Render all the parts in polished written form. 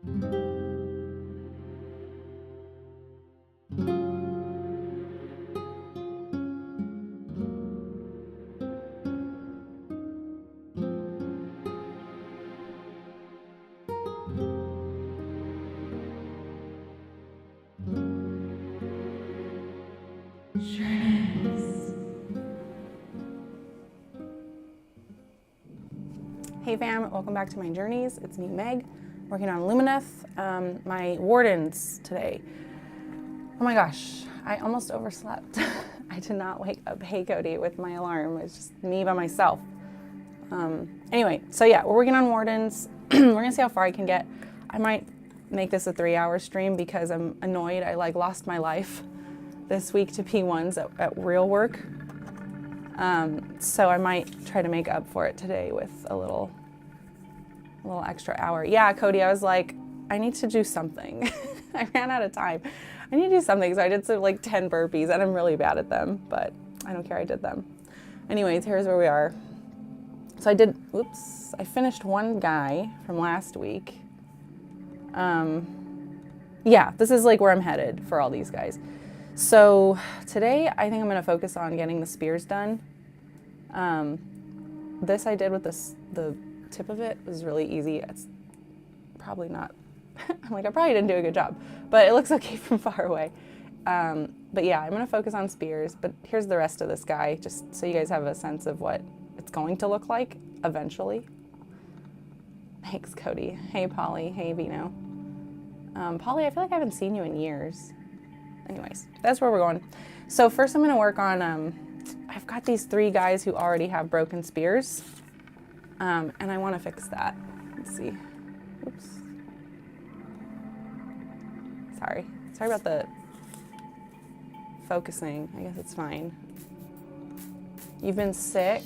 Hey fam, welcome back to my journeys. It's me, Meg, working on Lumineth, my Wardens today. Oh my gosh, I almost overslept. I did not wake up Hey Cody with my alarm. It's just me by myself. Anyway, so yeah, we're working on Wardens. We're gonna see how far I can get. I might make this a 3-hour stream because I'm annoyed. I lost my life this week to P1s at real work. So I might try to make up for it today with a little extra hour. Yeah, Cody, I was like, I need to do something. I ran out of time. I need to do something. So I did 10 burpees and I'm really bad at them, but I don't care, I did them. Anyways, here's where we are. So I finished one guy from last week. Yeah, this is where I'm headed for all these guys. So today I think I'm going to focus on getting the spears done. This I did with the tip of it was really easy. It's probably not, I probably didn't do a good job, but it looks okay from far away. But yeah, I'm going to focus on spears, but here's the rest of this guy, just so you guys have a sense of what it's going to look like eventually. Thanks, Cody. Hey, Polly. Hey, Vino. Polly, I feel like I haven't seen you in years. Anyways, that's where we're going. So first I'm going to work on, I've got these 3 guys who already have broken spears, and I want to fix that. Let's see. Oops. Sorry about the focusing. I guess it's fine. You've been sick?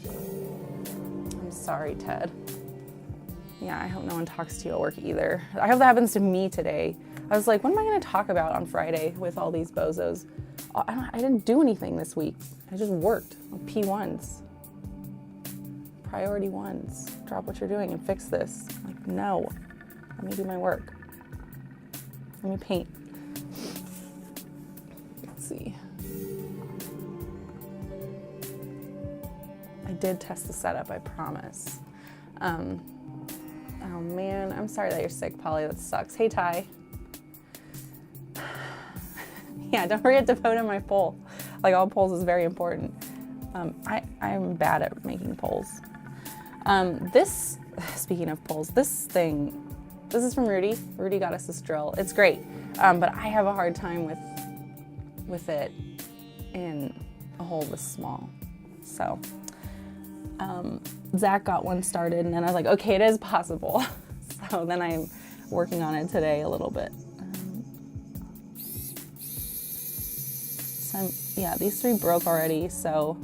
I'm sorry, Ted. Yeah, I hope no one talks to you at work either. I hope that happens to me today. I was like, what am I going to talk about on Friday with all these bozos? I didn't do anything this week. I just worked on P1s. Priority 1s. Drop what you're doing and fix this. No. Let me do my work. Let me paint. Let's see. I did test the setup, I promise. Oh man, I'm sorry that you're sick, Polly. That sucks. Hey, Ty. Yeah, don't forget to vote on my poll. All polls is very important. I'm bad at making polls. Speaking of polls, this is from Rudy. Rudy got us this drill. It's great, but I have a hard time with it in a hole this small. So Zach got one started, and then I was like, okay, it is possible. So then I'm working on it today a little bit. Yeah, these 3 broke already, so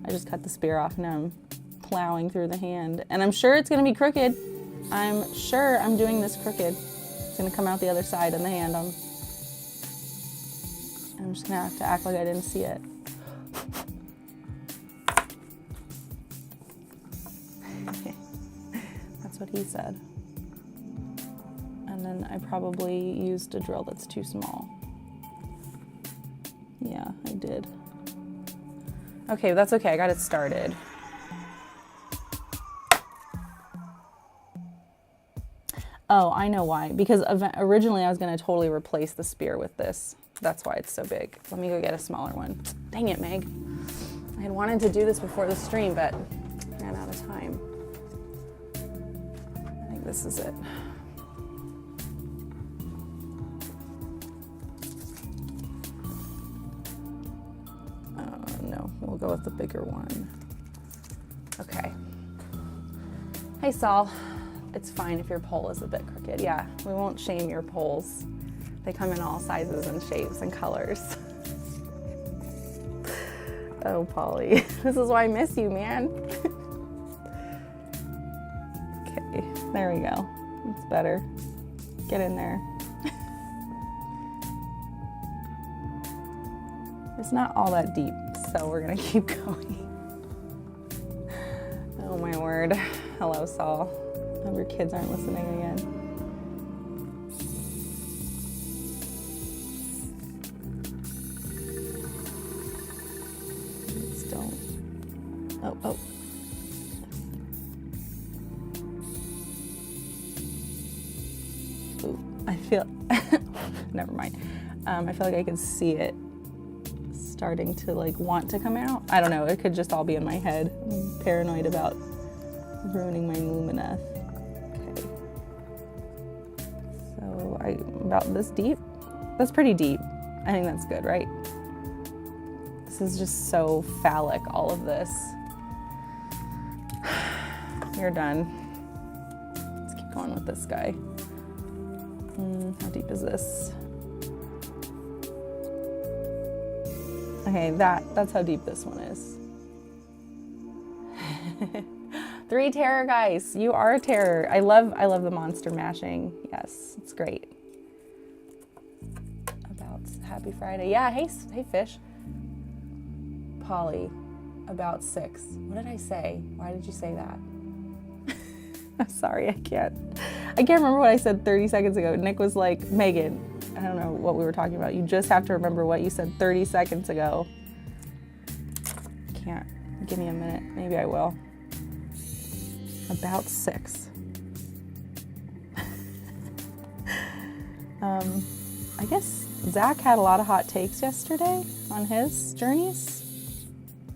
I just cut the spear off, and now I'm plowing through the hand. And I'm sure it's going to be crooked. I'm sure I'm doing this crooked. It's going to come out the other side in the hand. I'm just going to have to act like I didn't see it. That's what he said. And then I probably used a drill that's too small. Yeah, I did. Okay, that's okay. I got it started. Oh, I know why. Because originally I was going to totally replace the spear with this. That's why it's so big. Let me go get a smaller one. Dang it, Meg. I had wanted to do this before the stream, but ran out of time. I think this is it. No, we'll go with the bigger one. Okay. Hey, Saul. It's fine if your pole is a bit crooked. Yeah, we won't shame your poles. They come in all sizes and shapes and colors. Oh, Polly. This is why I miss you, man. Okay, there we go. It's better. Get in there. It's not all that deep, so we're gonna keep going. Oh my word. Hello, Saul. I hope your kids aren't listening again. I feel, never mind. I feel like I can see it starting to like want to come out. I don't know, it could just all be in my head. I'm paranoid about ruining my Lumineth. Okay. So about this deep? That's pretty deep. I think that's good, right? This is just so phallic, all of this. You're done. Let's keep going with this guy. How deep is this? Okay, that's how deep this one is. 3 terror guys, you are a terror. I love the monster mashing. Yes, it's great. About happy Friday. Yeah, hey fish. Polly, about 6. What did I say? Why did you say that? I'm sorry, I can't remember what I said 30 seconds ago. Nick was like, Megan, I don't know what we were talking about. You just have to remember what you said 30 seconds ago. Can't. Give me a minute. Maybe I will. About 6. I guess Zach had a lot of hot takes yesterday on his journeys.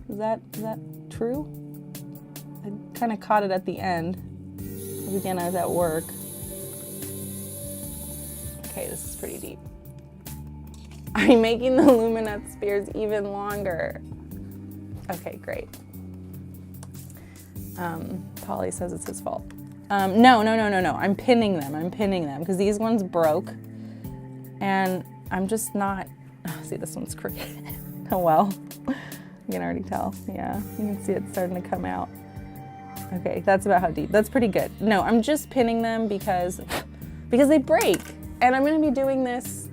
Is that true? I kind of caught it at the end. Again, I was at work. Okay, this is pretty deep. I'm making the Lumineth spears even longer. Okay, great. Polly says it's his fault. No. I'm pinning them because these ones broke and I'm just not, see, this one's crooked. Oh well, you can already tell. Yeah, you can see it starting to come out. Okay, that's about how deep. That's pretty good. No, I'm just pinning them because they break. And I'm gonna be doing this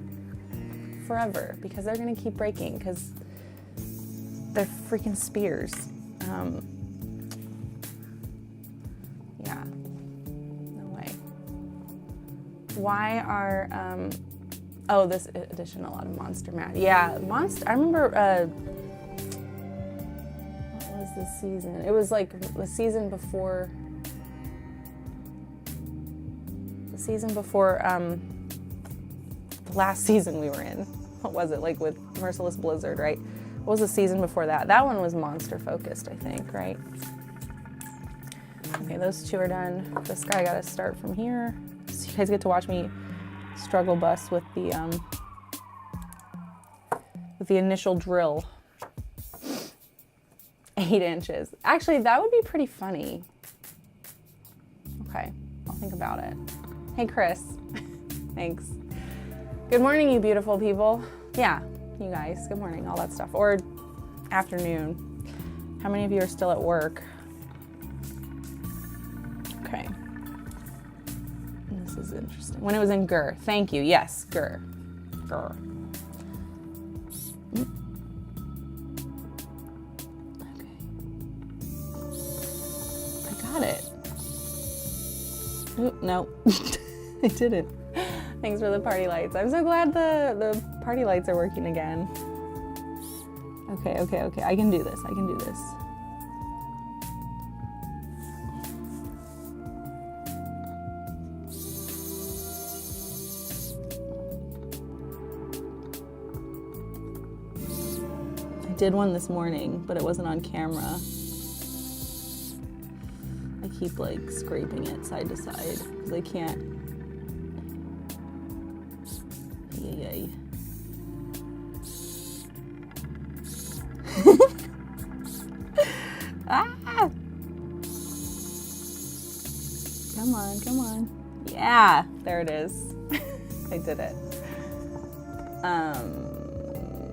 forever because they're gonna keep breaking because they're freaking spears. Yeah, no way. Why are, oh, this edition, a lot of monster mat. Yeah, I remember, what was this season? It was like the season before, the last season we were in. What was it, like with Merciless Blizzard, right? What was the season before that? That one was monster focused, I think, right? Okay, those 2 are done. This guy got to start from here. So you guys get to watch me struggle bust with the initial drill. 8 inches. Actually, that would be pretty funny. Okay, I'll think about it. Hey, Chris. Thanks. Good morning, you beautiful people. Yeah, you guys, good morning, all that stuff. Or afternoon. How many of you are still at work? Okay. This is interesting. When it was in Gur. Thank you. Yes, Gur. Gur. Okay. I got it. Oop, no. I didn't. Thanks for the party lights. I'm so glad the party lights are working again. Okay. I can do this. I did one this morning, but it wasn't on camera. I keep like scraping it side to side because I can't. Yay. Ah! Come on. Yeah, there it is. I did it.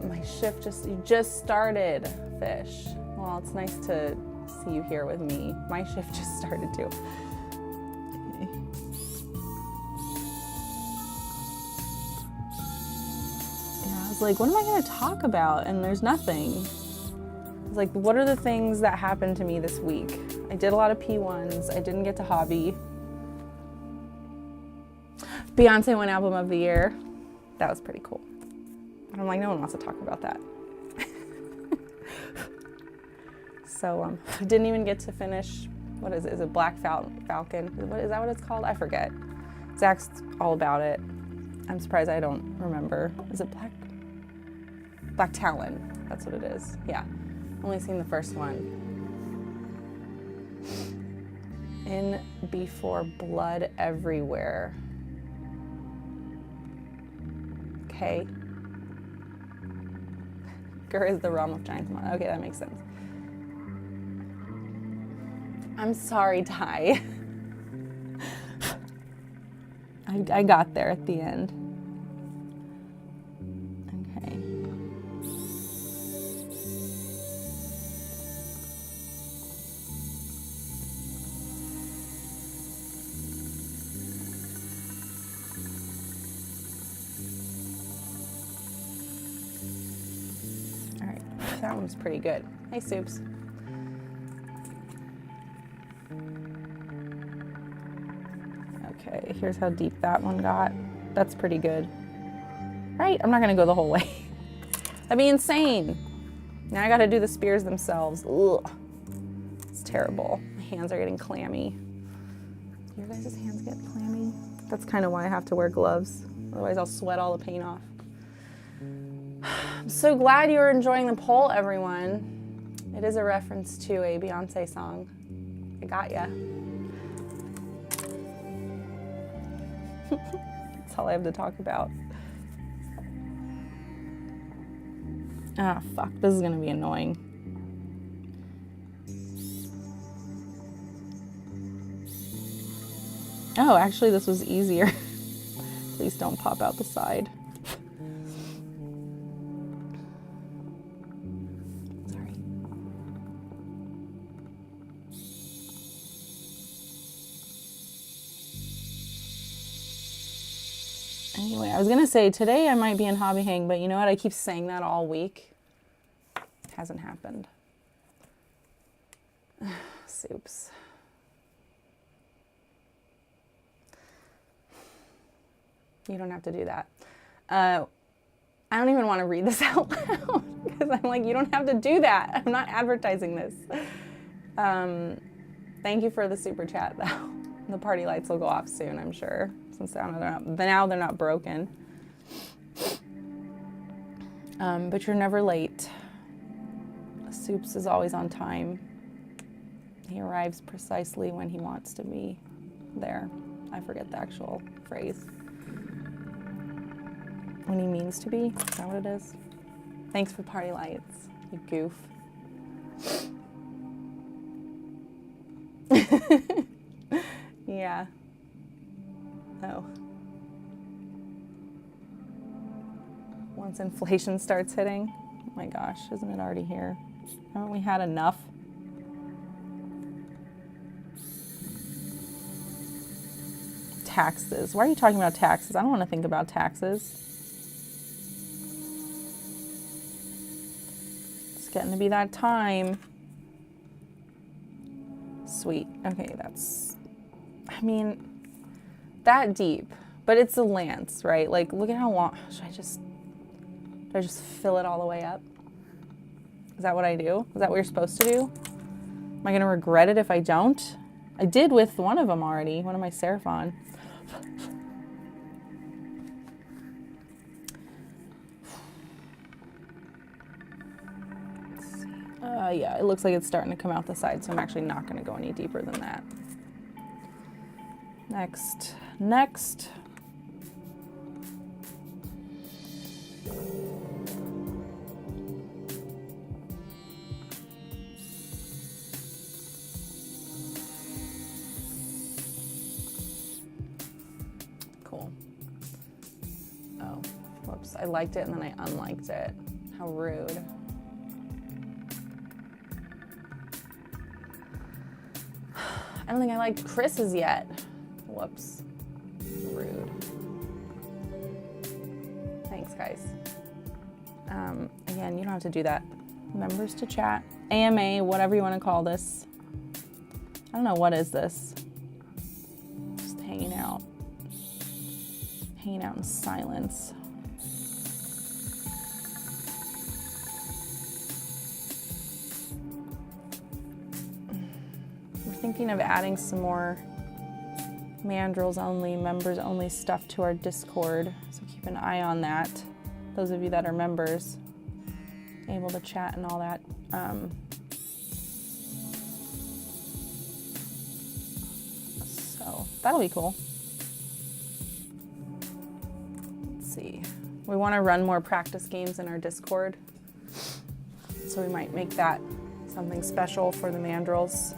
My shift just started, fish. Well, it's nice to see you here with me. My shift just started too. Okay. Yeah, I was like, what am I gonna talk about? And there's nothing. I was like, what are the things that happened to me this week? I did a lot of P1s. I didn't get to hobby. Beyonce won Album of the Year. That was pretty cool. And I'm like, no one wants to talk about that. So I didn't even get to finish, what is it? Is it Black Falcon? Is that what it's called? I forget. Zach's all about it. I'm surprised I don't remember. Is it Black Talon? That's what it is. Yeah, only seen the first one. In before blood everywhere. Okay. Gur is the realm of giants. Okay, that makes sense. I'm sorry, Ty. I got there at the end. Okay. All right, that one's pretty good. Hey, Soups. Okay, here's how deep that one got. That's pretty good. Right, I'm not gonna go the whole way. That'd be insane. Now I gotta do the spears themselves. Ugh. It's terrible. My hands are getting clammy. Your guys' hands get clammy? That's kind of why I have to wear gloves. Otherwise I'll sweat all the paint off. I'm so glad you're enjoying the poll, everyone. It is a reference to a Beyonce song. I got ya. That's all I have to talk about. Ah, fuck, this is gonna be annoying. Oh, actually this was easier. Please don't pop out the side. Sorry. Anyway, I was gonna say today I might be in Hobby Hang, but you know what? I keep saying that all week. Hasn't happened. Soups. You don't have to do that. I don't even want to read this out loud because I'm like, you don't have to do that. I'm not advertising this. Thank you for the super chat though. The party lights will go off soon, I'm sure, since now they're not broken. But you're never late. Soups is always on time. He arrives precisely when he wants to be there. I forget the actual phrase. When he means to be? Is that what it is? Thanks for party lights, you goof. Yeah. Oh. Once inflation starts hitting, oh my gosh, isn't it already here? Haven't we had enough? Taxes. Why are you talking about taxes? I don't want to think about taxes. It's getting to be that time. Sweet. Okay, that's, I mean, that deep, but it's a lance, right? Like, look at how long. Should I just fill it all the way up? Is that what I do? Is that what you're supposed to do? Am I gonna regret it if I don't? I did with one of them already, one of my Seraphon. Yeah, it looks like it's starting to come out the side, so I'm actually not gonna go any deeper than that. Next. Cool. Oh, whoops, I liked it and then I unliked it. How rude. I don't think I liked Chris's yet. Whoops. Rude. Thanks, guys. Again, you don't have to do that. Members to chat. AMA, whatever you want to call this. I don't know, what is this? Just hanging out. Hanging out in silence. Thinking of adding some more mandrills only, members only stuff to our Discord. So keep an eye on that. Those of you that are members, able to chat and all that. So that'll be cool. Let's see. We want to run more practice games in our Discord. So we might make that something special for the mandrills.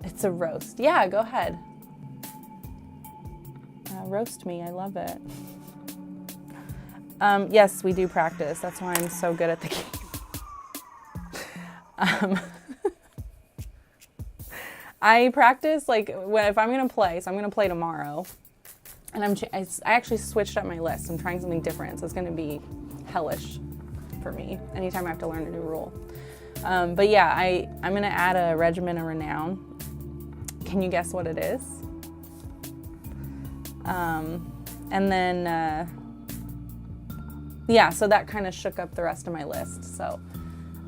It's a roast. Yeah, go ahead. Roast me. I love it. Yes, we do practice. That's why I'm so good at the game. I practice like if I'm gonna play. So I'm gonna play tomorrow, and I actually switched up my list. I'm trying something different, so it's gonna be hellish for me anytime I have to learn a new rule. But yeah, I'm gonna add a Regiment of Renown. Can you guess what it is? And then, yeah, so that kind of shook up the rest of my list. So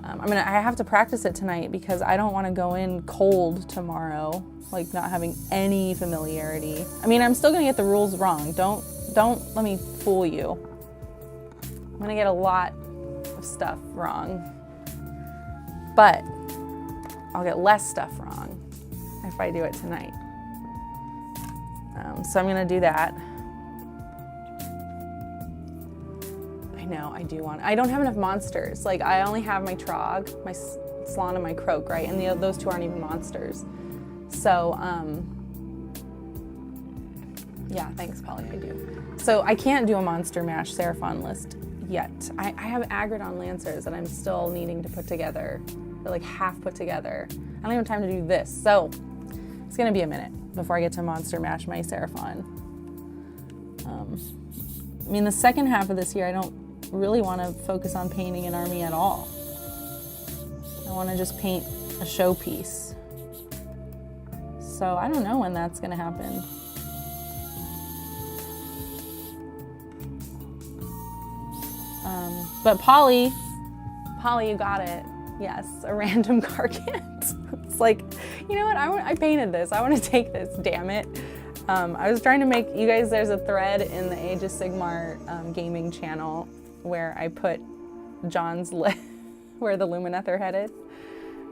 I have to practice it tonight because I don't want to go in cold tomorrow, like not having any familiarity. I mean, I'm still going to get the rules wrong. Don't let me fool you. I'm going to get a lot of stuff wrong, but I'll get less stuff wrong if I do it tonight. So I'm gonna do that. I know, I don't have enough monsters. Like I only have my Trog, my Slann, and my Croak, right? And those two aren't even monsters. So, yeah, thanks, Polly, I do. So I can't do a Monster Mash Seraphon list yet. I have Agrodon Lancers that I'm still needing to put together. They're like half put together. I don't even have time to do this. So it's gonna be a minute before I get to Monster Mash my Seraphon. I mean, the second half of this year, I don't really want to focus on painting an army at all. I want to just paint a showpiece. So I don't know when that's gonna happen. But Polly, you got it. Yes, a random Gargant. It's like, you know what? I painted this. I want to take this. Damn it. I was trying to make you guys. There's a thread in the Age of Sigmar gaming channel where I put John's list where the Lumineth are headed,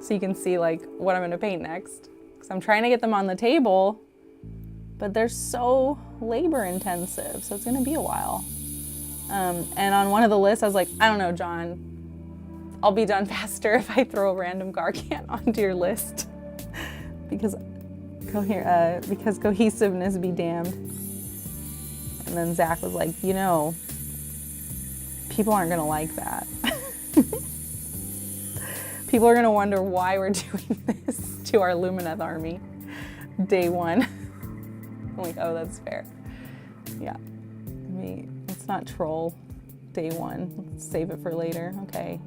so you can see like what I'm going to paint next. Because I'm trying to get them on the table, but they're so labor intensive, so it's going to be a while. And on one of the lists, I was like, I don't know, John. I'll be done faster if I throw a random Gargant onto your list. because cohesiveness be damned. And then Zach was like, you know, people aren't gonna like that. People are gonna wonder why we're doing this to our Lumineth army. Day one. I'm like, oh, that's fair. Yeah. Let's not troll day one. Let's save it for later. Okay.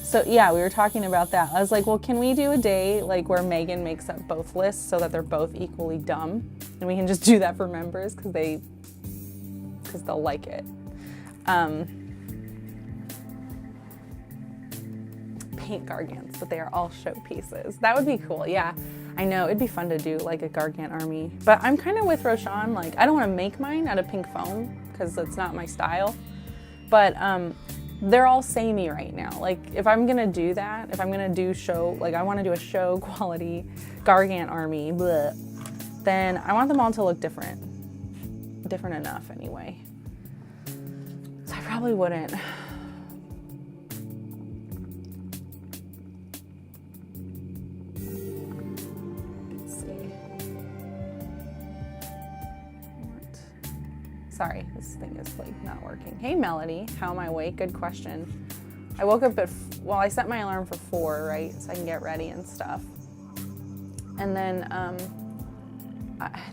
So yeah, we were talking about that. I was like, well, can we do a day like where Megan makes up both lists so that they're both equally dumb? And we can just do that for members because they'll like it. Paint Gargants, but they are all showpieces. That would be cool, yeah. I know, it'd be fun to do like a Gargant army. But I'm kind of with Roshan, like I don't want to make mine out of pink foam because it's not my style. But they're all samey right now. Like if I'm gonna do that, if I'm gonna do show, like I want to do a show quality Gargant army, bleh, then I want them all to look different enough anyway. So I probably wouldn't. Let's see. Sorry, this thing is like not working. Hey Melody, how am I awake? Good question. I woke up I set my alarm for 4, right? So I can get ready and stuff. And then,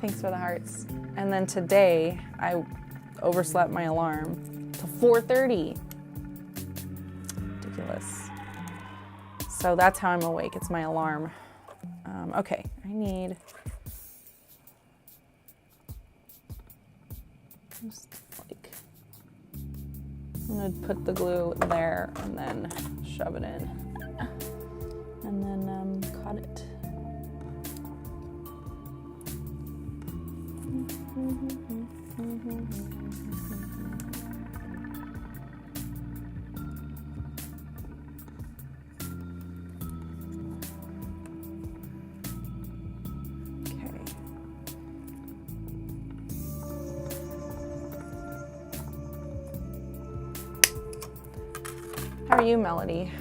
thanks for the hearts. And then today, I overslept my alarm to 4:30. Ridiculous. So that's how I'm awake. It's my alarm Okay, I need just like, I'm gonna put the glue there and then shove it in and then cut it. How are you, Melody?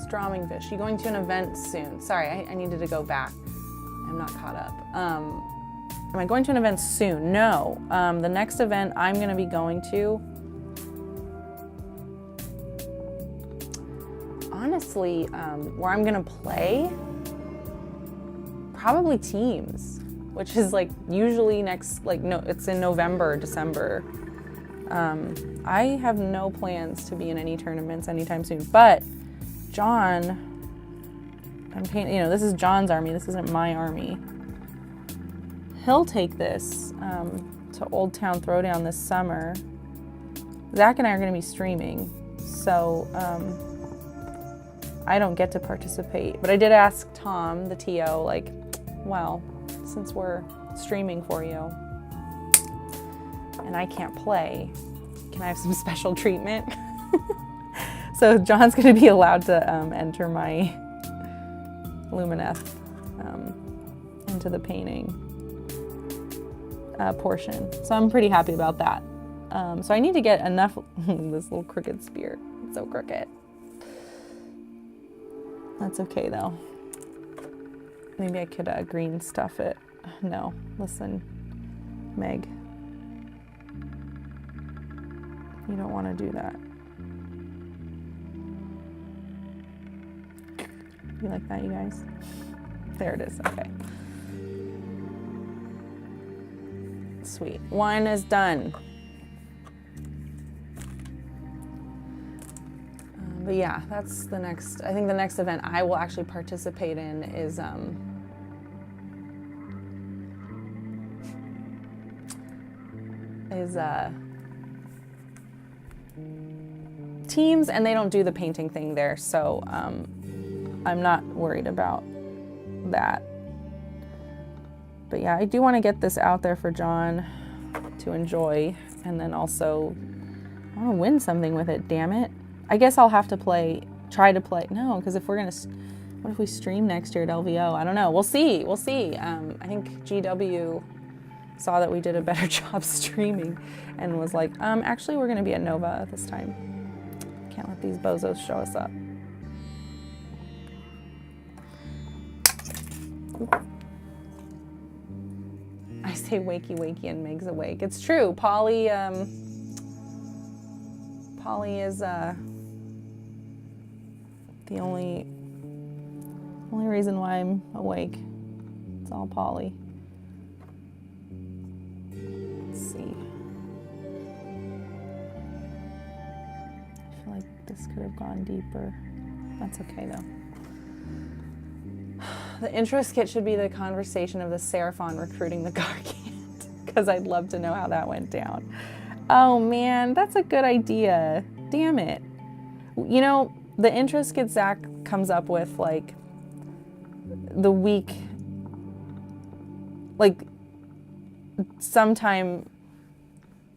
Stroming fish. You going to an event soon? Sorry, I needed to go back. I'm not caught up. Am I going to an event soon? No. The next event I'm going to be going to, honestly, where I'm going to play, probably teams, which is like usually next, like, no, it's in November, December. I have no plans to be in any tournaments anytime soon, but John, I'm painting, you know, this is John's army, this isn't my army. He'll take this to Old Town Throwdown this summer. Zach and I are going to be streaming, so I don't get to participate, but I did ask Tom, the TO, like, well, since we're streaming for you and I can't play, can I have some special treatment? So John's going to be allowed to enter my Lumineth into the painting portion. So I'm pretty happy about that. So I need to get enough, this little crooked spear, it's so crooked. That's okay though. Maybe I could green stuff it. No, listen, Meg. You don't want to do that. You like that, you guys? There it is, okay. Sweet, wine is done. But yeah, that's the next, I think the next event I will actually participate in is teams, and they don't do the painting thing there, so I'm not worried about that. But yeah, I do want to get this out there for John to enjoy, and then also I want to win something with it, damn it. I guess I'll have to try to play, no, because if we're gonna, what if we stream next year at LVO? I don't know, we'll see. I think GW saw that we did a better job streaming and was like, actually we're gonna be at Nova this time. Can't let these bozos show us up. I say wakey wakey and Meg's awake. It's true, Polly is the only reason why I'm awake. It's all Polly. Let's see. I feel like this could have gone deeper. That's okay though. The intro skit should be the conversation of the Seraphon recruiting the Gargant, because I'd love to know how that went down. Oh man, that's a good idea. Damn it. You know, the intro skit Zach comes up with, like, the week, like, sometime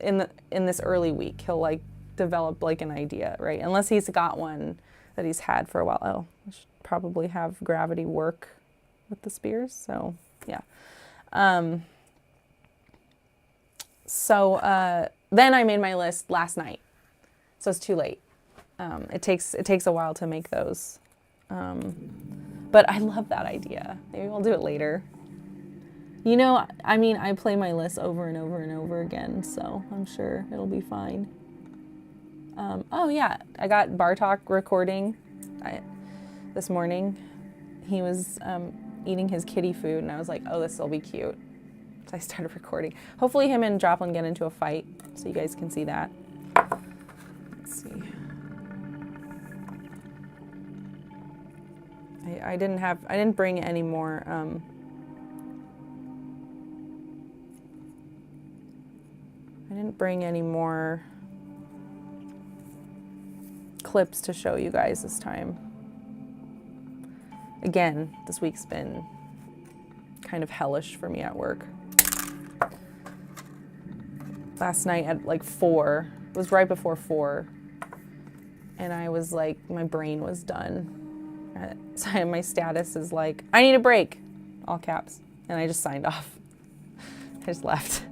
in this early week, he'll, like, develop, like, an idea, right? Unless he's got one that he's had for a while. Oh, I should probably have gravity work with the spears, so, yeah. Then I made my list last night, so it's too late. It takes a while to make those, but I love that idea. Maybe we'll do it later. You know, I mean, I play my list over and over and over again, so I'm sure it'll be fine. Oh yeah, I got Bartok recording this morning. He was eating his kitty food, and I was like, oh, this will be cute. So I started recording. Hopefully him and Joplin get into a fight, so you guys can see that. Let's see. I didn't bring any more, clips to show you guys this time. Again, this week's been kind of hellish for me at work. Last night at like 4, it was right before 4, and I was like, my brain was done. So my status is like, I need a break, all caps, and I just signed off. I just left.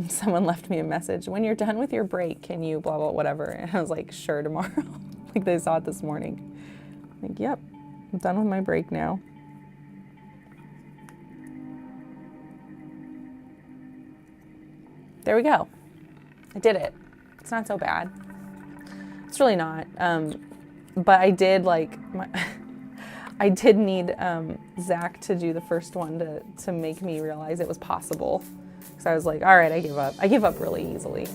Someone left me a message, when you're done with your break, can you blah, blah, whatever. And I was like, sure, tomorrow. Like they saw it this morning. Like, yep, I'm done with my break now. There we go. I did it. It's not so bad. It's really not. But I did I did need Zach to do the first one to make me realize it was possible. So I was like, all right, I give up. I give up really easily.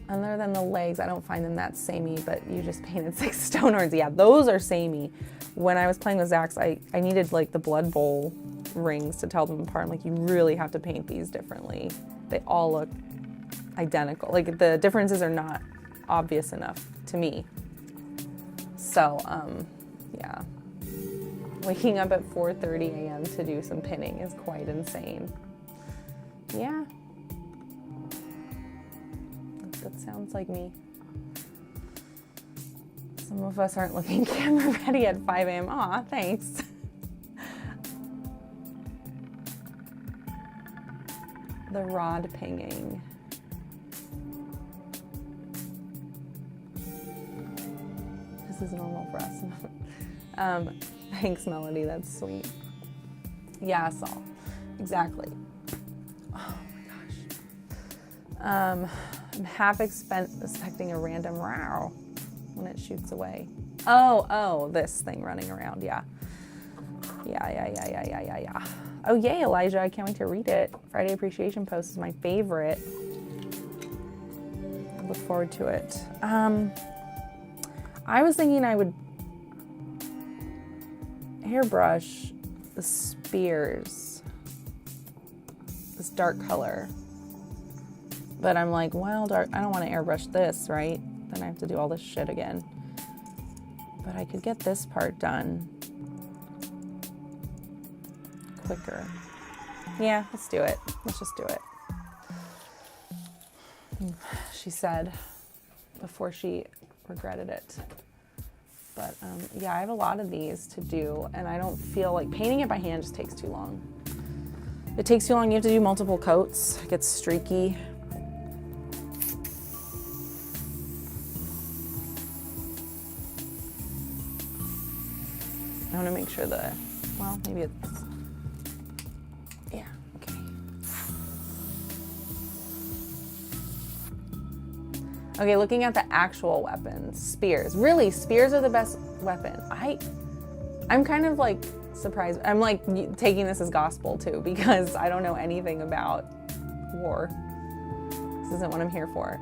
Other than the legs, I don't find them that samey, but you just painted 6 stone horns. Yeah, those are samey. When I was playing with Zach's, I needed like the Blood Bowl rings to tell them apart. I'm like, you really have to paint these differently. They all look identical. Like the differences are not obvious enough to me. So, yeah. Waking up at 4:30 a.m. to do some pinning is quite insane. Yeah. That sounds like me. Some of us aren't looking camera ready at 5 a.m. Aw, thanks. The rod pinging. This is normal for us. Thanks, Melody, that's sweet. Yeah, Saul, exactly. Oh my gosh. I'm half expecting a random row when it shoots away. Oh, this thing running around, yeah. Yeah. Oh yay, Elijah, I can't wait to read it. Friday Appreciation Post is my favorite. I look forward to it. I was thinking I would airbrush the spears, this dark color. But I'm like, well, I don't want to airbrush this, right? Then I have to do all this shit again. But I could get this part done quicker. Yeah, let's do it. Let's just do it. She said before she regretted it. But yeah, I have a lot of these to do, and I don't feel like painting it by hand just takes too long. It takes too long. You have to do multiple coats. It gets streaky. I want to make sure well, maybe it's, yeah, okay. Okay, looking at the actual weapons, spears. Really, spears are the best weapon. I'm kind of like surprised. I'm like taking this as gospel too, because I don't know anything about war. This isn't what I'm here for.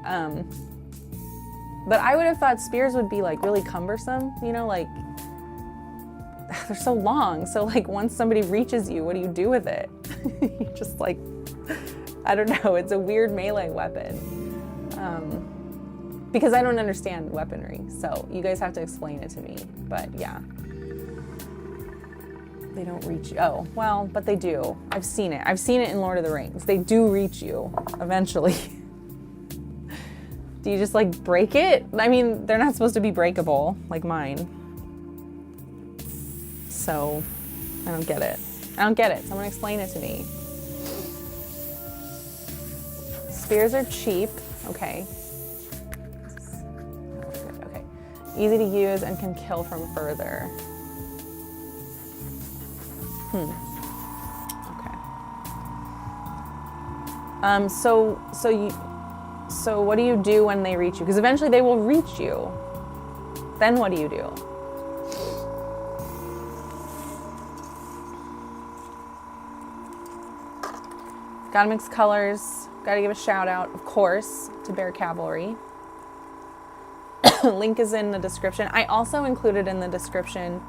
But I would have thought spears would be like really cumbersome, you know, like they're so long. So like once somebody reaches you, what do you do with it? You just like, I don't know. It's a weird melee weapon. Because I don't understand weaponry. So you guys have to explain it to me. But yeah. They don't reach you. Oh, well, but they do. I've seen it. I've seen it in Lord of the Rings. They do reach you eventually. Do you just like break it? I mean, they're not supposed to be breakable like mine. So I don't get it. I don't get it. Someone explain it to me. Spears are cheap. Okay. Okay. Easy to use and can kill from further. Okay. So what do you do when they reach you? Because eventually they will reach you. Then what do you do? Gotta mix colors. Gotta give a shout out, of course, to Bear Cavalry. Link is in the description. I also included in the description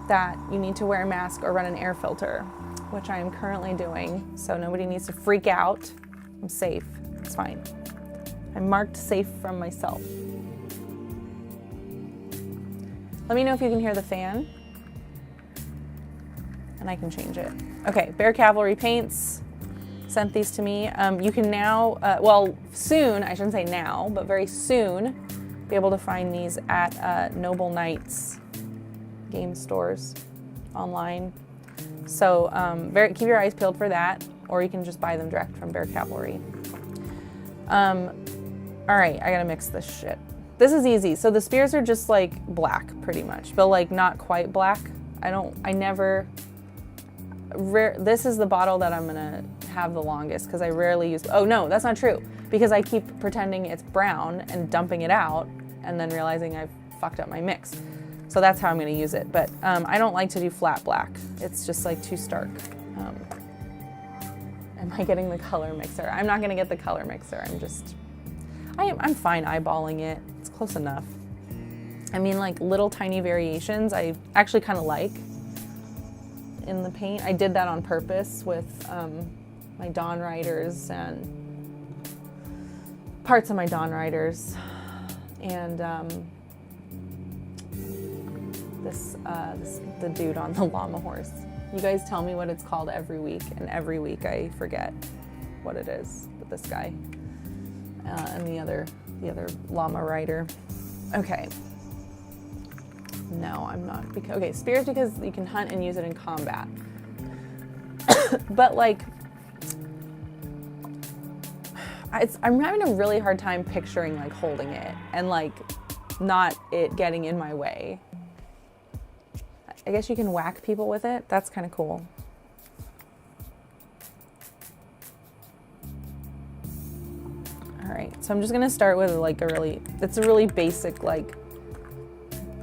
that you need to wear a mask or run an air filter, which I am currently doing, so nobody needs to freak out. I'm safe. It's fine. I'm marked safe from myself. Let me know if you can hear the fan, and I can change it. Okay, Bear Cavalry paints sent these to me. You can now, well, soon, I shouldn't say now, but very soon, be able to find these at Noble Knights game stores online. So keep your eyes peeled for that, or you can just buy them direct from Bear Cavalry. All right, I gotta mix this shit. This is easy. So the spears are just like black, pretty much, but like not quite black. This is the bottle that I'm gonna have the longest because I rarely use, oh no, that's not true. Because I keep pretending it's brown and dumping it out and then realizing I've fucked up my mix. So that's how I'm gonna use it. But I don't like to do flat black. It's just like too stark. Am I getting the color mixer? I'm not gonna get the color mixer. I'm fine eyeballing it. It's close enough. I mean, like little tiny variations I actually kind of like in the paint. I did that on purpose with my Dawn Riders and parts of my Dawn Riders and the dude on the llama horse. You guys tell me what it's called every week, and every week I forget what it is with this guy and the other llama rider. Okay. No, I'm not. Okay, spears because you can hunt and use it in combat. But like, I'm having a really hard time picturing like holding it and like not it getting in my way. I guess you can whack people with it. That's kind of cool. All right, so I'm just gonna start with like it's a really basic like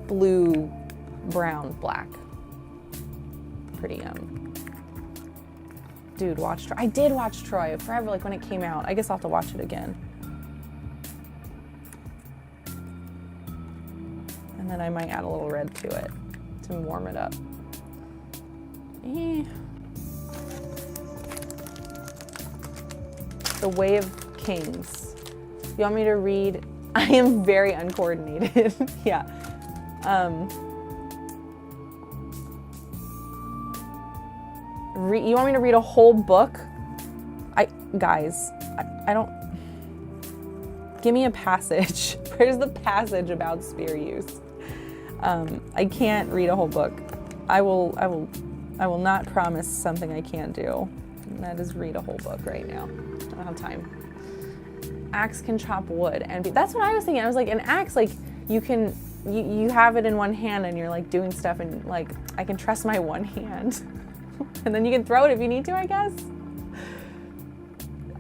blue, brown, black. Pretty, dude, watch Troy. I did watch Troy forever, like when it came out. I guess I'll have to watch it again. And then I might add a little red to it to warm it up. The Way of Kings. You want me to read? I am very uncoordinated. Yeah. You want me to read a whole book? Guys, I don't. Give me a passage. Where's the passage about spear use? I can't read a whole book. I will not promise something I can't do. And that is read a whole book right now. I don't have time. Axe can chop wood and that's what I was thinking. I was like, an axe, like you have it in one hand and you're like doing stuff and like I can trust my one hand. And then you can throw it if you need to, I guess.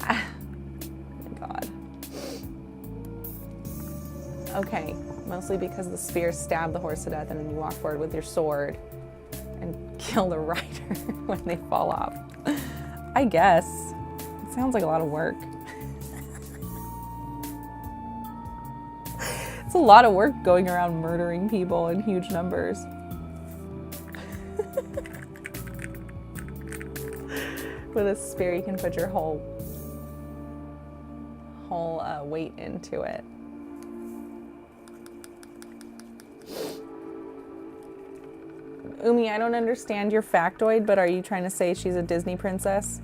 Oh my God. Okay, mostly because the spears stab the horse to death and then you walk forward with your sword and kill the rider when they fall off. I guess. It sounds like a lot of work. It's a lot of work going around murdering people in huge numbers. With a spear, you can put your whole weight into it. Umi, I don't understand your factoid, but are you trying to say she's a Disney princess?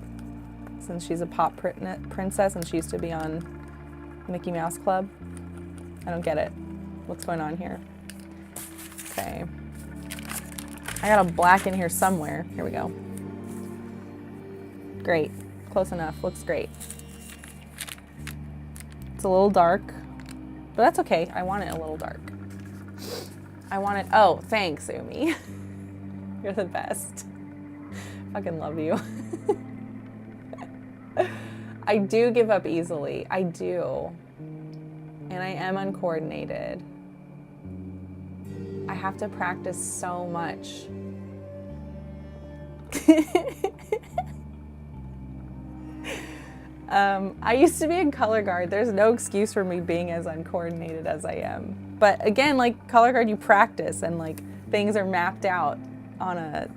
Since she's a pop princess and she used to be on Mickey Mouse Club? I don't get it. What's going on here? Okay. I got a black in here somewhere. Here we go. Great. Close enough. Looks great. It's a little dark, but that's okay. I want it a little dark. I want it. Oh, thanks, Umi. You're the best. Fucking love you. I do give up easily. I do. And I am uncoordinated. I have to practice so much. I used to be in color guard. There's no excuse for me being as uncoordinated as I am. But again, like color guard, you practice and like things are mapped out on a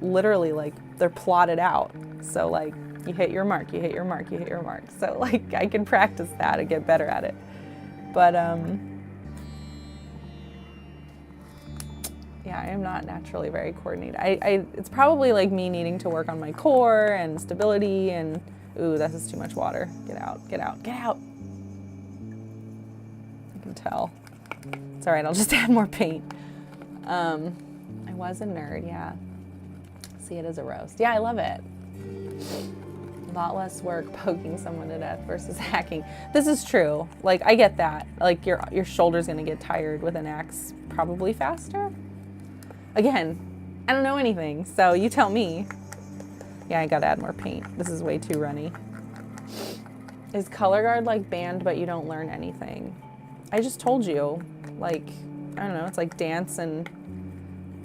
literally like they're plotted out. So like you hit your mark, you hit your mark, you hit your mark. So like I can practice that and get better at it. But yeah, I am not naturally very coordinated. It's probably like me needing to work on my core and stability and, ooh, this is too much water. Get out, get out, get out. I can tell. It's all right, I'll just add more paint. I was a nerd, yeah. See it as a roast. Yeah, I love it. A lot less work poking someone to death versus hacking. This is true. Like, I get that. Like, your shoulder's gonna get tired with an axe probably faster. Again, I don't know anything, so you tell me. Yeah, I gotta add more paint. This is way too runny. Is color guard like band, but you don't learn anything? I just told you. Like, I don't know, it's like dance and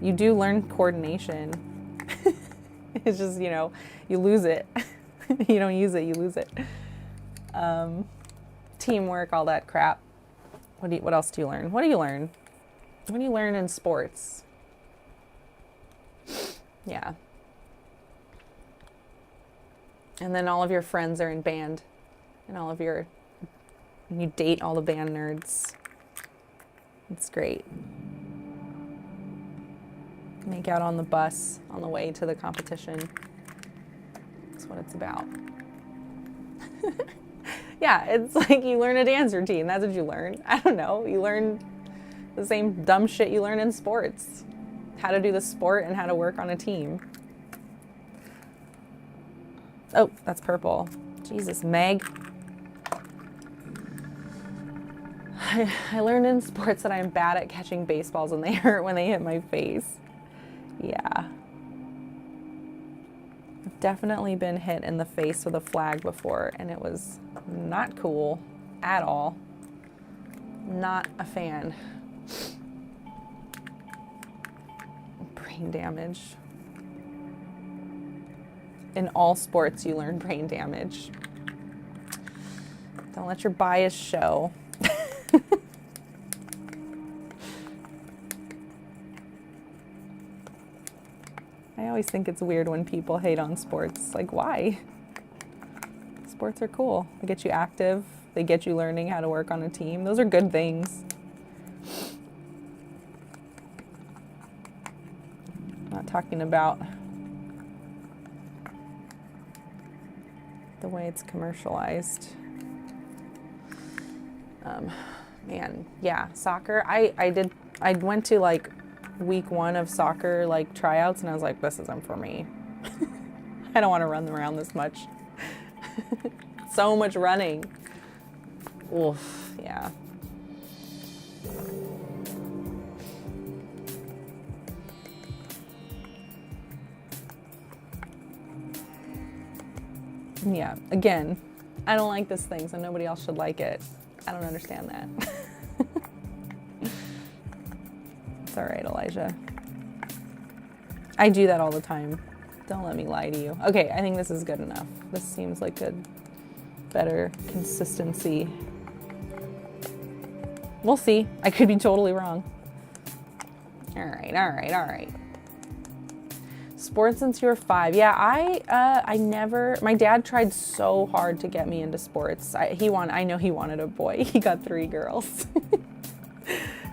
you do learn coordination. It's just, you know, you lose it. You don't use it, you lose it. Teamwork, all that crap. What else do you learn? What do you learn? What do you learn in sports? Yeah. And then all of your friends are in band and you date all the band nerds. It's great. Make out on the bus on the way to the competition. That's what it's about. Yeah, it's like you learn a dance routine. That's what you learn. I don't know. You learn the same dumb shit you learn in sports. How to do the sport and how to work on a team. Oh, that's purple. Jesus, Meg. I learned in sports that I'm bad at catching baseballs and they hurt when they hit my face. Yeah. I've definitely been hit in the face with a flag before and it was not cool at all. Not a fan. Brain damage. In all sports, you learn brain damage. Don't let your bias show. I always think it's weird when people hate on sports. Like, why? Sports are cool. They get you active. They get you learning how to work on a team. Those are good things. I'm not talking about the way it's commercialized. Man, yeah, soccer. I went to like week 1 of soccer like tryouts and I was like, this isn't for me. I don't want to run around this much. So much running. Oof, yeah. Yeah, again, I don't like this thing, so nobody else should like it. I don't understand that. It's all right, Elijah. I do that all the time. Don't let me lie to you. Okay, I think this is good enough. This seems like a better consistency. We'll see. I could be totally wrong. All right, all right, all right. Sports since you were 5. Yeah, I never, my dad tried so hard to get me into sports. I know he wanted a boy. He got 3 girls.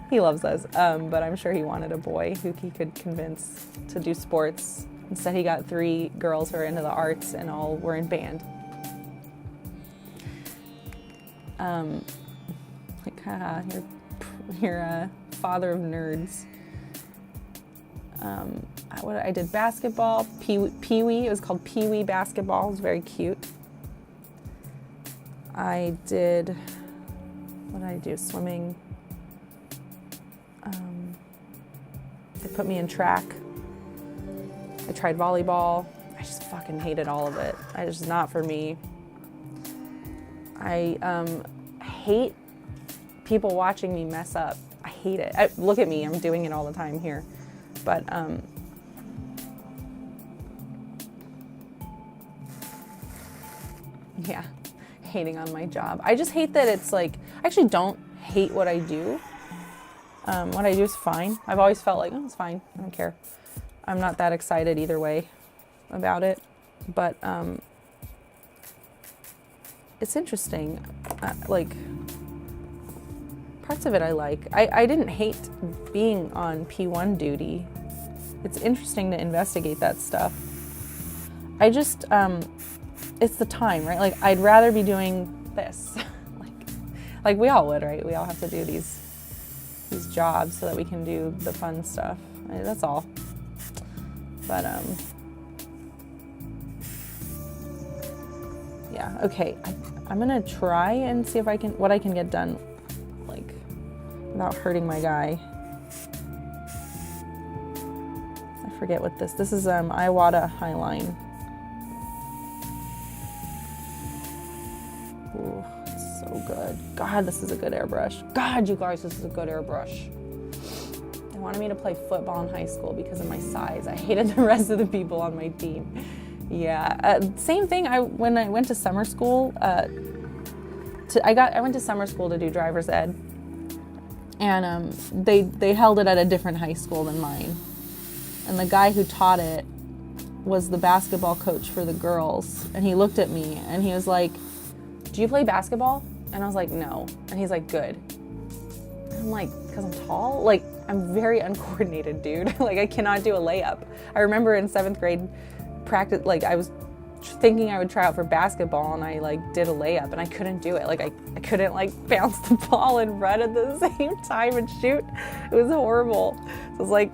He loves us, but I'm sure he wanted a boy who he could convince to do sports. Instead, he got 3 girls who are into the arts and all were in band. Like, haha, you're a father of nerds. I did basketball, Pee-wee. It was called Pee-wee basketball. It was very cute. What did I do? Swimming. They put me in track. I tried volleyball. I just fucking hated all of it. It's just not for me. I hate people watching me mess up. I hate it. Look at me, I'm doing it all the time here. But Yeah, hating on my job. I just hate that it's like, I actually don't hate what I do. What I do is fine. I've always felt like, oh, it's fine. I don't care. I'm not that excited either way about it. But it's interesting. Like, parts of it I like. I didn't hate being on P1 duty. It's interesting to investigate that stuff. I just, it's the time, right? Like, I'd rather be doing this. like we all would, right? We all have to do these jobs so that we can do the fun stuff. That's all. But, yeah, okay. I'm gonna try and see if what I can get done, like, without hurting my guy. I forget what this is, Iwata Highline. Ooh, it's so good. God, this is a good airbrush. God, you guys, this is a good airbrush. They wanted me to play football in high school because of my size. I hated the rest of the people on my team. Yeah, same thing. When I went to summer school, I went to summer school to do driver's ed, and they held it at a different high school than mine, and the guy who taught it was the basketball coach for the girls, and he looked at me and he was like, "Do you play basketball?" And I was like, "No," and he's like, "Good." And I'm like, "Because I'm tall?" Like, I'm very uncoordinated, dude. Like, I cannot do a layup. I remember in 7th grade practice, like, I was thinking I would try out for basketball, and I like did a layup and I couldn't do it. Like, I couldn't like bounce the ball and run at the same time and shoot. It was horrible. So it's like,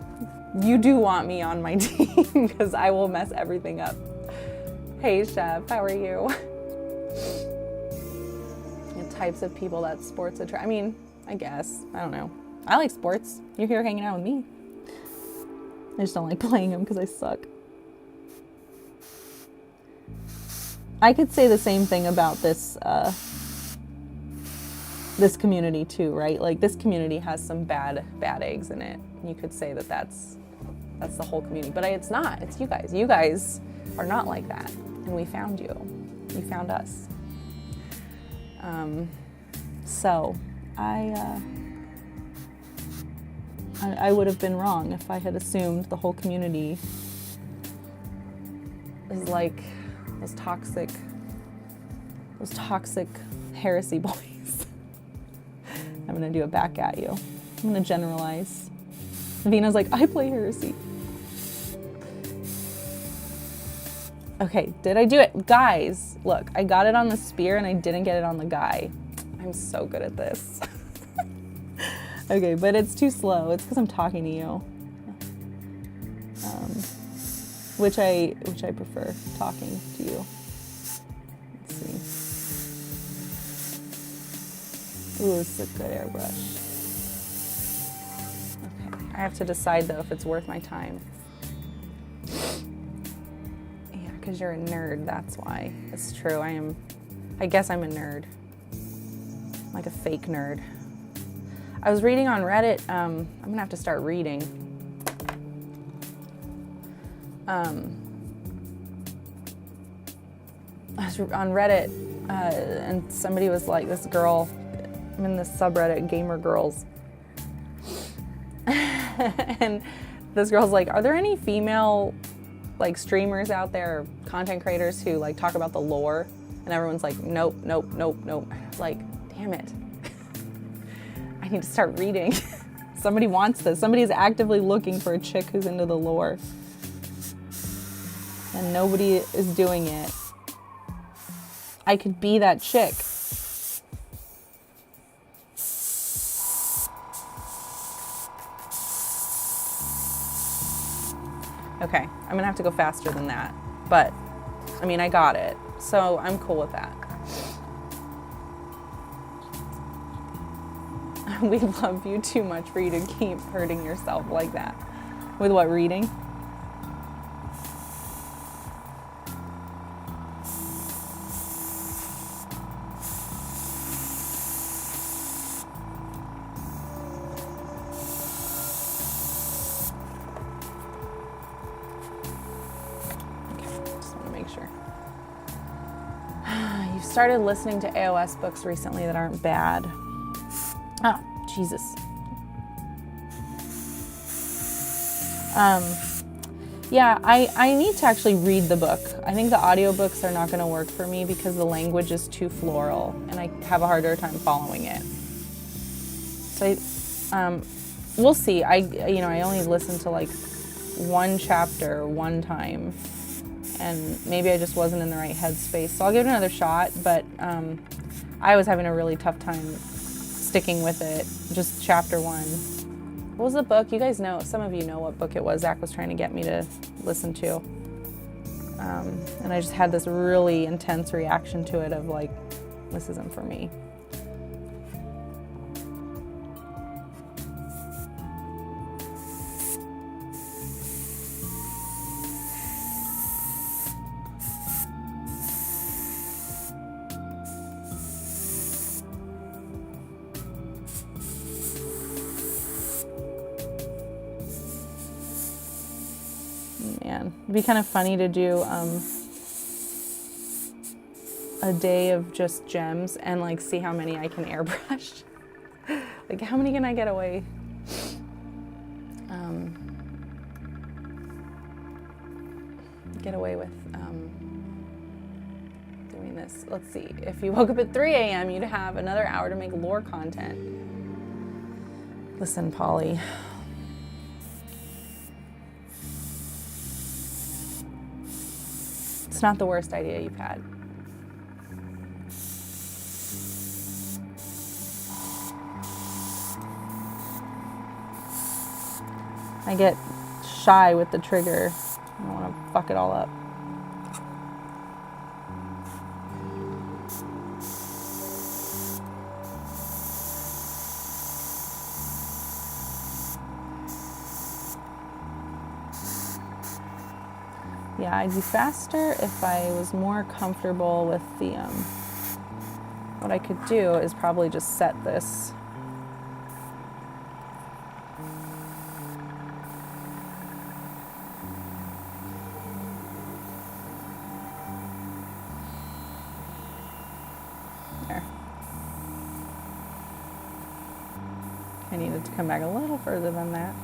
you do want me on my team because I will mess everything up. Hey Chef, how are you? The types of people that sports attract. I mean, I guess, I don't know. I like sports. You're here hanging out with me. I just don't like playing them because I suck. I could say the same thing about this this community too, right? Like, this community has some bad eggs in it. You could say that that's the whole community, but it's not. It's you guys. You guys are not like that, and we found you. You found us. So I would have been wrong if I had assumed the whole community is like those toxic heresy boys. I'm gonna do it back at you. I'm gonna generalize. Vina's like, I play heresy. Okay, did I do it? Guys, look, I got it on the spear and I didn't get it on the guy. I'm so good at this. Okay, but it's too slow. It's because I'm talking to you. Which I prefer, talking to you. Let's see. Ooh, this is a good airbrush. Okay, I have to decide though if it's worth my time. Yeah, because you're a nerd, that's why. It's true, I guess I'm a nerd. Like a fake nerd. I was reading on Reddit, I'm gonna have to start reading. I was on Reddit, and somebody was like, this girl, I'm in this subreddit, Gamer Girls, and this girl's like, are there any female, like, streamers out there, content creators who, like, talk about the lore? And everyone's like, nope, nope, nope, nope. I was like, damn it. I need to start reading. Somebody wants this. Somebody's actively looking for a chick who's into the lore. And nobody is doing it. I could be that chick. Okay, I'm gonna have to go faster than that. But, I mean, I got it. So I'm cool with that. We love you too much for you to keep hurting yourself like that. With what, reading? Okay, just want to make sure. You I've started listening to AOS books recently that aren't bad. Oh, Jesus. Yeah, I need to actually read the book. I think the audiobooks are not going to work for me because the language is too floral and I have a harder time following it. So we'll see. I only listened to like one chapter one time, and maybe I just wasn't in the right headspace. So I'll give it another shot, but I was having a really tough time sticking with it, just chapter one. What was the book? You guys know, some of you know what book it was Zach was trying to get me to listen to. And I just had this really intense reaction to it of like, this isn't for me. Man, it'd be kind of funny to do a day of just gems and like see how many I can airbrush. Like how many can I get away? With doing this. Let's see. If you woke up at 3 a.m., you'd have another hour to make lore content. Listen, Polly. It's not the worst idea you've had. I get shy with the trigger. I don't want to fuck it all up. Yeah, I'd be faster if I was more comfortable with the, what I could do is probably just set this. There. I needed to come back a little further than that.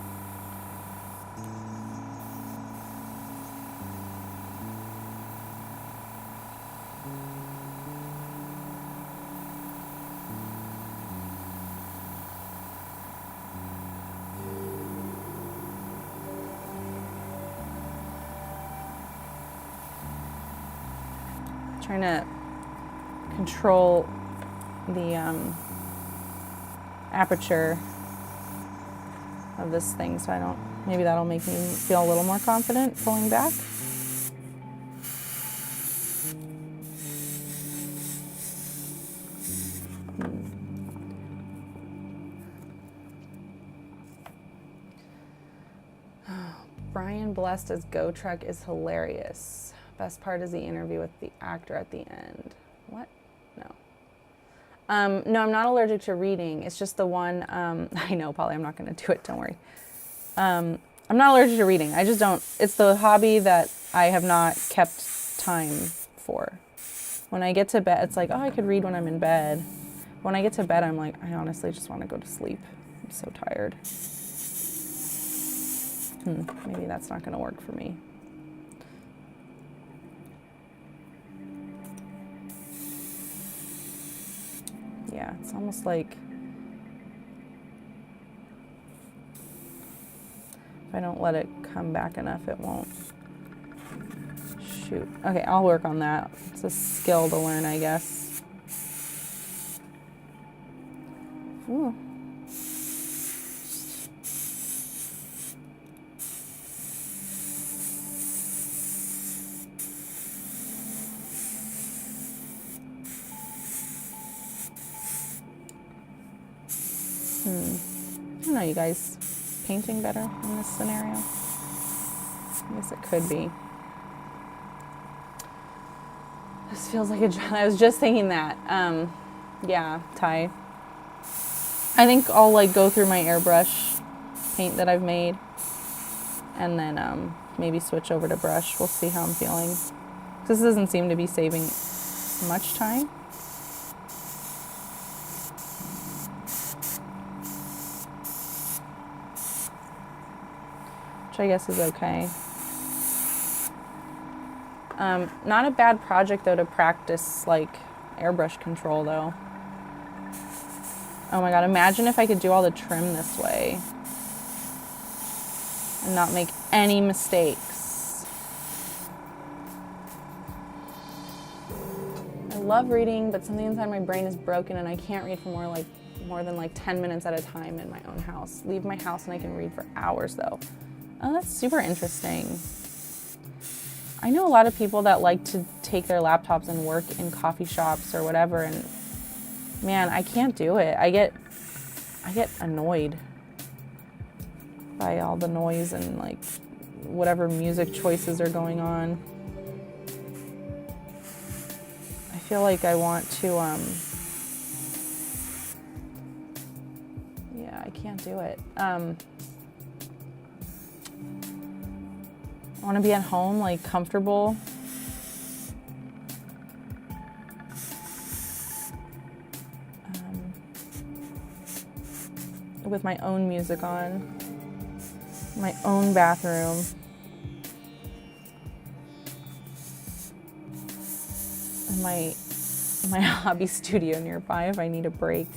Trying to control the aperture of this thing so I don't, maybe that'll make me feel a little more confident pulling back. Brian Blessed as Go Truck is hilarious. Best part is the interview with the actor at the end. What? No. No, I'm not allergic to reading. It's just the one, I know, Polly, I'm not going to do it. Don't worry. I'm not allergic to reading. I just don't. It's the hobby that I have not kept time for. When I get to bed, it's like, oh, I could read when I'm in bed. When I get to bed, I'm like, I honestly just want to go to sleep. I'm so tired. Maybe that's not going to work for me. Yeah, it's almost like if I don't let it come back enough, it won't. Shoot. Okay, I'll work on that. It's a skill to learn, I guess. Ooh. I don't know, you guys painting better in this scenario? I guess it could be. This feels like a job. I was just thinking that. Yeah, Ty. I think I'll like go through my airbrush paint that I've made and then maybe switch over to brush. We'll see how I'm feeling. This doesn't seem to be saving much time. Which I guess is okay. Not a bad project though to practice like airbrush control though. Oh my god, imagine if I could do all the trim this way and not make any mistakes. I love reading, but something inside my brain is broken and I can't read for more than like 10 minutes at a time in my own house. Leave my house and I can read for hours though. Oh, that's super interesting. I know a lot of people that like to take their laptops and work in coffee shops or whatever, and man, I can't do it. I get annoyed by all the noise and like whatever music choices are going on. I feel like I want to, yeah, I can't do it. I want to be at home, like comfortable. With my own music on, my own bathroom. And my hobby studio nearby if I need a break.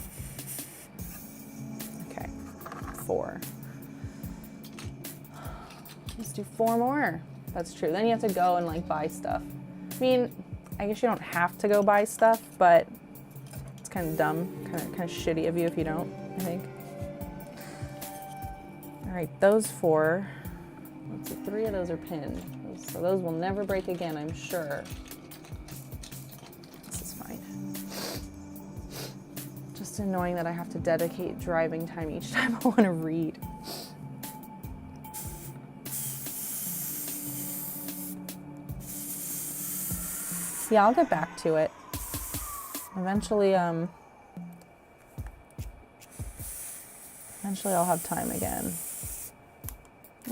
Okay, 4. Let's do 4 more. That's true. Then you have to go and like buy stuff. I mean, I guess you don't have to go buy stuff, but it's kind of dumb, kind of shitty of you if you don't, I think. All right, those 4. Let's see, 3 of those are pinned. So those will never break again, I'm sure. This is fine. Just annoying that I have to dedicate driving time each time I want to read. Yeah, I'll get back to it. Eventually I'll have time again.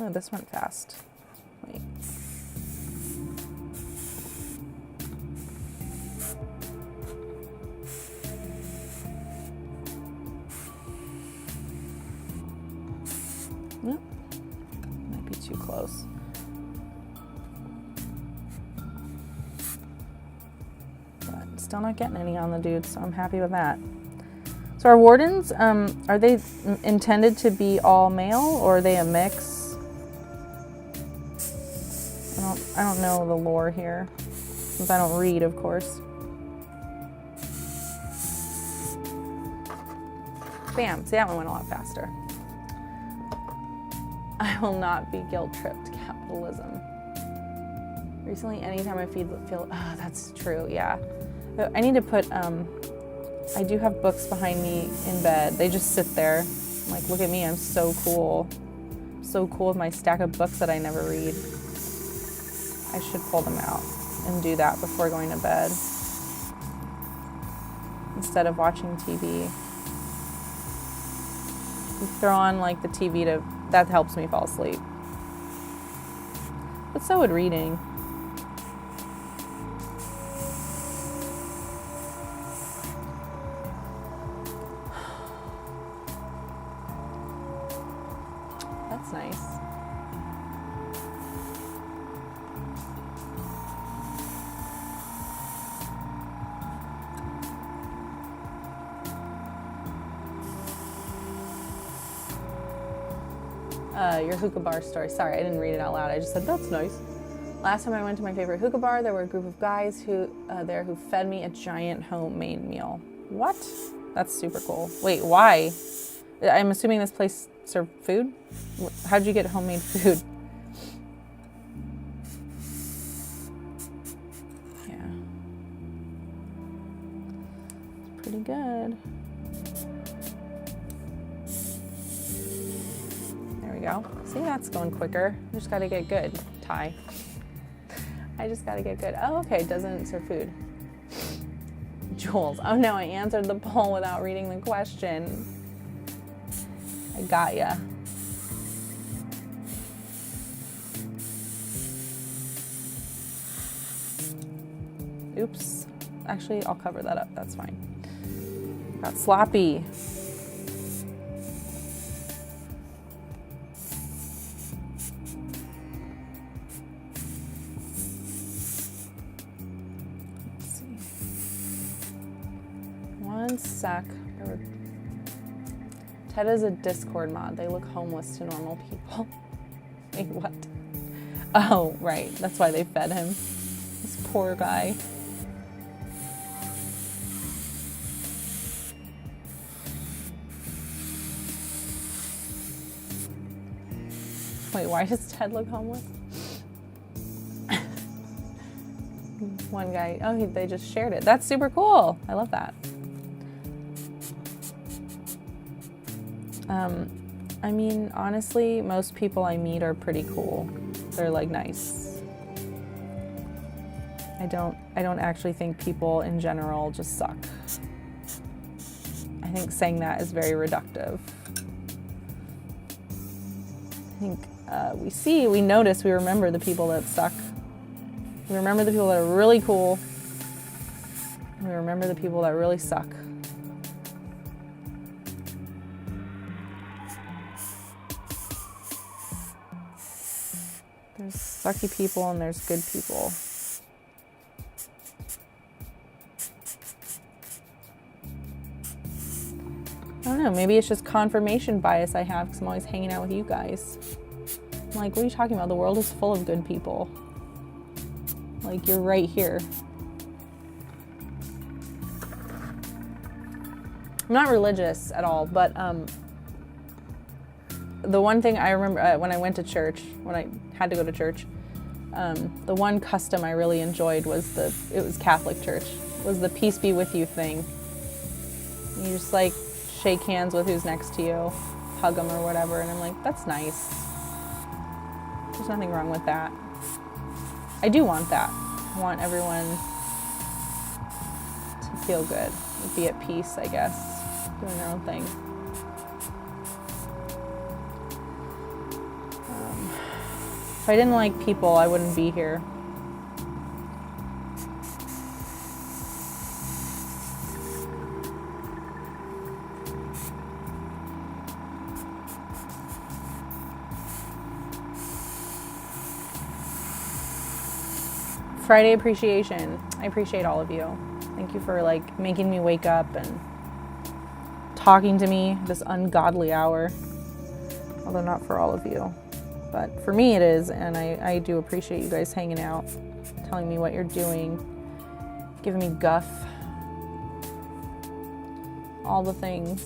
Oh, this went fast. Wait. Nope. Might be too close. But still not getting any on the dudes, so I'm happy with that. So our wardens, are they intended to be all male or are they a mix? I don't know the lore here, since I don't read, of course. Bam, see, that one went a lot faster. I will not be guilt-tripped, capitalism. Recently, anytime I feel, oh, that's true, yeah. But I need to put, I do have books behind me in bed. They just sit there. I'm like, look at me, I'm so cool. So cool with my stack of books that I never read. I should pull them out and do that before going to bed instead of watching TV. You throw on like the TV that helps me fall asleep. But so would reading. That's nice. Your hookah bar story. Sorry, I didn't read it out loud. I just said, that's nice. Last time I went to my favorite hookah bar, there were a group of guys who fed me a giant homemade meal. What? That's super cool. Wait, why? I'm assuming this place served food? How'd you get homemade food? Yeah. It's pretty good. There we go. See, that's going quicker. I just gotta get good. Tie. I just gotta get good. Oh, okay, doesn't serve food. Jules. Oh no, I answered the poll without reading the question. I got ya. Oops. Actually, I'll cover that up. That's fine. Got sloppy. Let's see. One sec. Ted is a Discord mod. They look homeless to normal people. Wait, what? Oh, right. That's why they fed him. This poor guy. Wait, why does Ted look homeless? One guy, oh, they just shared it. That's super cool. I love that. I mean, honestly, most people I meet are pretty cool. They're like nice. I don't actually think people in general just suck. I think saying that is very reductive. I think we notice, we remember the people that suck. We remember the people that are really cool. We remember the people that really suck. There's sucky people and there's good people. I don't know, maybe it's just confirmation bias I have because I'm always hanging out with you guys. I'm like, what are you talking about? The world is full of good people. Like, you're right here. I'm not religious at all, but the one thing I remember when I went to church, when I had to go to church, the one custom I really enjoyed was it was Catholic church, was the peace be with you thing. You just like shake hands with who's next to you, hug them or whatever, and I'm like, that's nice. There's nothing wrong with that. I do want that. I want everyone to feel good, be at peace, I guess, doing their own thing. If I didn't like people, I wouldn't be here. Friday appreciation. I appreciate all of you. Thank you for like making me wake up and talking to me this ungodly hour. Although not for all of you. But for me it is, and I do appreciate you guys hanging out, telling me what you're doing, giving me guff, all the things.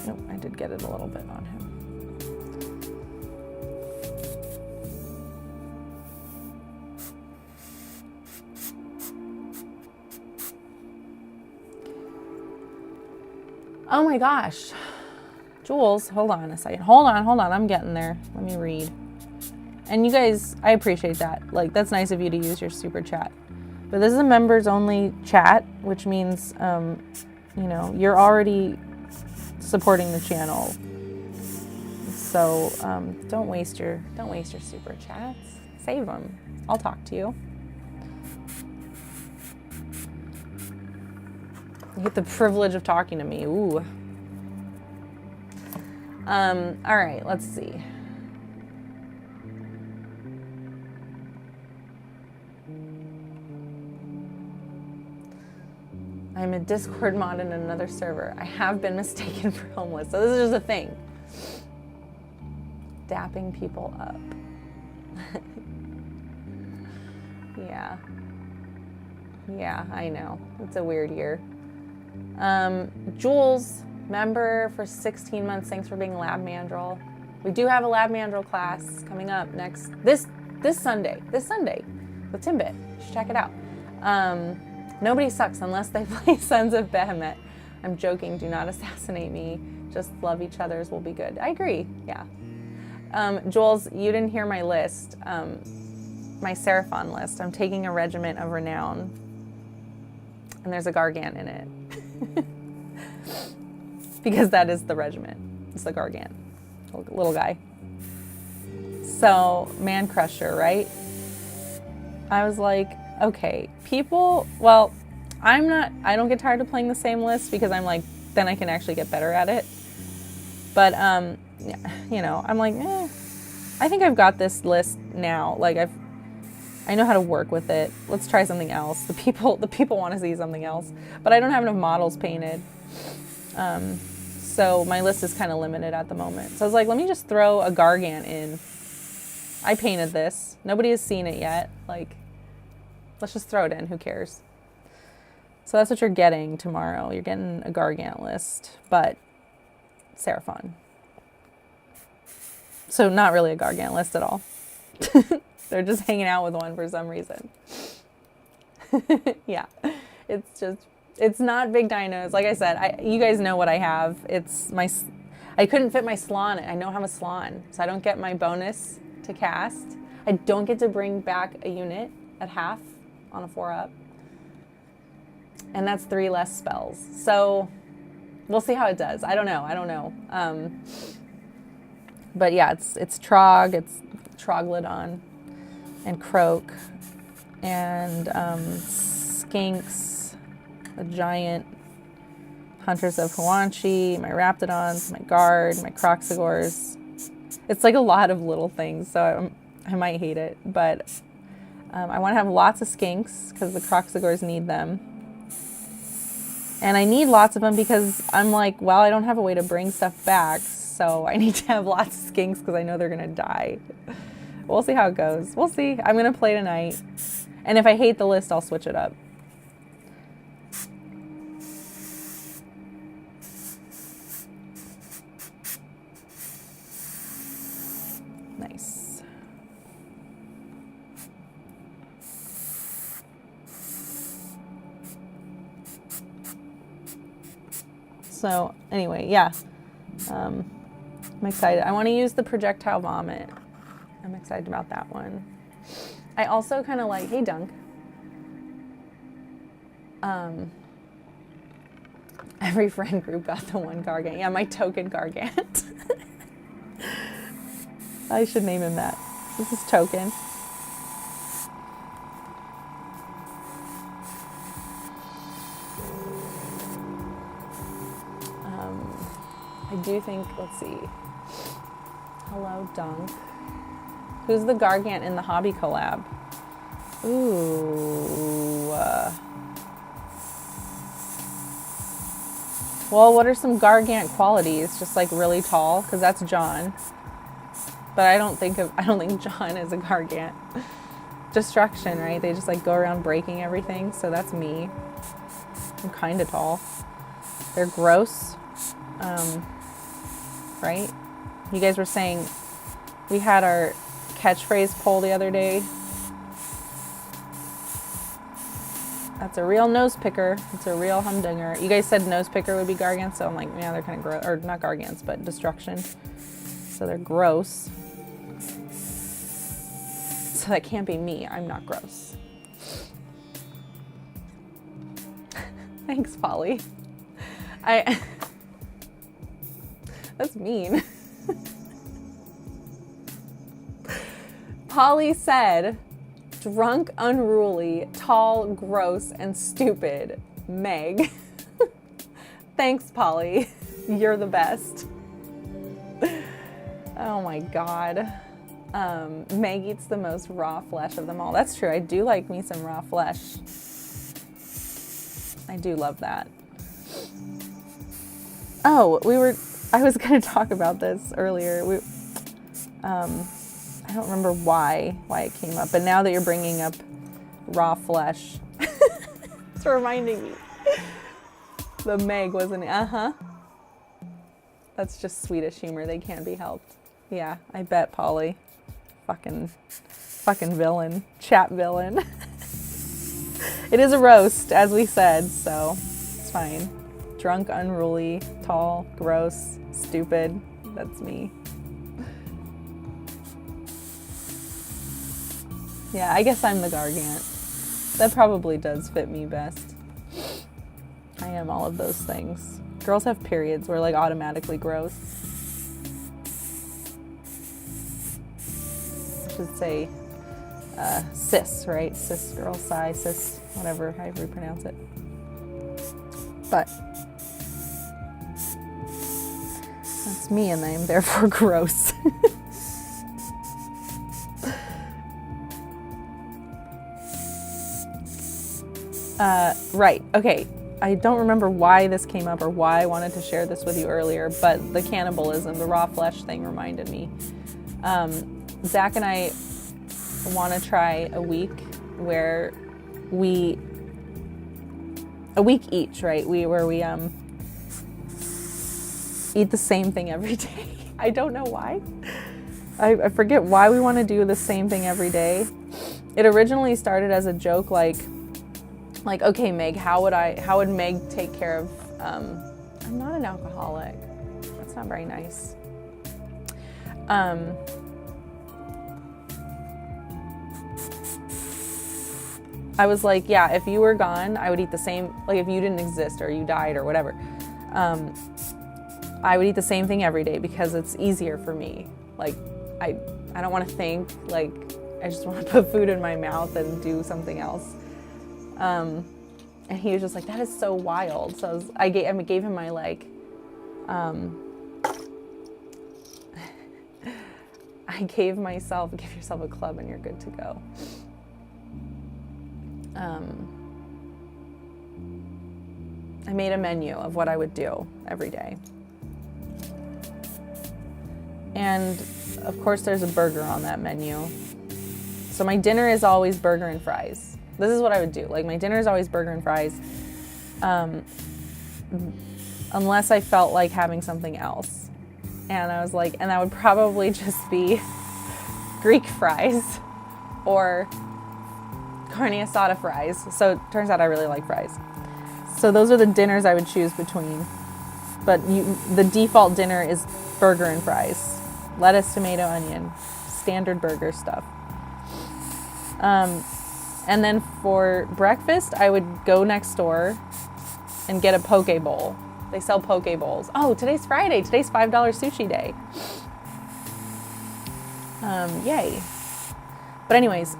Nope, I did get it a little bit on him. Oh my gosh. Jules, hold on a second. Hold on. I'm getting there. Let me read. And you guys, I appreciate that. Like, that's nice of you to use your super chat. But this is a members only chat, which means, you know, you're already supporting the channel. So don't waste your super chats. Save them. I'll talk to you. You get the privilege of talking to me. Ooh. All right, let's see. I'm a Discord mod in another server. I have been mistaken for homeless, so this is just a thing. Dapping people up. Yeah, I know. It's a weird year. Jules, member for 16 months. Thanks for being Lab Mandrill. We do have a Lab Mandrill class coming up this Sunday with Timbit. You should check it out. Nobody sucks unless they play Sons of Behemoth. I'm joking. Do not assassinate me. Just love each other's will be good. I agree. Yeah. Jules, you didn't hear my list. My Seraphon list. I'm taking a regiment of renown. And there's a Gargant in it. Because that is the regiment. It's the Gargant. Little guy. So, Man Crusher, right? I was like, okay, people, well, I don't get tired of playing the same list because I'm like, then I can actually get better at it. But, you know, I'm like, I think I've got this list now. Like, I know how to work with it. Let's try something else. The people want to see something else, but I don't have enough models painted. So my list is kind of limited at the moment. So I was like, let me just throw a Gargant in. I painted this. Nobody has seen it yet. Like, let's just throw it in. Who cares? So that's what you're getting tomorrow. You're getting a Gargant list, but Seraphon. So not really a Gargant list at all. They're just hanging out with one for some reason. Yeah, it's not big dinos. Like I said, you guys know what I have. I couldn't fit my Slon. I don't have a Slon, so I don't get my bonus to cast. I don't get to bring back a unit at half on a 4-up. And that's 3 less spells. So we'll see how it does. I don't know. But yeah, it's Trog, it's Troglodon, and Croak, and Skinks, a giant, Hunters of Huanchi, my Raptidons, my Guard, my Croxigors. It's like a lot of little things, so I might hate it, but I want to have lots of Skinks because the Croxigors need them. And I need lots of them because I'm like, well, I don't have a way to bring stuff back, so I need to have lots of Skinks because I know they're going to die. We'll see how it goes. We'll see. I'm going to play tonight. And if I hate the list, I'll switch it up. Nice. So anyway, yeah. I'm excited. I want to use the projectile vomit. I'm excited about that one. I also kind of like, hey Dunk. Every friend group got the one Gargant. Yeah, my token Gargant. I should name him that. This is Token. I do think, let's see. Hello, Dunk. Who's the Gargant in the hobby collab? Ooh. Well, what are some Gargant qualities? Just like really tall, because that's John. But I don't think John is a Gargant. Destruction, right? They just like go around breaking everything. So that's me. I'm kind of tall. They're gross. Right? You guys were saying we had our catchphrase poll the other day. That's a real nose picker. It's a real humdinger. You guys said nose picker would be Gargants, so I'm like, yeah, they're kind of gross. Or not Gargants, but destruction. So they're gross. So that can't be me. I'm not gross. Thanks, Polly. That's mean. Polly said, drunk, unruly, tall, gross, and stupid. Meg. Thanks, Polly. You're the best. Oh my God. Meg eats the most raw flesh of them all. That's true. I do like me some raw flesh. I do love that. Oh, I was going to talk about this earlier. I don't remember why it came up, but now that you're bringing up raw flesh, it's reminding me. The Meg wasn't, That's just Swedish humor. They can't be helped. Yeah, I bet, Polly. Fucking villain. Chat villain. It is a roast, as we said, so it's fine. Drunk, unruly, tall, gross, stupid. That's me. Yeah, I guess I'm the Gargant. That probably does fit me best. I am all of those things. Girls have periods. We're like automatically gross. should say cis, right? Cis girl, cis, whatever, however you pronounce it. But that's me, and I am therefore gross. Right, okay. I don't remember why this came up or why I wanted to share this with you earlier, but the cannibalism, the raw flesh thing reminded me. Zach and I want to try a week where a week each, right? Where we eat the same thing every day. I don't know why. I forget why we want to do the same thing every day. It originally started as a joke, like, okay, Meg, how would Meg take care of, I'm not an alcoholic. That's not very nice. I was like, yeah, if you were gone, I would eat the same, like if you didn't exist or you died or whatever, I would eat the same thing every day because it's easier for me. Like, I don't want to think, like, I just want to put food in my mouth and do something else. And he was just like, that is so wild. So I gave him my, like, give yourself a club and you're good to go. I made a menu of what I would do every day. And of course there's a burger on that menu. So my dinner is always burger and fries. This is what I would do. Like, my dinner is always burger and fries. Unless I felt like having something else. And I was like, and that would probably just be Greek fries or carne asada fries. So it turns out I really like fries. So those are the dinners I would choose between. But the default dinner is burger and fries. Lettuce, tomato, onion. Standard burger stuff. And then for breakfast, I would go next door and get a poke bowl. They sell poke bowls. Oh, today's Friday. Today's $5 sushi day. Yay. But anyways,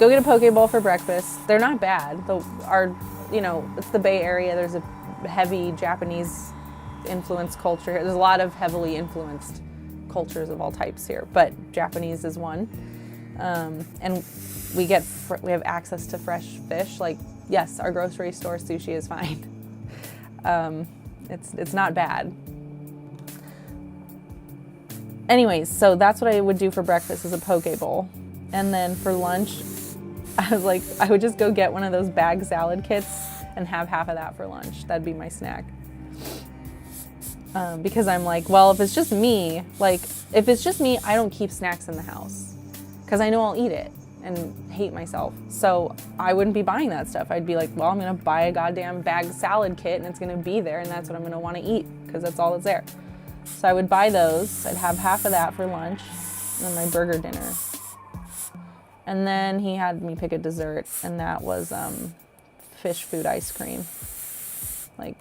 go get a poke bowl for breakfast. They're not bad. It's the Bay Area. There's a heavy Japanese influenced culture. There's a lot of heavily influenced cultures of all types here, but Japanese is one. And we have access to fresh fish. Like, yes, our grocery store sushi is fine. It's not bad. Anyways, so that's what I would do for breakfast, is a poke bowl. And then for lunch, I was like, I would just go get one of those bag salad kits and have half of that for lunch. That'd be my snack. Because I'm like, well, if it's just me, I don't keep snacks in the house because I know I'll eat it and hate myself. So I wouldn't be buying that stuff. I'd be like, well, I'm going to buy a goddamn bag salad kit and it's going to be there and that's what I'm going to want to eat because that's all that's there. So I would buy those. I'd have half of that for lunch and then my burger dinner. And then he had me pick a dessert, and that was fish food ice cream. Like,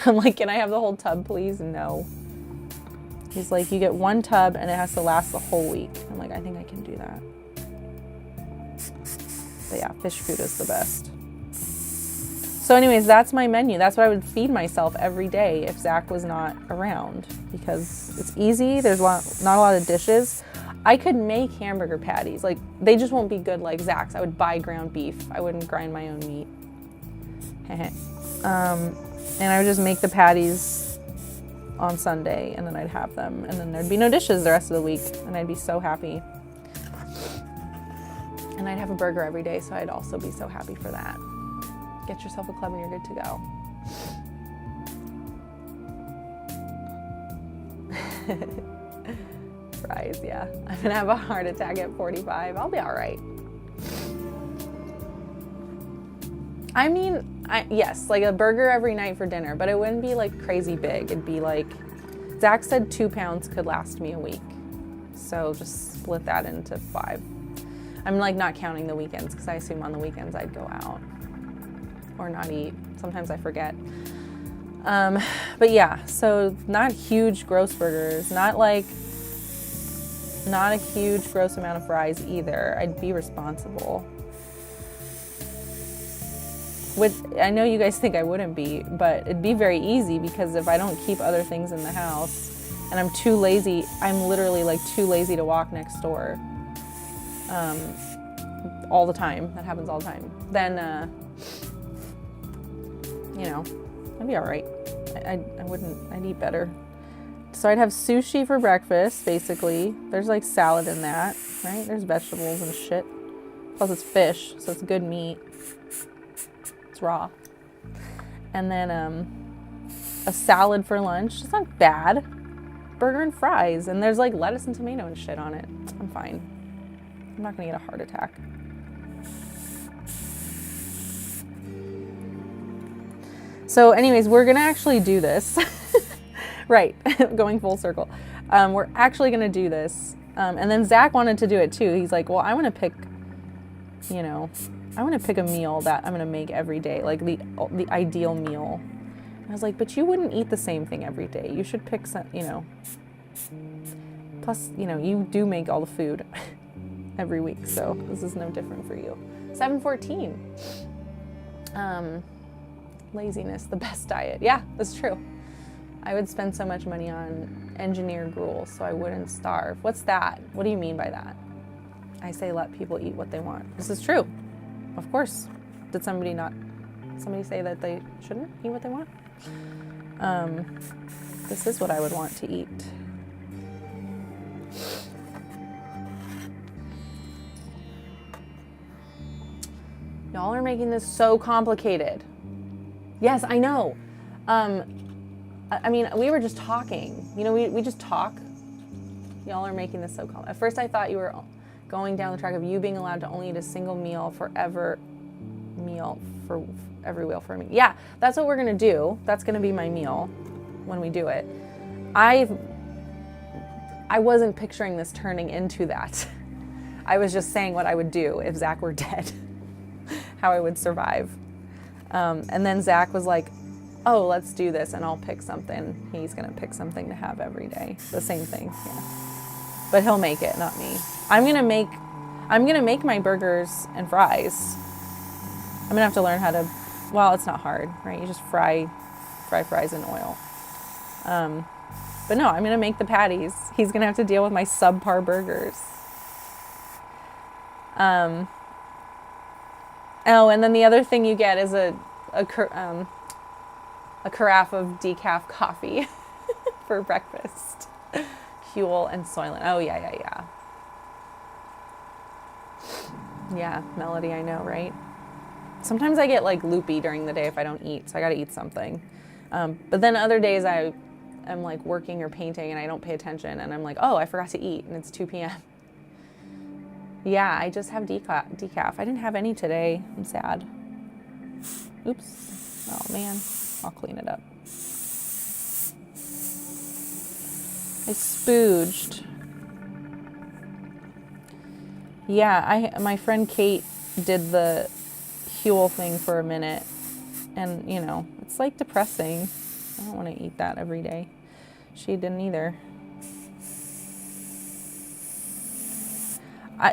I'm like, can I have the whole tub, please? No. He's like, you get one tub, and it has to last the whole week. I'm like, I think I can do that. But yeah, fish food is the best. So anyways, that's my menu. That's what I would feed myself every day if Zach was not around, because it's easy. There's not a lot of dishes. I could make hamburger patties. Like, they just won't be good like Zach's. I would buy ground beef. I wouldn't grind my own meat. And I would just make the patties on Sunday, and then I'd have them. And then there'd be no dishes the rest of the week, and I'd be so happy. And I'd have a burger every day, so I'd also be so happy for that. Get yourself a club and you're good to go. Fries, yeah. I'm gonna have a heart attack at 45. I'll be all right. I mean, yes, like a burger every night for dinner, but it wouldn't be like crazy big. It'd be like, Zach said 2 pounds could last me a week. So just split that into 5. I'm like not counting the weekends because I assume on the weekends I'd go out or not eat. Sometimes I forget. But yeah, so not huge gross burgers, not like Not a huge gross amount of fries either. I'd be responsible. I know you guys think I wouldn't be, but it'd be very easy because if I don't keep other things in the house and I'm too lazy, I'm literally like too lazy to walk next door. All the time. That happens all the time. Then, you know, I'd be all right. I'd eat better. So I'd have sushi for breakfast, basically. There's like salad in that, right? There's vegetables and shit. Plus it's fish, so it's good meat. It's raw. And then a salad for lunch. It's not bad. Burger and fries. And there's like lettuce and tomato and shit on it. I'm fine. I'm not gonna get a heart attack. So anyways, we're gonna actually do this. Right, going full circle. We're actually gonna do this. And then Zach wanted to do it too. He's like, well, I wanna pick, you know, I wanna pick a meal that I'm gonna make every day, like the ideal meal. I was like, but you wouldn't eat the same thing every day. You should pick some, you know. Plus, you know, you do make all the food every week, so this is no different for you. 7:14. Laziness, the best diet. Yeah, that's true. I would spend so much money on engineered gruel so I wouldn't starve. What's that? What do you mean by that? I say let people eat what they want. This is true. Of course. Did somebody say that they shouldn't eat what they want? This is what I would want to eat. Y'all are making this so complicated. Yes, I know. I mean, we were just talking. You know, we just talk. Y'all are making this so complicated. At first I thought you were going down the track of you being allowed to only eat a single meal for every meal for me. Yeah, that's what we're gonna do. That's gonna be my meal when we do it. I wasn't picturing this turning into that. I was just saying what I would do if Zach were dead, how I would survive. And then Zach was like, oh, let's do this, and I'll pick something. He's gonna pick something to have every day. The same thing, yeah. But he'll make it, not me. I'm gonna make my burgers and fries. I'm gonna have to learn how to, well, it's not hard, right? You just fry fries in oil. But no, I'm gonna make the patties. He's gonna have to deal with my subpar burgers. Oh, and then the other thing you get is a carafe of decaf coffee for breakfast. Huel and Soylent. Oh, yeah. Yeah, Melody, I know, right? Sometimes I get like loopy during the day if I don't eat, so I gotta eat something. But then other days I'm like working or painting and I don't pay attention and I'm like, oh, I forgot to eat and it's 2 p.m. Yeah, I just have decaf. I didn't have any today. I'm sad. Oops. Oh man, I'll clean it up. I spooged. Yeah, my friend Kate did the Huel thing for a minute and you know, it's like depressing. I don't want to eat that every day. She didn't either. I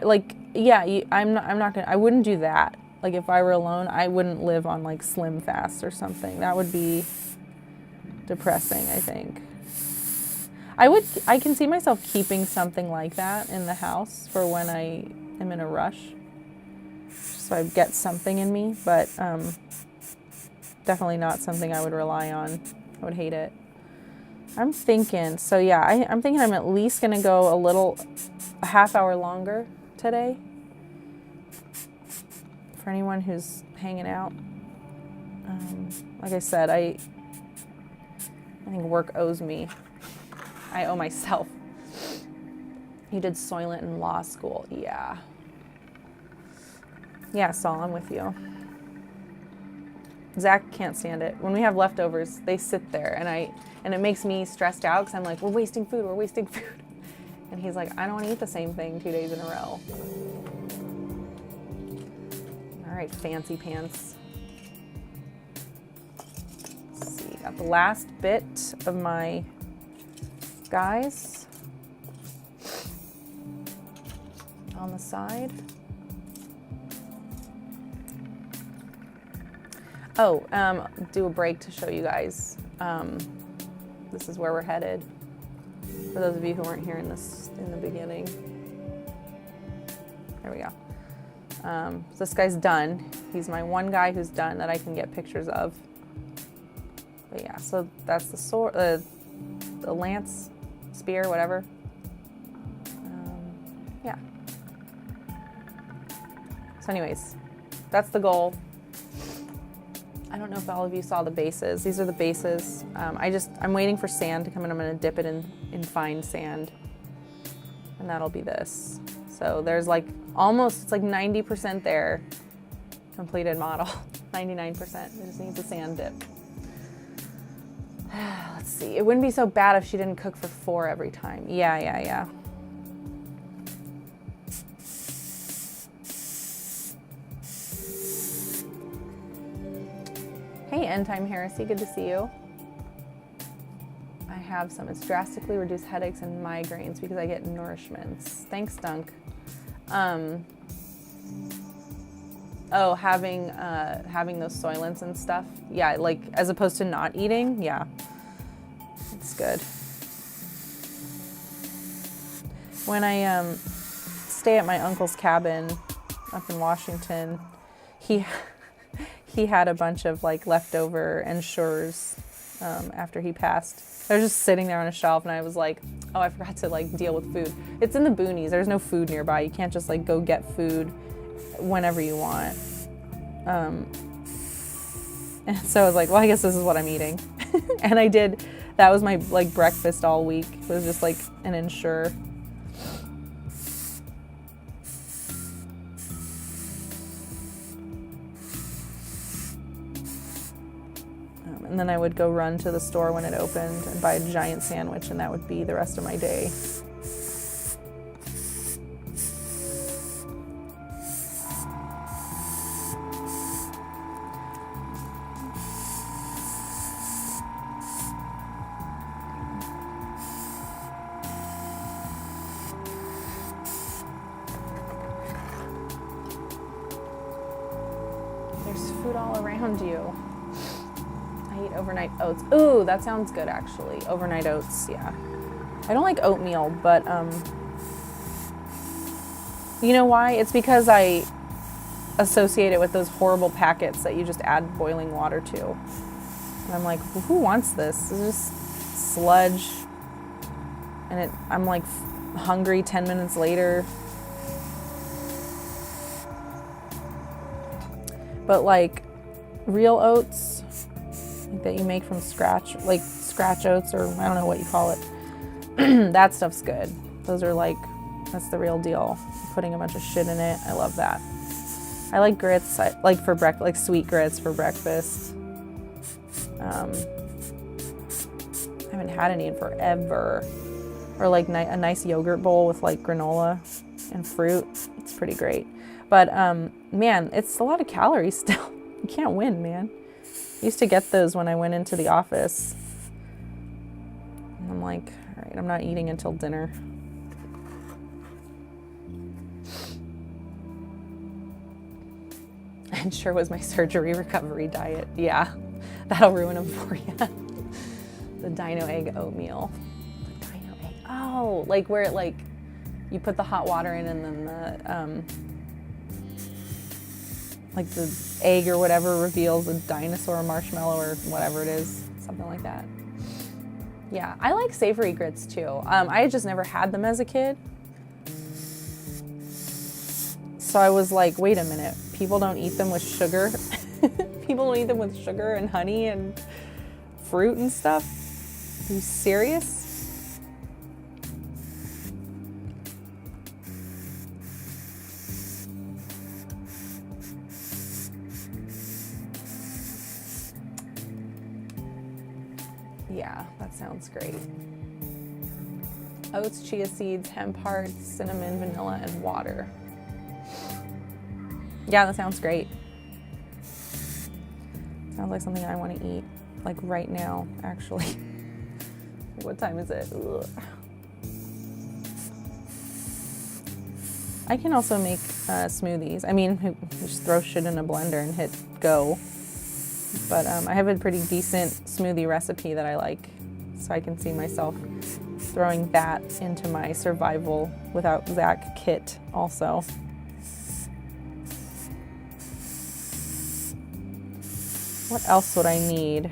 wouldn't do that. Like if I were alone, I wouldn't live on like Slim Fast or something. That would be depressing, I think. I can see myself keeping something like that in the house for when I am in a rush. So I get something in me, but definitely not something I would rely on. I would hate it. I'm thinking, so yeah, I'm thinking I'm at least gonna go a half hour longer today. For anyone who's hanging out. Like I said, I think work owes me. I owe myself. You did Soylent in law school, yeah. Yeah, Saul, I'm with you. Zach can't stand it. When we have leftovers, they sit there and it makes me stressed out because I'm like, we're wasting food. And he's like, I don't want to eat the same thing 2 days in a row. All right, fancy pants. Let's see, got the last bit of my guys. on the side. Oh, do a break to show you guys. This is where we're headed. For those of you who weren't here in the beginning. There we go. So this guy's done. He's my one guy who's done that I can get pictures of. But yeah, so that's the sword, the lance, spear, whatever. Yeah. So anyways, that's the goal. I don't know if all of you saw the bases. These are the bases. I'm waiting for sand to come in. I'm gonna dip it in fine sand. And that'll be this. So there's like almost, it's like 90% there. Completed model, 99%. It just needs a sand dip. Let's see, it wouldn't be so bad if she didn't cook for 4 every time. Yeah. Hey, End Time Heresy, good to see you. I have some. It's drastically reduced headaches and migraines because I get nourishments. Thanks, Dunk. Oh, having those soylents and stuff. Yeah, like as opposed to not eating. Yeah, it's good. When I stay at my uncle's cabin up in Washington, he had a bunch of like leftover Ensures after he passed. They're just sitting there on a shelf, and I was like, oh, I forgot to like deal with food. It's in the boonies. There's no food nearby. You can't just like go get food whenever you want. And so I was like, well, I guess this is what I'm eating. And I did. That was my like breakfast all week. It was just like an Ensure. And then I would go run to the store when it opened and buy a giant sandwich, and that would be the rest of my day. There's food all around you. I eat overnight oats. Ooh, that sounds good actually. Overnight oats, yeah. I don't like oatmeal, but you know why? It's because I associate it with those horrible packets that you just add boiling water to. And I'm like, who wants this? It's just sludge. And I'm like hungry 10 minutes later. But like real oats that you make from scratch, like scratch oats, or I don't know what you call it. That stuff's good. Those are like, that's the real deal. Putting a bunch of shit in it. I love that. I like grits. I like for like sweet grits for breakfast. I haven't had any in forever. Or like a nice yogurt bowl with like granola and fruit. It's pretty great. But man, it's a lot of calories still. You can't win, man. I used to get those when I went into the office. And I'm like, all right, I'm not eating until dinner. And sure was my surgery recovery diet. Yeah, that'll ruin them for you. The dino egg oatmeal. The dino egg. Oh, like where it like, you put the hot water in and then the, like the egg or whatever reveals a dinosaur or marshmallow or whatever it is, something like that. Yeah, I like savory grits too. I had just never had them as a kid. So I was like, wait a minute, people don't eat them with sugar? People don't eat them with sugar and honey and fruit and stuff? Are you serious? Yeah, that sounds great. Oats, chia seeds, hemp hearts, cinnamon, vanilla, and water. Yeah, that sounds great. Sounds like something I want to eat, like right now, actually. What time is it? Ugh. I can also make smoothies. I mean, just throw shit in a blender and hit go. But I have a pretty decent smoothie recipe that I like, so I can see myself throwing that into my survival without Zach kit also. What else would I need?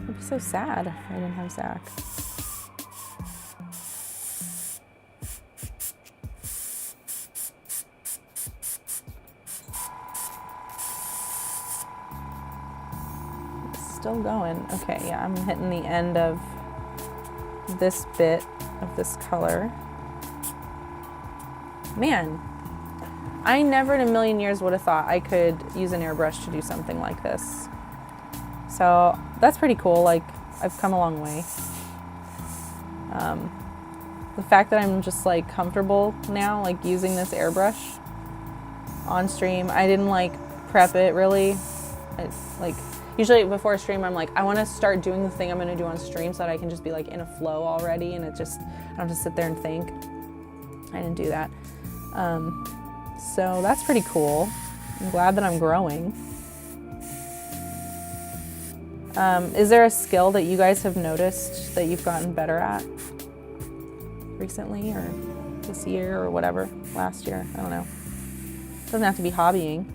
I'd be so sad if I didn't have Zach. Still going. Okay, yeah, I'm hitting the end of this bit of this color. Man, I never in a million years would have thought I could use an airbrush to do something like this. So that's pretty cool. Like, I've come a long way. The fact that I'm just like comfortable now, like using this airbrush on stream. I didn't like prep it really. Like, usually before a stream, I'm like, I want to start doing the thing I'm going to do on stream so that I can just be like in a flow already, and I don't have to sit there and think. I didn't do that. So that's pretty cool. I'm glad that I'm growing. Is there a skill that you guys have noticed that you've gotten better at recently, or this year, or whatever, last year? I don't know. It doesn't have to be hobbying.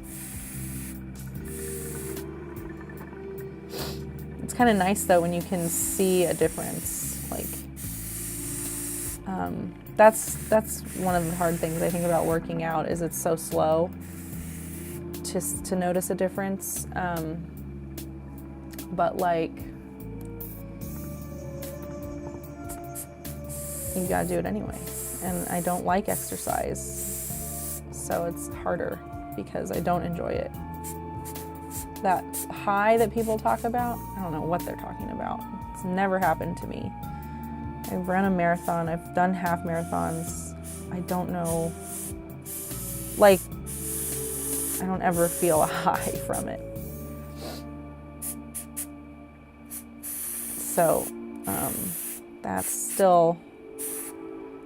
It's kind of nice though when you can see a difference. Like, that's one of the hard things I think about working out, is it's so slow to notice a difference. But like, you gotta do it anyway. And I don't like exercise, so it's harder because I don't enjoy it. That high that people talk about, I don't know what they're talking about. It's never happened to me. I've run a marathon, I've done half marathons. I don't know, like, I don't ever feel a high from it. So that's still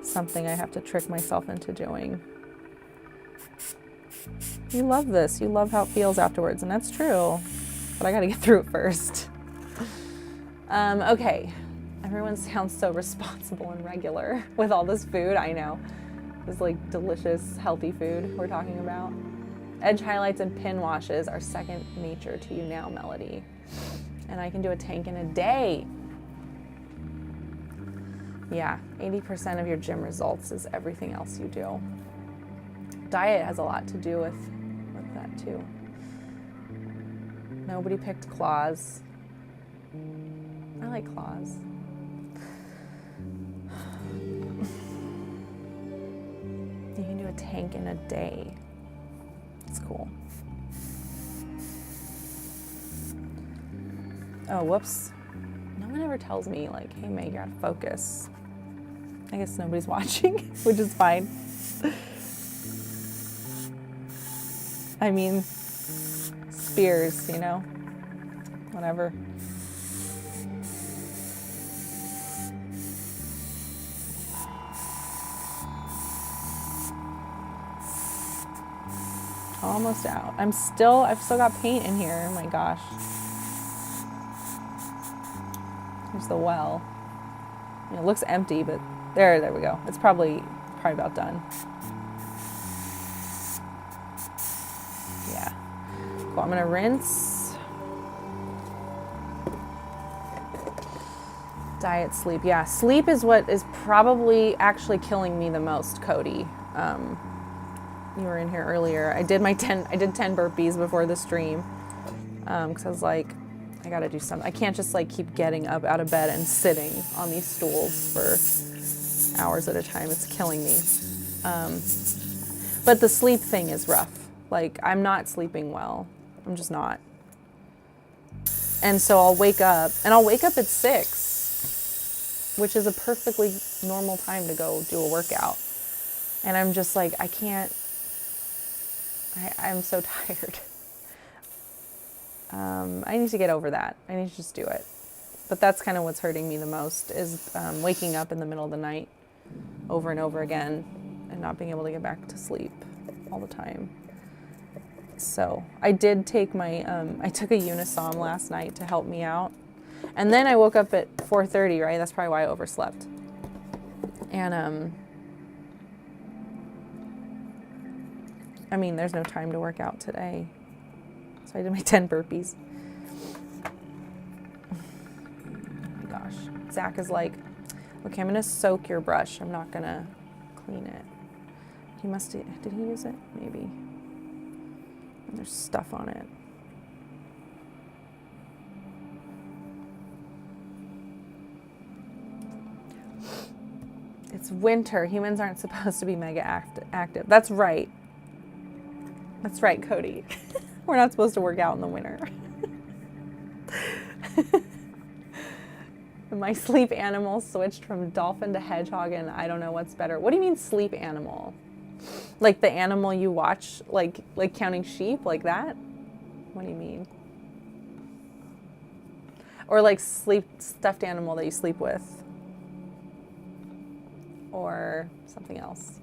something I have to trick myself into doing. You love this. You love how it feels afterwards, and that's true. But I gotta get through it first. Okay. Everyone sounds so responsible and regular with all this food. I know. This like delicious, healthy food we're talking about. Edge highlights and pin washes are second nature to you now, Melody. And I can do a tank in a day. Yeah, 80% of your gym results is everything else you do. Diet has a lot to do with that too. Nobody picked claws. I like claws. You can do a tank in a day. It's cool. Oh, whoops. No one ever tells me like, hey Meg, you gotta focus. I guess nobody's watching, which is fine. I mean, spears, you know, whatever. Almost out. I've still got paint in here. Oh my gosh. Here's the well. It looks empty, but there we go. It's probably about done. Yeah. Cool. I'm gonna rinse. Diet, sleep. Yeah, sleep is what is probably actually killing me the most, Cody. You were in here earlier. I did 10 burpees before the stream because I was like, I gotta do something. I can't just like keep getting up out of bed and sitting on these stools for hours at a time. It's killing me. But the sleep thing is rough. Like, I'm not sleeping well. I'm just not. And so I'll wake up at 6, which is a perfectly normal time to go do a workout. And I'm just like, I can't I'm so tired. I need to get over that. I need to just do it. But that's kind of what's hurting me the most is waking up in the middle of the night over and over again and not being able to get back to sleep all the time. So I did take my, I took a Unisom last night to help me out. And then I woke up at 4:30, right? That's probably why I overslept. And I mean, there's no time to work out today. So I did my 10 burpees. Oh my gosh. Zach is like, okay, I'm gonna soak your brush. I'm not gonna clean it. He must have, did he use it? Maybe. And there's stuff on it. It's winter. Humans aren't supposed to be mega active. That's right. That's right, Cody. We're not supposed to work out in the winter. My sleep animal switched from dolphin to hedgehog, and I don't know what's better. What do you mean sleep animal? Like the animal you watch, like counting sheep, like that? What do you mean? Or like stuffed animal that you sleep with? Or something else?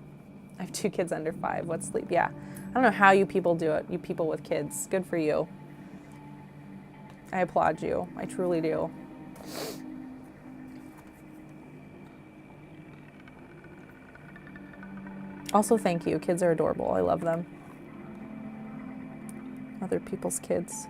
I have 2 kids under 5. What's sleep? Yeah. I don't know how you people do it, you people with kids. Good for you. I applaud you. I truly do. Also, thank you. Kids are adorable. I love them. Other people's kids.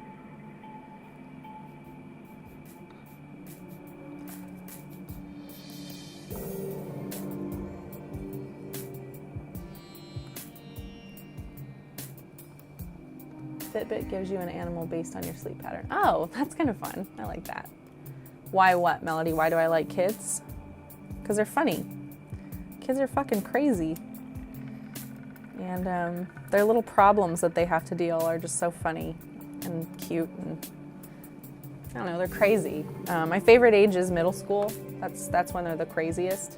Fitbit gives you an animal based on your sleep pattern. Oh, that's kind of fun. I like that. Why what, Melody? Why do I like kids? Because they're funny. Kids are fucking crazy. And their little problems that they have to deal are just so funny and cute. And I don't know, they're crazy. My favorite age is middle school. That's when they're the craziest.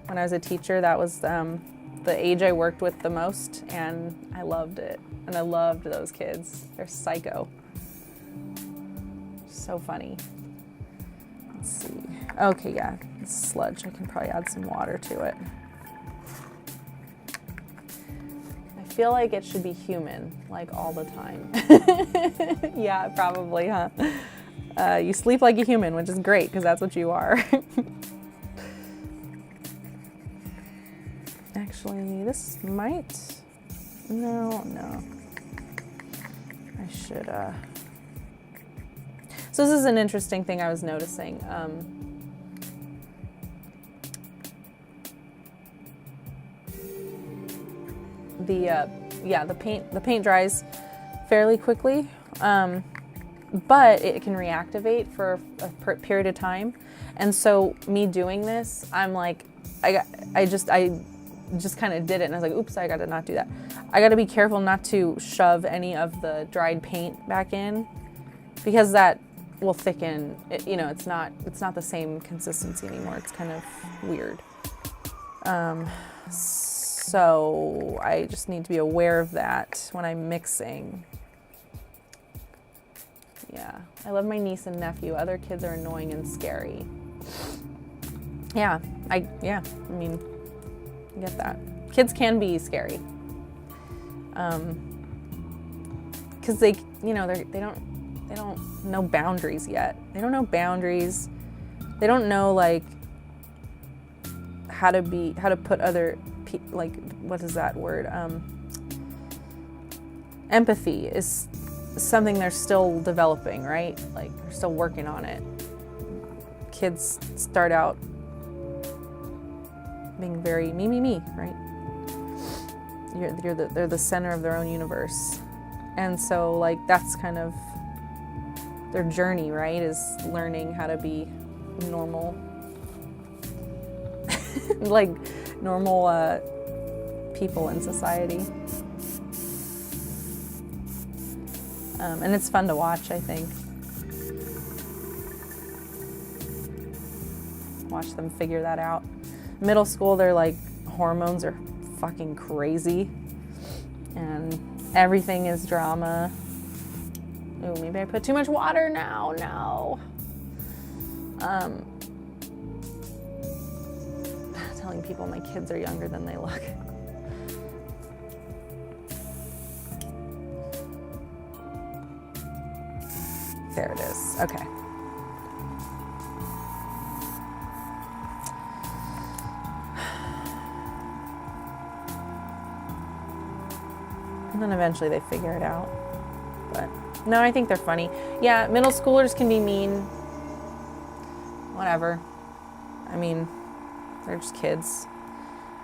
When I was a teacher, that was the age I worked with the most, and I loved it. And I loved those kids. They're psycho. So funny. Let's see. Okay, yeah, it's sludge. I can probably add some water to it. I feel like it should be human, like all the time. Yeah, probably, huh? You sleep like a human, which is great, because that's what you are. Actually, this might... No. I should, So this is an interesting thing I was noticing. The paint dries fairly quickly, but it can reactivate for a period of time. And so me doing this, I'm like, I just kind of did it, and I was like, oops, I got to not do that. I got to be careful not to shove any of the dried paint back in, because that will thicken. It's not the same consistency anymore. It's kind of weird. So I just need to be aware of that when I'm mixing. Yeah, I love my niece and nephew. Other kids are annoying and scary. I mean, I get that. Kids can be scary. Because they don't know boundaries yet. They don't know boundaries. They don't know like how to put other like, what is that word? Empathy is something they're still developing, right? Like they're still working on it. Kids start out being very me, right? They're the center of their own universe. And so like that's kind of their journey, right? Is learning how to be normal. Like normal people in society. And it's fun to watch, I think. Watch them figure that out. Middle school, they're like, hormones are fucking crazy. And Everything is drama. Oh, maybe I put too much water now. No. Telling people my kids are younger than they look. There it is. Okay. And then eventually they figure it out. But no, I think they're funny. Yeah, middle schoolers can be mean. Whatever. I mean, they're just kids.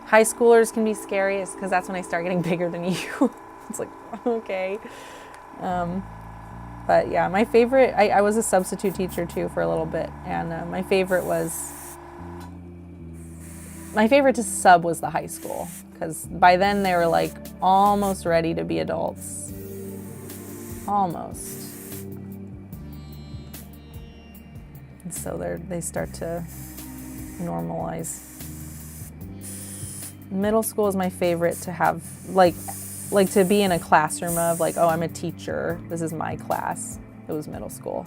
High schoolers can be scary because that's when I start getting bigger than you. It's like, okay. But yeah, my favorite, I was a substitute teacher too for a little bit. And my favorite to sub was the high school. Because by then they were like almost ready to be adults. Almost. And so they start to normalize. Middle school is my favorite to have, like to be in a classroom of like, oh, I'm a teacher. This is my class. It was middle school.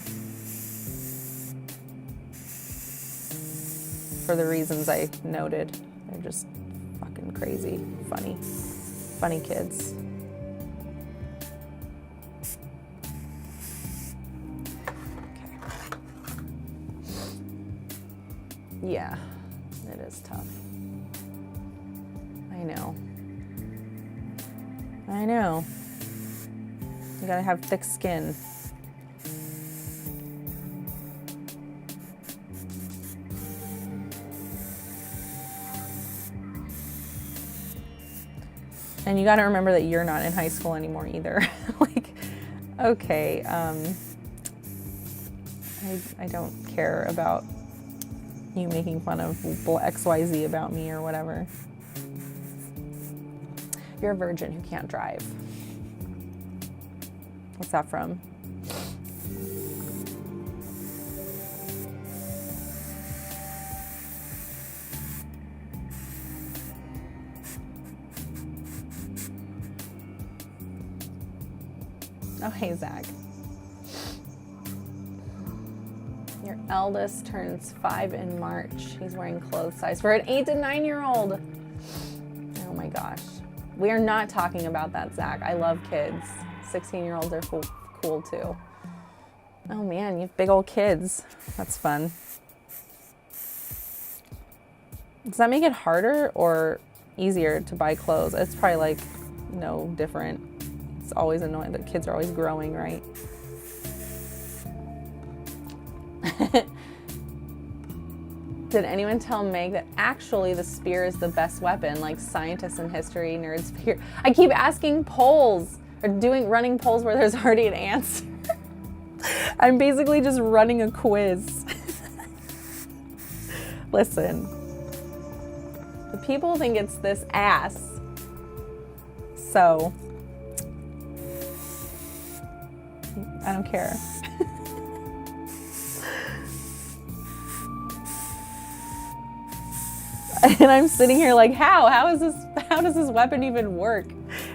For the reasons I noted. They're just fucking crazy, funny kids. Okay. Yeah, it is tough. I know. You gotta have thick skin. And you gotta remember that you're not in high school anymore either. Like, okay, I don't care about you making fun of XYZ about me or whatever. You're a virgin who can't drive. What's that from? Oh, hey, Zach. Your eldest turns 5 in March. He's wearing clothes size for an 8 to 9-year-old. Oh my gosh. We are not talking about that, Zach. I love kids. 16-year-olds are cool too. Oh man, you have big old kids. That's fun. Does that make it harder or easier to buy clothes? It's probably like no different. It's always annoying. The kids are always growing, right? Did anyone tell Meg that actually the spear is the best weapon, like scientists and history nerds figure? I keep asking polls or running polls where there's already an answer. I'm basically just running a quiz. Listen, the people think it's this ass. So, I don't care. And I'm sitting here like, how does this weapon even work?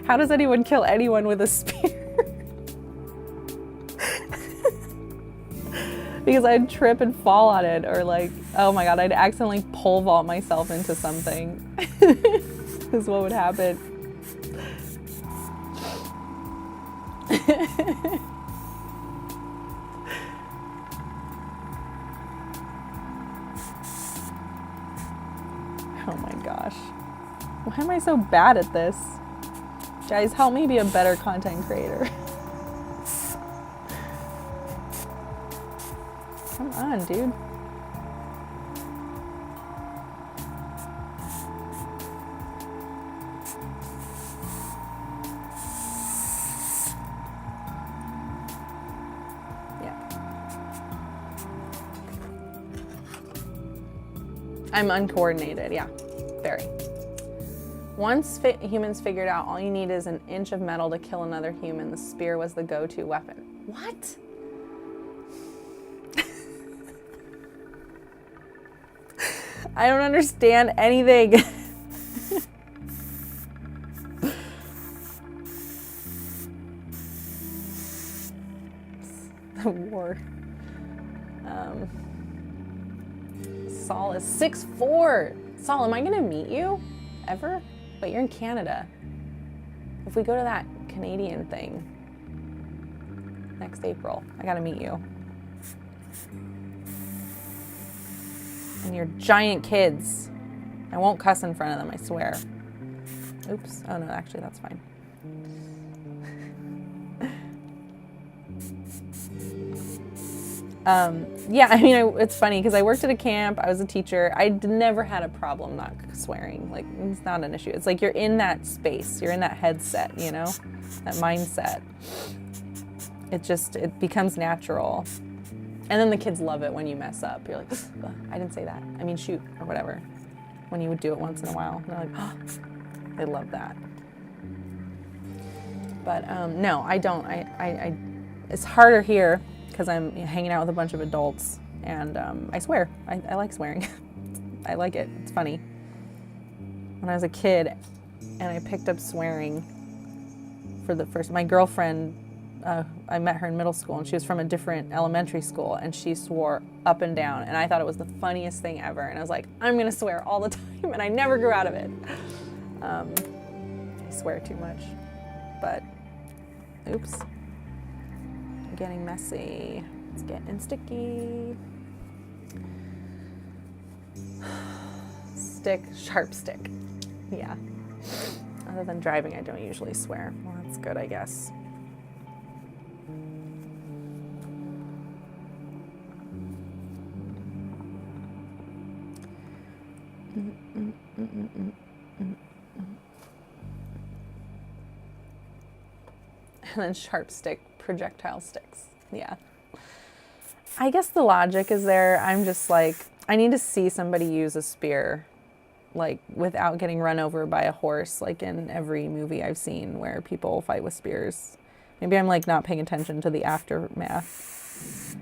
How does anyone kill anyone with a spear? Because I'd trip and fall on it, or like, oh my god, I'd accidentally pole vault myself into something. Is what would happen. Oh my gosh. Why am I so bad at this? Guys, help me be a better content creator. Come on, dude. I'm uncoordinated, yeah, very. Once humans figured out all you need is an inch of metal to kill another human, the spear was the go-to weapon. What? I don't understand anything. The war. Saul is 6'4". Saul, am I gonna meet you ever? But you're in Canada. If we go to that Canadian thing next April, I gotta meet you. And your giant kids. I won't cuss in front of them, I swear. Oops. Oh no, actually that's fine. Yeah, I mean, it's funny because I worked at a camp, I was a teacher, I never had a problem not swearing. Like, it's not an issue. It's like you're in that space, you're in that headset, you know, that mindset. It becomes natural. And then the kids love it when you mess up. You're like, I didn't say that. I mean, shoot, or whatever. When you would do it once in a while. And they're like, oh, they love that. But no, I don't. It's harder here because I'm hanging out with a bunch of adults, and I swear. I like swearing. I like it. It's funny. When I was a kid, and I picked up swearing for the first. My girlfriend, I met her in middle school, and she was from a different elementary school, and she swore up and down, and I thought it was the funniest thing ever. And I was like, I'm gonna swear all the time, and I never grew out of it. I swear too much, but oops. Getting messy. It's getting sticky. Sharp stick. Yeah. Other than driving, I don't usually swear. Well, that's good, I guess. And then sharp stick, projectile sticks. Yeah. I guess the logic is there. I'm just like, I need to see somebody use a spear, like without getting run over by a horse, like in every movie I've seen where people fight with spears. Maybe I'm like not paying attention to the aftermath.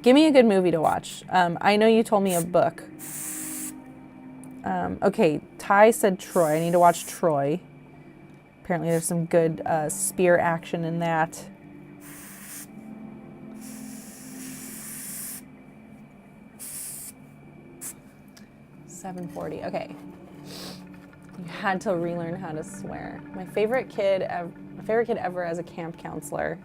Give me a good movie to watch. I know you told me a book. Okay, Ty said Troy. I need to watch Troy. Apparently there's some good spear action in that. $7.40. Okay. You had to relearn how to swear. My favorite kid ever as a camp counselor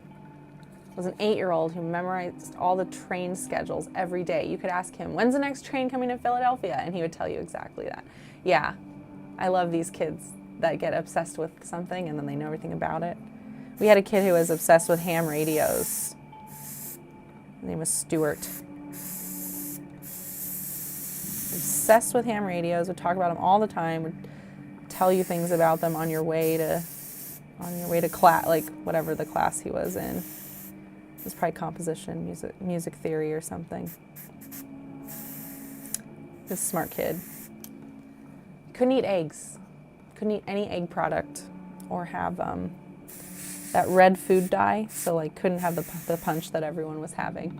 was an 8-year-old who memorized all the train schedules every day. You could ask him, when's the next train coming to Philadelphia? And he would tell you exactly that. Yeah, I love these kids that get obsessed with something and then they know everything about it. We had a kid who was obsessed with ham radios. His name was Stuart. Obsessed with ham radios, would talk about them all the time, would tell you things about them on your way to class, like whatever the class he was in. It was probably composition, music theory or something. This smart kid. Couldn't eat eggs. Couldn't eat any egg product or have that red food dye, so like couldn't have the punch that everyone was having.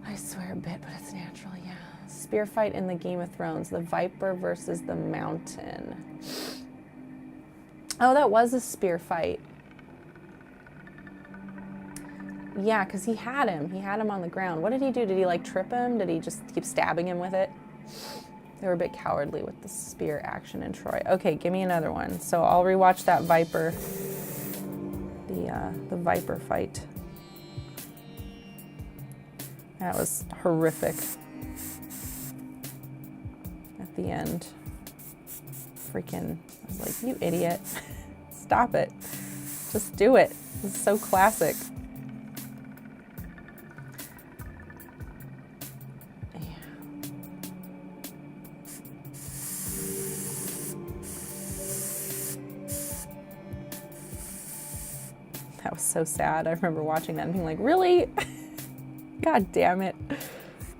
I swear a bit, but it's natural, yeah. Spear fight in the Game of Thrones, the Viper versus the Mountain. Oh, that was a spear fight. Yeah, because he had him on the ground. What did he do? Did he like trip him? Did he just keep stabbing him with it? They were a bit cowardly with the spear action in Troy. Okay, give me another one. So I'll rewatch that Viper, the Viper fight. That was horrific. At the end, freaking, I was like, you idiot. Stop it. Just do it. It's so classic. That was so sad. I remember watching that and being like, really? God damn it.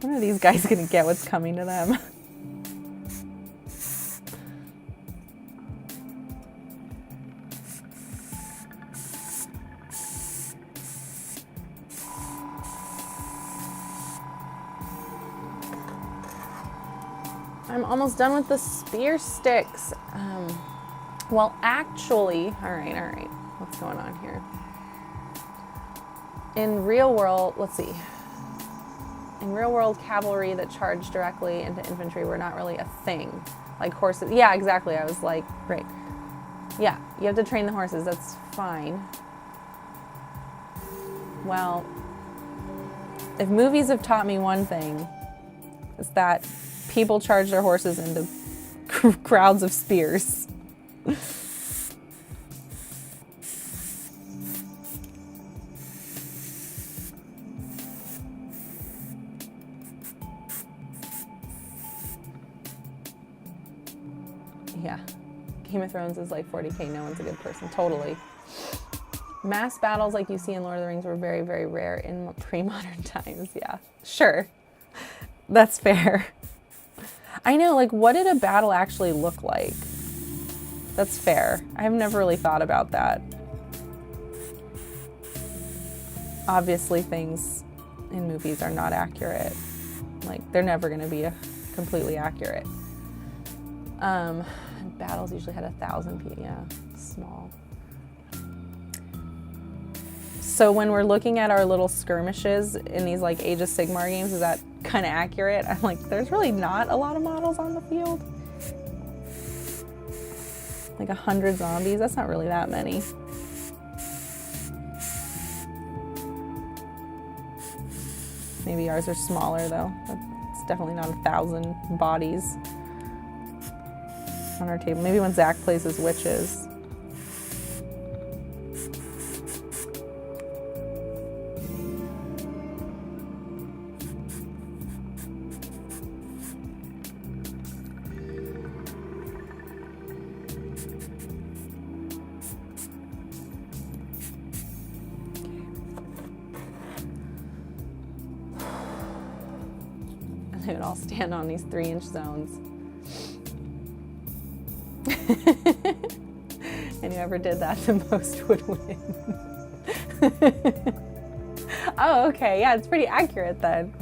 When are these guys gonna get what's coming to them? I'm almost done with the spear sticks. Well, actually, all right. What's going on here? In real world, let's see. In real world, cavalry that charge directly into infantry were not really a thing. Like horses. Yeah, exactly. I was like, right. Yeah, you have to train the horses. That's fine. Well, if movies have taught me one thing, it's that people charge their horses into crowds of spears. Yeah, Game of Thrones is like 40K, no one's a good person, totally. Mass battles like you see in Lord of the Rings were very, very rare in pre-modern times, yeah. Sure, that's fair. I know, like, what did a battle actually look like? That's fair. I've never really thought about that. Obviously, things in movies are not accurate. Like, they're never going to be completely accurate. Battles usually had 1,000 people. Yeah, small. So when we're looking at our little skirmishes in these like Age of Sigmar games, is that kind of accurate? I'm like, there's really not a lot of models on the field. Like 100 zombies, that's not really that many. Maybe ours are smaller though. It's definitely not 1,000 bodies on our table. Maybe when Zach plays his witches. They would all stand on these 3-inch zones. And whoever did that the most would win. Oh, okay. Yeah, it's pretty accurate then.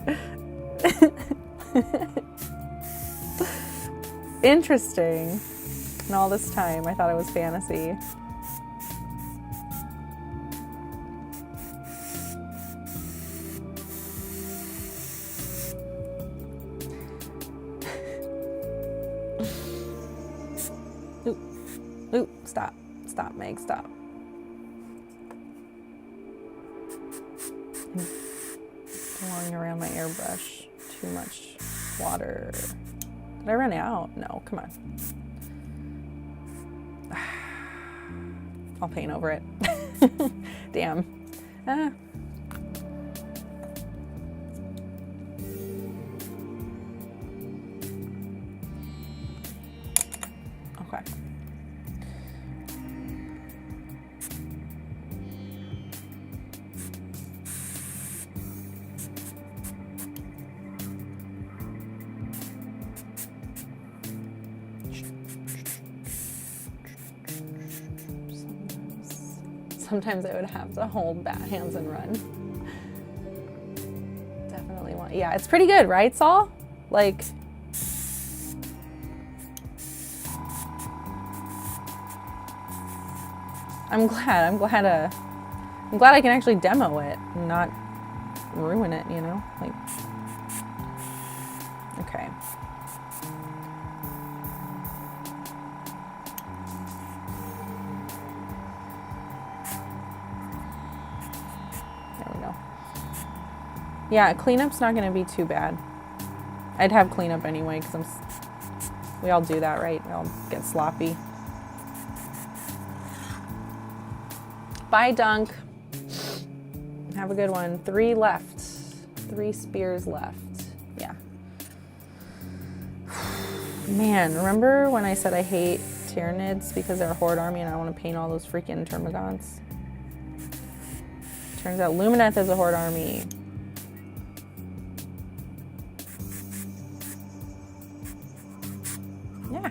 Interesting. And all this time, I thought it was fantasy. Ooh, stop. Stop, Meg, stop. Blowing around my airbrush. Too much water. Did I run out? No, come on. I'll paint over it. Damn. Okay. Sometimes I would have to hold bat hands and run. Definitely want, yeah, it's pretty good, right, Saul? Like, I'm glad I can actually demo it and not ruin it, you know? Like, okay. There we go. Yeah, cleanup's not gonna be too bad. I'd have cleanup anyway, because we all do that, right? We all get sloppy. Bye, Dunk. Have a good one. 3 left. 3 spears left. Yeah. Man, remember when I said I hate Tyranids because they're a horde army and I want to paint all those freaking termagants? Turns out Lumineth is a horde army. Yeah.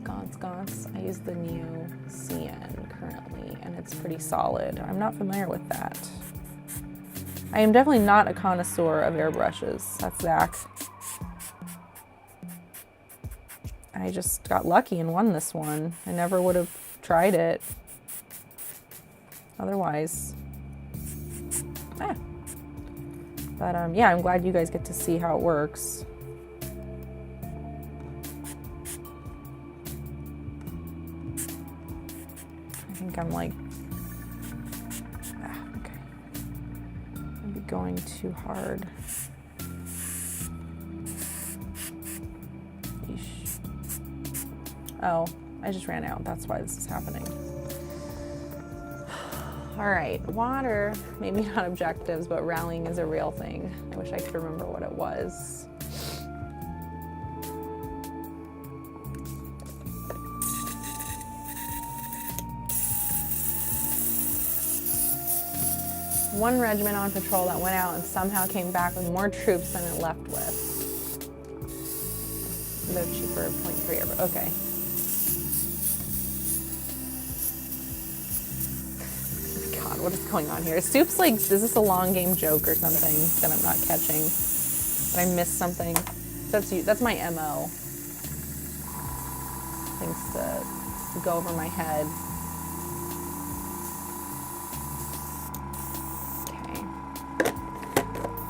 Gaunts. I use the new CN currently, and it's pretty solid. I'm not familiar with that. I am definitely not a connoisseur of airbrushes. That's Zach. I just got lucky and won this one. I never would have tried it otherwise. But yeah, I'm glad you guys get to see how it works. I think I'm like, okay. Maybe going too hard. Yeesh. Oh, I just ran out. That's why this is happening. All right, water, maybe not objectives, but rallying is a real thing. I wish I could remember what it was. One regiment on patrol that went out and somehow came back with more troops than it left with. They're cheaper, 0.3 airbrush, okay. What is going on here? Soup's like, is this a long game joke or something that I'm not catching? Did I miss something? That's my MO. Things to go over my head. Okay.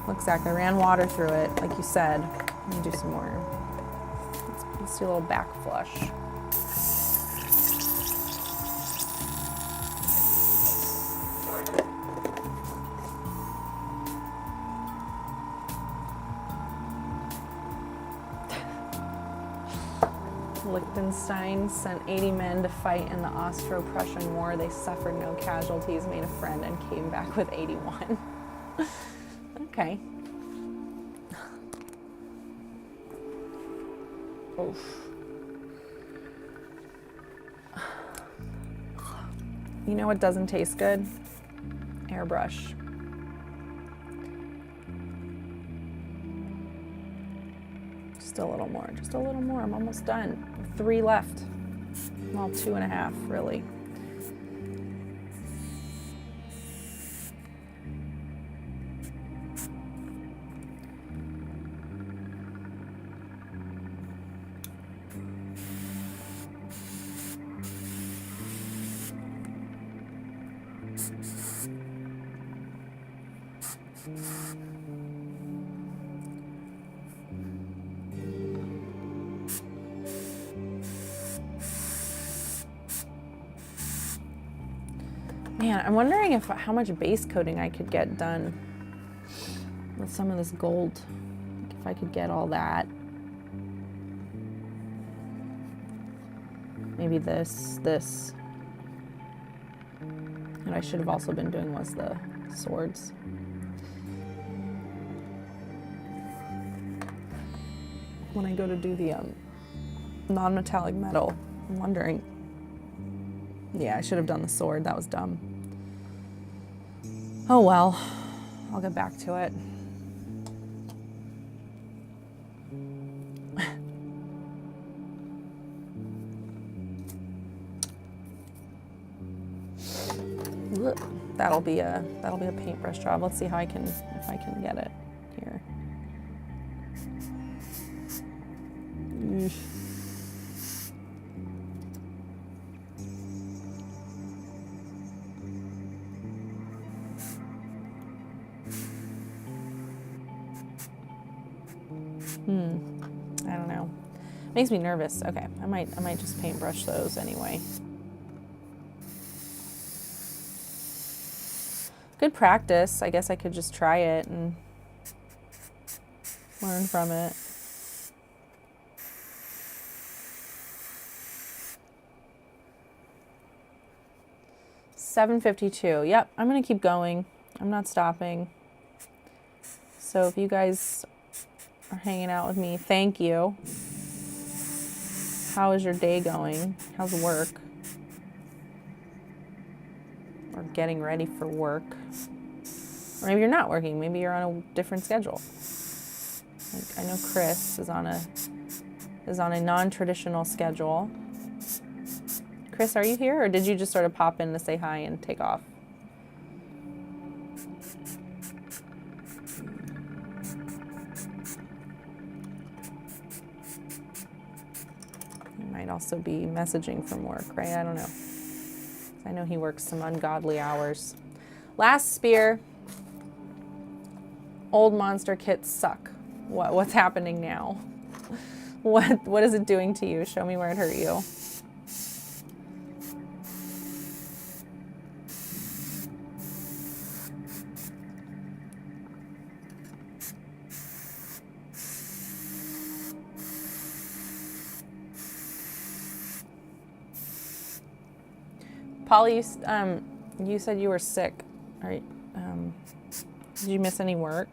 Looks like I ran water through it, like you said. Let me do some more. Let's do a little back flush. Liechtenstein sent 80 men to fight in the Austro-Prussian War. They suffered no casualties, made a friend, and came back with 81. Okay. Oof. You know what doesn't taste good? Airbrush. Just a little more, just a little more. I'm almost done. 3 left. Well, 2.5, really. Man, I'm wondering how much base coating I could get done with some of this gold. If I could get all that. Maybe this. And I should have also been doing was the swords. When I go to do the non-metallic metal, I'm wondering. Yeah, I should have done the sword. That was dumb. Oh well, I'll get back to it. That'll be a paintbrush job. Let's see how if I can get it here. I don't know. Makes me nervous. Okay, I might just paintbrush those anyway. Good practice. I guess I could just try it and learn from it. $7.52. Yep, I'm gonna keep going. I'm not stopping. So if you guys are hanging out with me, thank you. How is your day going? How's work? Or getting ready for work? Or maybe you're not working. Maybe you're on a different schedule. Like I know Chris is on a non-traditional schedule. Chris, are you here, or did you just sort of pop in to say hi and take off? You might also be messaging from work, right? I don't know. I know he works some ungodly hours. Last spear. Old monster kits suck. What's happening now? What is it doing to you? Show me where it hurt you. Polly, you said you were sick. Right? Did you miss any work?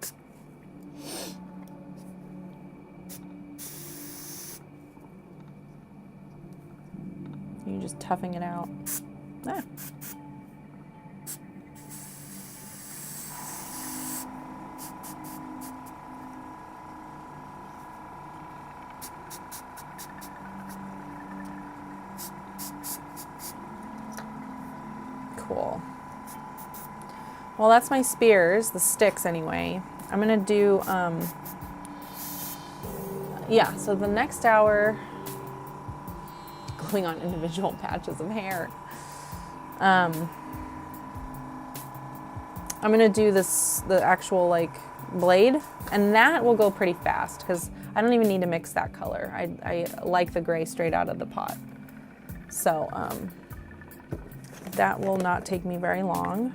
You're just toughing it out. Ah. Cool. Well, that's my spears, the sticks anyway. I'm gonna do, yeah, so the next hour, gluing on individual patches of hair. I'm gonna do the actual like blade, and that will go pretty fast because I don't even need to mix that color. I like the gray straight out of the pot. So that will not take me very long.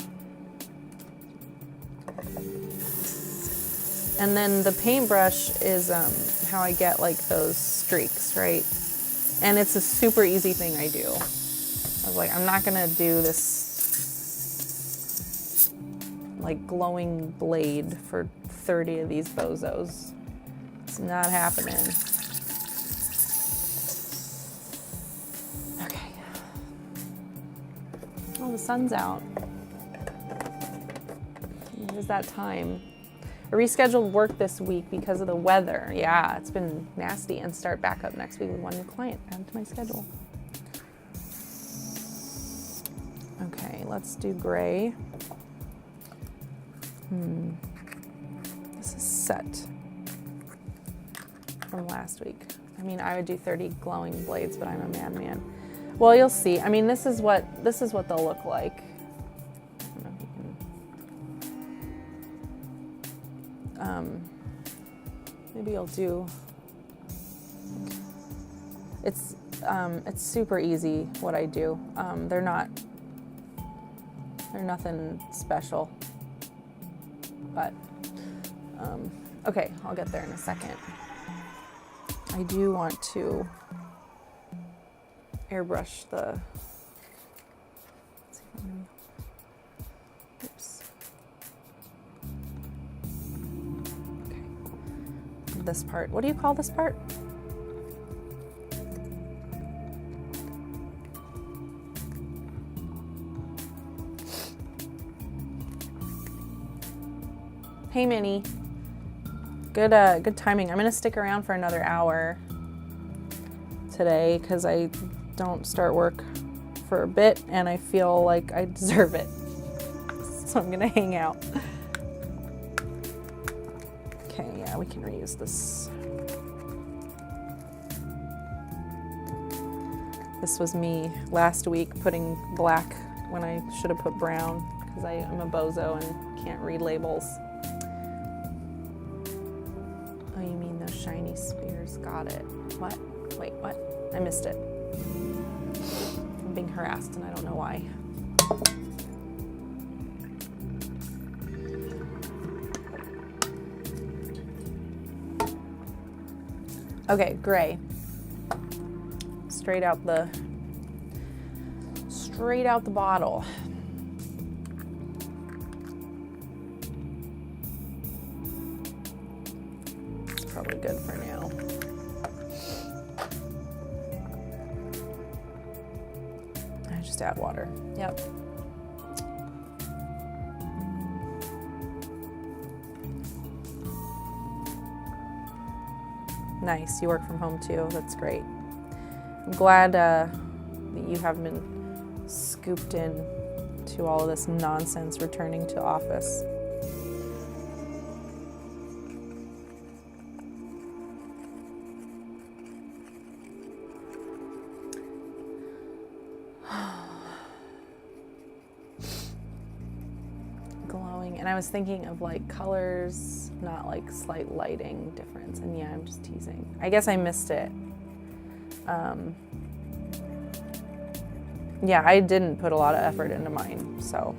And then the paintbrush is how I get like those streaks, right? And it's a super easy thing I do. I was like, I'm not gonna do this like glowing blade for 30 of these bozos. It's not happening. Okay. Oh, the sun's out. There's that time. I rescheduled work this week because of the weather. Yeah, it's been nasty, and start back up next week with one new client. Add to my schedule. Okay, let's do gray. This is set from last week. I mean, I would do 30 glowing blades, but I'm a madman. Well, you'll see. I mean, this is what they'll look like. Maybe I'll do. It's super easy what I do. They're nothing special. But okay, I'll get there in a second. I do want to airbrush the. Oops. This part. What do you call this part? Hey, Minnie. Good timing. I'm gonna stick around for another hour today because I don't start work for a bit and I feel like I deserve it. So I'm gonna hang out. Okay, yeah, we can reuse this. This was me last week putting black when I should have put brown because I'm a bozo and can't read labels. Oh, you mean those shiny spears? Got it. What? Wait, what? I missed it. I'm being harassed and I don't know why. Okay, gray. Straight out the bottle. It's probably good for now. I just add water. Yep. Nice, you work from home too. That's great. I'm glad that you haven't been scooped in to all of this nonsense returning to office. interesting. And I was thinking of like colors, not like slight lighting difference. And yeah, I'm just teasing. I guess I missed it. Yeah, I didn't put a lot of effort into mine, so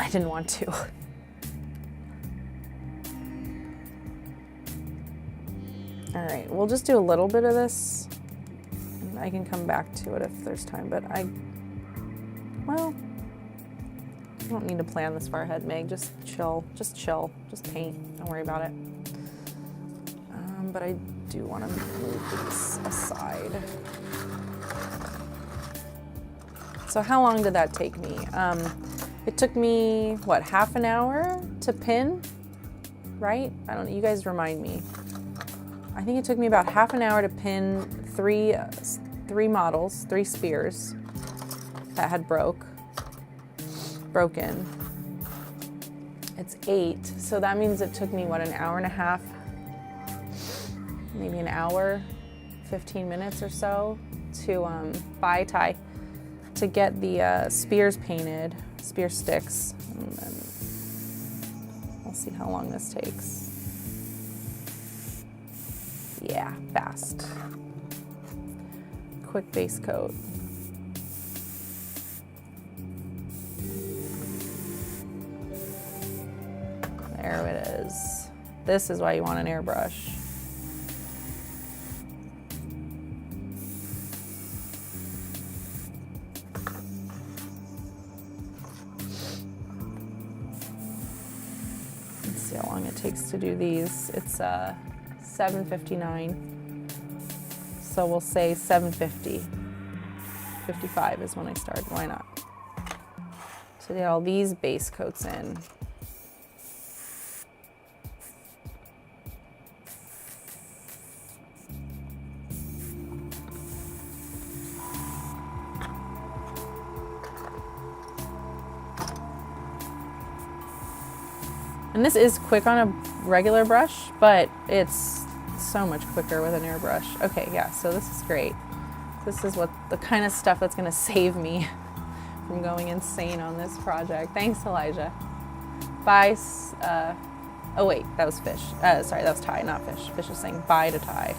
I didn't want to. All right, we'll just do a little bit of this. And I can come back to it if there's time, but well, you don't need to plan this far ahead, Meg. Just chill, just paint. Don't worry about it. But I do want to move these aside. So how long did that take me? It took me, what, half an hour to pin, right? I don't know, you guys remind me. I think it took me about half an hour to pin three models, 3 spears that had broken. It's 8, so that means it took me, what, an hour and a half, maybe an hour, 15 minutes or so to tie to get the spears painted, spear sticks, and then we'll see how long this takes. Yeah, fast. Quick base coat. There it is. This is why you want an airbrush. How long it takes to do these. It's 7:59, so we'll say 7:50. 55 is when I start. Why not? So get all these base coats in. And this is quick on a regular brush, but it's so much quicker with an airbrush. Okay, yeah, so this is great. This is what the kind of stuff that's gonna save me from going insane on this project. Thanks, Elijah. Bye, oh wait, that was Fish. Sorry, that was Ty, not Fish. Fish is saying bye to Ty.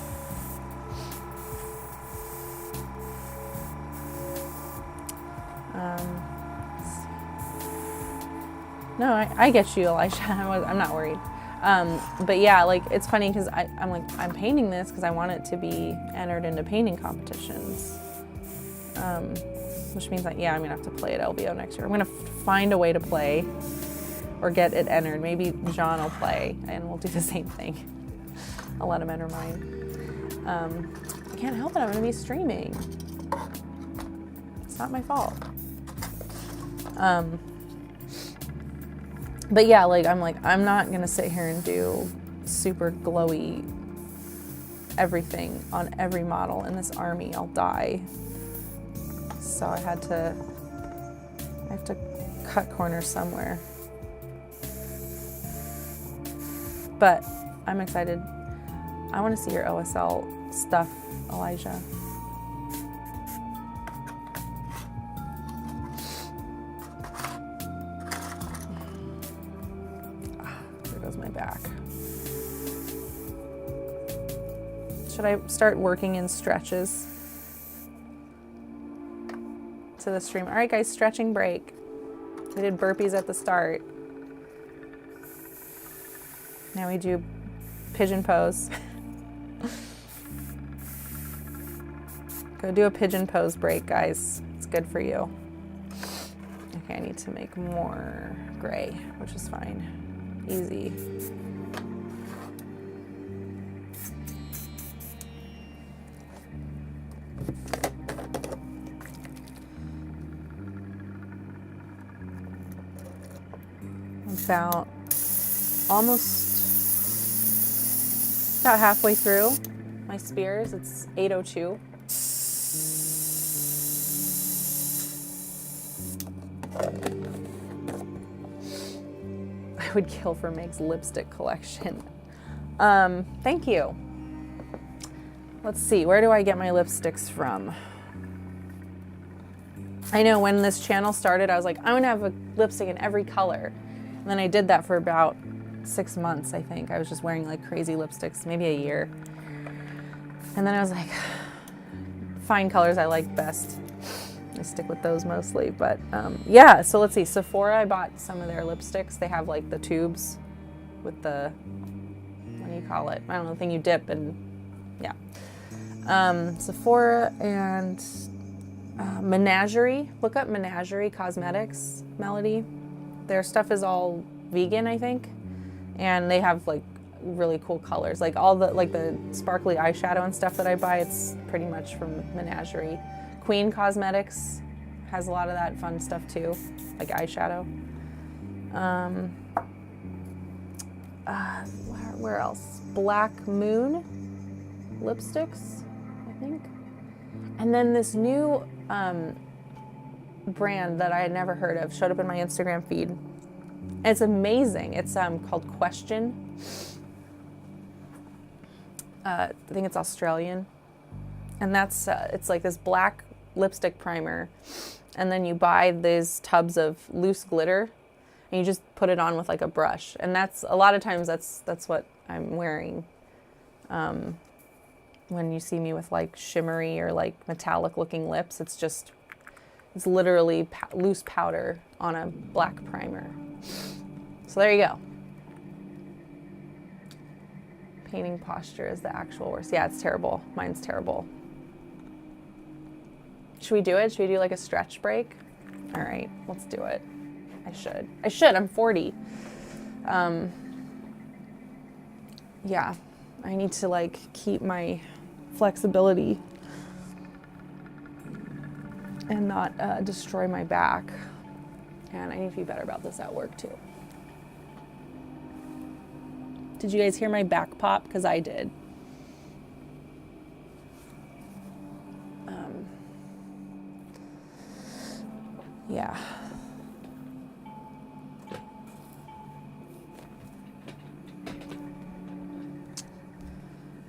No, I get you, Elisha. I'm not worried. But yeah, like, it's funny because I'm painting this because I want it to be entered into painting competitions. Which means that, yeah, I'm gonna have to play at LBO next year. I'm gonna find a way to play or get it entered. Maybe John will play and we'll do the same thing. I'll let him enter mine. I can't help it, I'm gonna be streaming. It's not my fault. But yeah, I'm not gonna sit here and do super glowy everything on every model in this army. I'll die. So I have to cut corners somewhere. But I'm excited. I want to see your OSL stuff, Elijah. There goes my back. Should I start working in stretches to the stream? All right, guys, stretching break. We did burpees at the start. Now we do pigeon pose. Go do a pigeon pose break, guys. It's good for you. Okay, I need to make more gray, which is fine. Easy. About about halfway through my spears. It's 8:02. I would kill for Meg's lipstick collection. Thank you. Let's see, where do I get my lipsticks from? I know when this channel started, I was like, I'm gonna have a lipstick in every color. And then I did that for about 6 months, I think. I was just wearing like crazy lipsticks, maybe a year. And then I was like, find colors I like best. I stick with those mostly, but yeah, so let's see. Sephora, I bought some of their lipsticks. They have like the tubes with the, what do you call it? I don't know, the thing you dip and, yeah. Sephora and Menagerie. Look up Menagerie Cosmetics, Melody. Their stuff is all vegan, I think. And they have like really cool colors. Like all the, like the sparkly eyeshadow and stuff that I buy, it's pretty much from Menagerie. Queen Cosmetics has a lot of that fun stuff too, like eyeshadow. Where else? Black Moon lipsticks, I think. And then this new brand that I had never heard of showed up in my Instagram feed. It's amazing. It's called Question. I think it's Australian. And that's, it's like this black lipstick primer. And then you buy these tubs of loose glitter and you just put it on with like a brush. And that's, a lot of times that's what I'm wearing. When you see me with like shimmery or like metallic looking lips, it's literally loose powder on a black primer. So there you go. Painting posture is the actual worst. Yeah, it's terrible. Mine's terrible. Should we do it? Should we do like a stretch break? All right, let's do it. I should, I'm 40. Yeah, I need to like keep my flexibility and not destroy my back. And I need to be better about this at work too. Did you guys hear my back pop? Because I did. Yeah.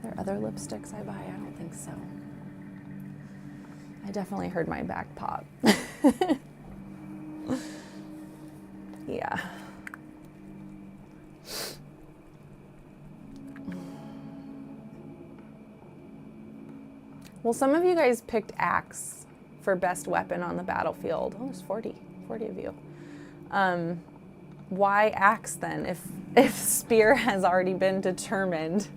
There are other lipsticks I buy? I don't think so. I definitely heard my back pop. Yeah. Well, some of you guys picked axe for best weapon on the battlefield. Oh, there's 40 of you. Why axe then? If spear has already been determined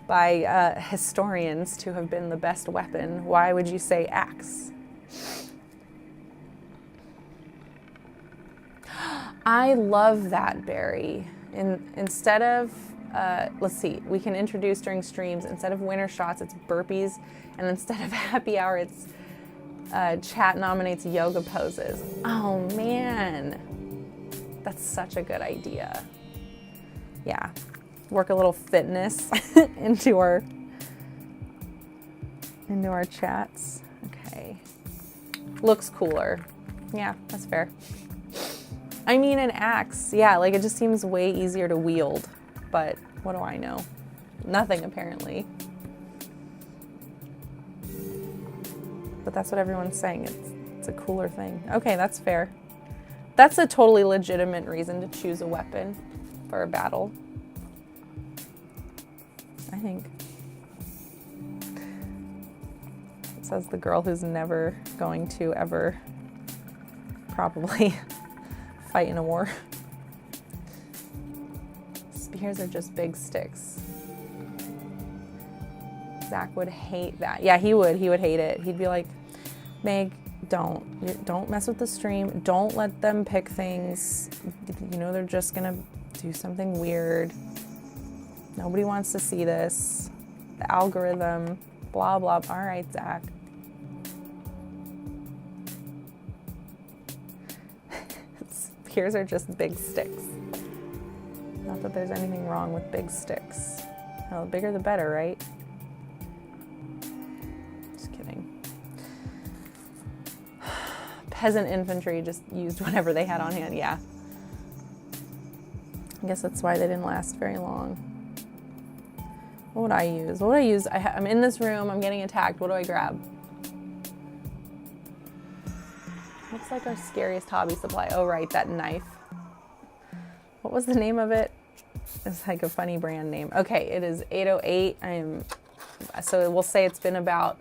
by historians to have been the best weapon, why would you say axe? I love that, Barry. Instead of, let's see, we can introduce during streams, instead of winter shots, it's burpees. And instead of happy hour, it's chat nominates yoga poses. Oh man, that's such a good idea. Yeah, work a little fitness into our chats. Okay, looks cooler. Yeah, that's fair. I mean, an axe, yeah, like it just seems way easier to wield, but what do I know? Nothing, apparently. But that's what everyone's saying, it's a cooler thing. Okay, that's fair. That's a totally legitimate reason to choose a weapon for a battle, I think. It says the girl who's never going to ever probably fight in a war. Spears are just big sticks. Zach would hate that. Yeah, he would hate it. He'd be like, Meg, don't mess with the stream. Don't let them pick things. You know, they're just gonna do something weird. Nobody wants to see this. The algorithm, blah, blah. All right, Zach. Spears are just big sticks. Not that there's anything wrong with big sticks. No, the bigger the better, right? Just kidding. Peasant infantry just used whatever they had on hand, yeah. I guess that's why they didn't last very long. What would I use? What would I use? I'm in this room, I'm getting attacked. What do I grab? Looks like our scariest hobby supply. Oh, right, that knife. What was the name of it? It's like a funny brand name. Okay, it is 8:08. So we'll say it's been about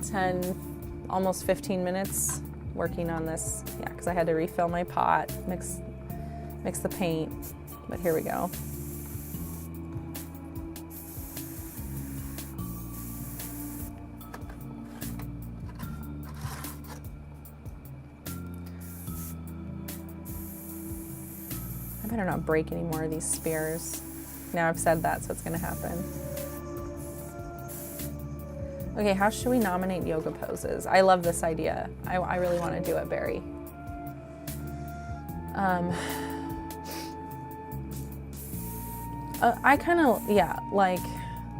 10, almost 15 minutes working on this. Yeah, because I had to refill my pot, mix the paint. But here we go. I better not break any more of these spears. Now I've said that, so it's going to happen. Okay, how should we nominate yoga poses? I love this idea. I really want to do it, Barry. I kind of, yeah, like,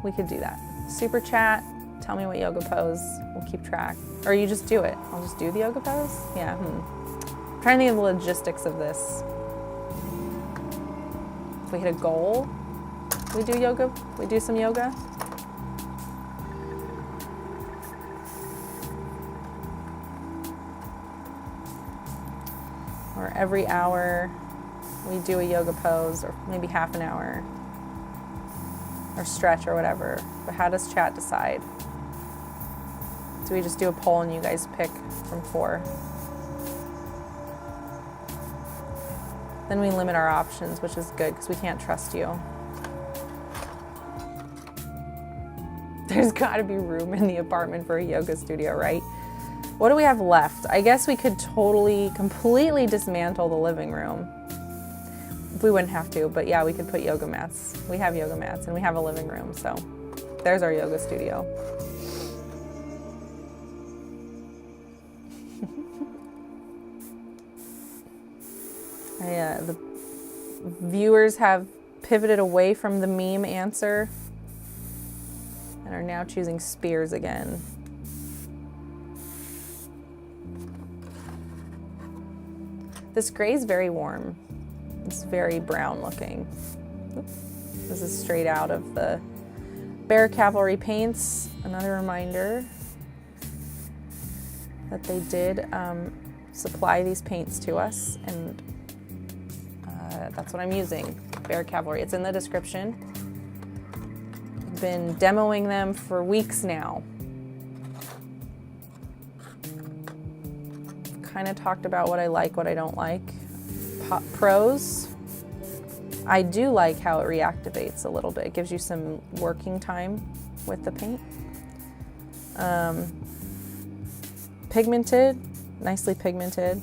we could do that. Super chat, tell me what yoga pose. We'll keep track. Or you just do it. I'll just do the yoga pose? Yeah, I'm trying to think of the logistics of this. If we hit a goal, we do yoga, we do some yoga. Or every hour we do a yoga pose, or maybe half an hour, or stretch or whatever. But how does chat decide? Do we just do a poll and you guys pick from 4? Then we limit our options, which is good because we can't trust you. There's got to be room in the apartment for a yoga studio, right? What do we have left? I guess we could completely dismantle the living room. We wouldn't have to, but yeah, we could put yoga mats. We have yoga mats and we have a living room, so there's our yoga studio. The viewers have pivoted away from the meme answer and are now choosing spears again. This gray is very warm. It's very brown looking. Oops. This is straight out of the Bear Cavalry paints. Another reminder that they did supply these paints to us, and that's what I'm using, Bear Cavalry. It's in the description. I've been demoing them for weeks now. Kind of talked about what I like, what I don't like. Pros, I do like how it reactivates a little bit. It gives you some working time with the paint. Pigmented, nicely pigmented.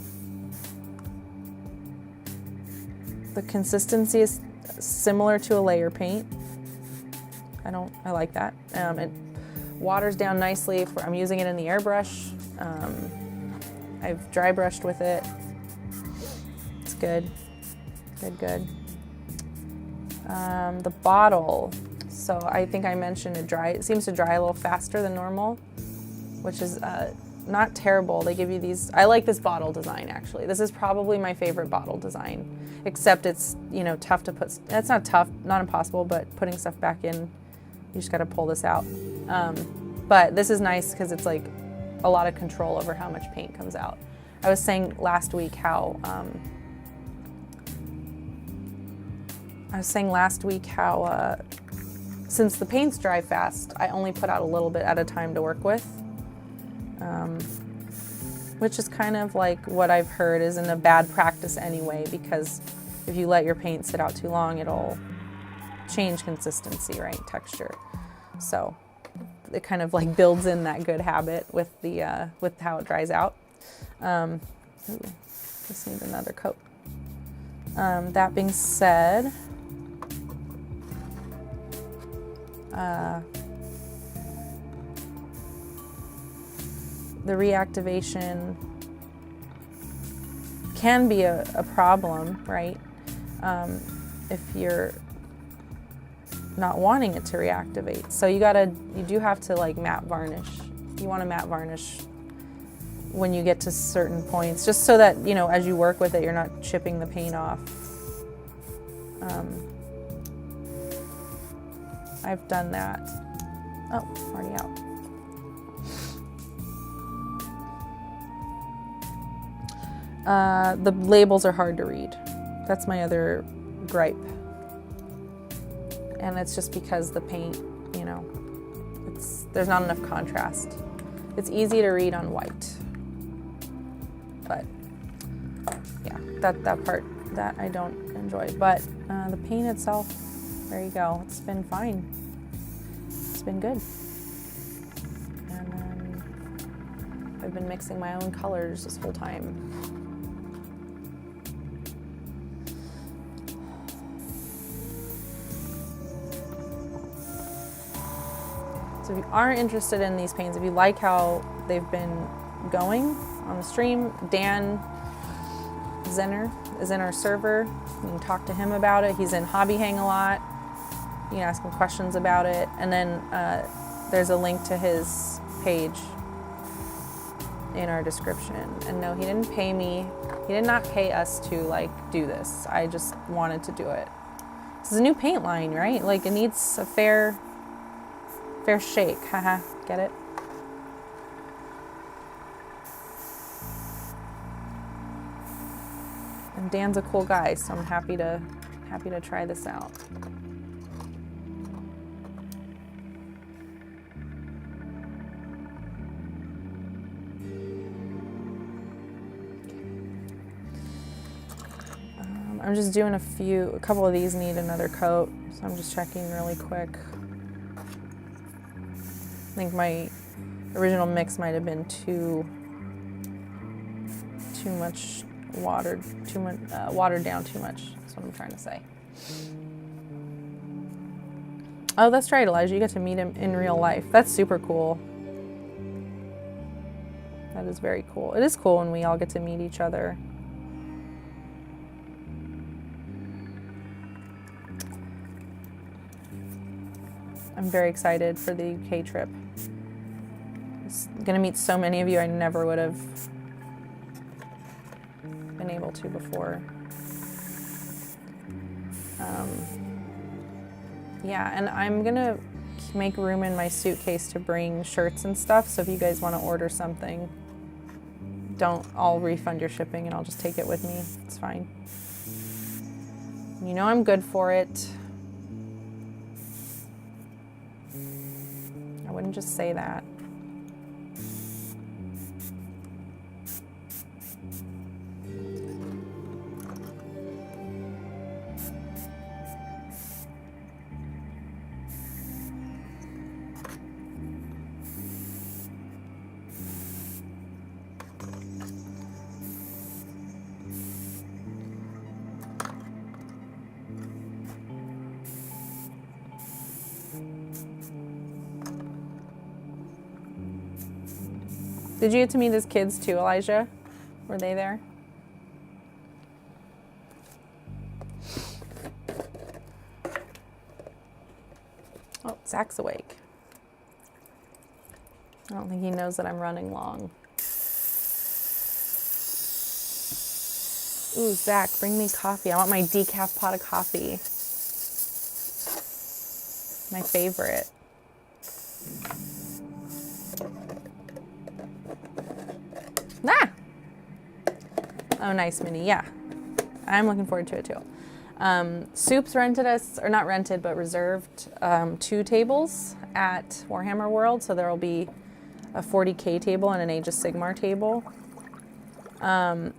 The consistency is similar to a layer paint. I like that. It waters down nicely. I'm using it in the airbrush. I've dry brushed with it. It's good. Good. The bottle. So I think I mentioned it seems to dry a little faster than normal, which is not terrible. They give you these. I like this bottle design, actually. This is probably my favorite bottle design, except it's, tough to put. It's not tough, not impossible, but putting stuff back in, you just got to pull this out. But this is nice because it's like a lot of control over how much paint comes out. I was saying last week how since the paints dry fast, I only put out a little bit at a time to work with, which is kind of like what I've heard isn't a bad practice anyway, because if you let your paint sit out too long, it'll change consistency, right? Texture. So it kind of like builds in that good habit with the with how it dries out. Just need another coat. That being said, the reactivation can be a problem, right? If you're not wanting it to reactivate. So you do have to like matte varnish. You want to matte varnish when you get to certain points, just so that, as you work with it, you're not chipping the paint off. I've done that. Oh, already out. The labels are hard to read. That's my other gripe. And it's just because the paint, you know, there's not enough contrast. It's easy to read on white. But yeah, that part that I don't enjoy. But the paint itself, there you go. It's been fine. It's been good. And then I've been mixing my own colors this whole time. So if you are interested in these paints, if you like how they've been going on the stream, Dan Zenner is in our server. You can talk to him about it. He's in Hobby Hang a lot. You can ask him questions about it. And then there's a link to his page in our description. And no, he didn't pay me. He did not pay us to like do this. I just wanted to do it. This is a new paint line, right? Like it needs a fair shake, haha, get it? And Dan's a cool guy, so I'm happy to try this out. I'm just doing a couple of these need another coat, so I'm just checking really quick. I think my original mix might have been too much watered down too much. That's what I'm trying to say. Oh, that's right, Elijah. You get to meet him in real life. That's super cool. That is very cool. It is cool when we all get to meet each other. I'm very excited for the UK trip. I'm gonna meet so many of you I never would have been able to before. Yeah, and I'm gonna make room in my suitcase to bring shirts and stuff, so if you guys want to order something, I'll refund your shipping and I'll just take it with me. It's fine. You know I'm good for it. I wouldn't just say that. Did you get to meet his kids too, Elijah? Were they there? Oh, Zach's awake. I don't think he knows that I'm running long. Ooh, Zach, bring me coffee. I want my decaf pot of coffee. My favorite. Ah! Oh, nice, Minnie. Yeah, I'm looking forward to it too. Soup's rented us, or not rented, but reserved 2 tables at Warhammer World. So there will be a 40K table and an Age of Sigmar table. I'm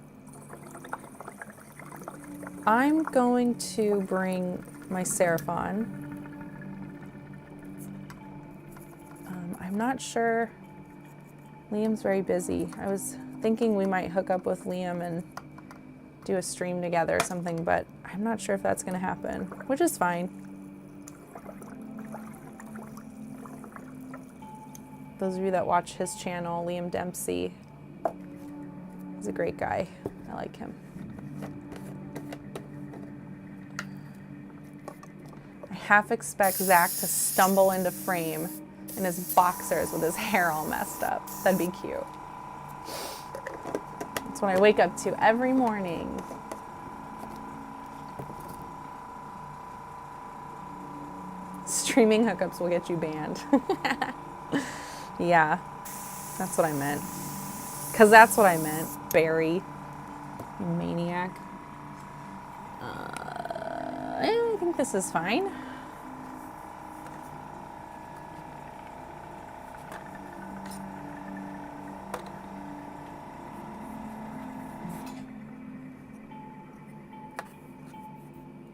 going to bring my Seraphon. I'm not sure. Liam's very busy. I was thinking we might hook up with Liam and do a stream together or something, but I'm not sure if that's going to happen, which is fine. Those of you that watch his channel, Liam Dempsey, he's a great guy. I like him. I half expect Zach to stumble into frame in his boxers with his hair all messed up. That'd be cute. That's what I wake up to every morning. Streaming hookups will get you banned. Yeah, that's what I meant. Because that's what I meant, Barry. You maniac. I think this is fine.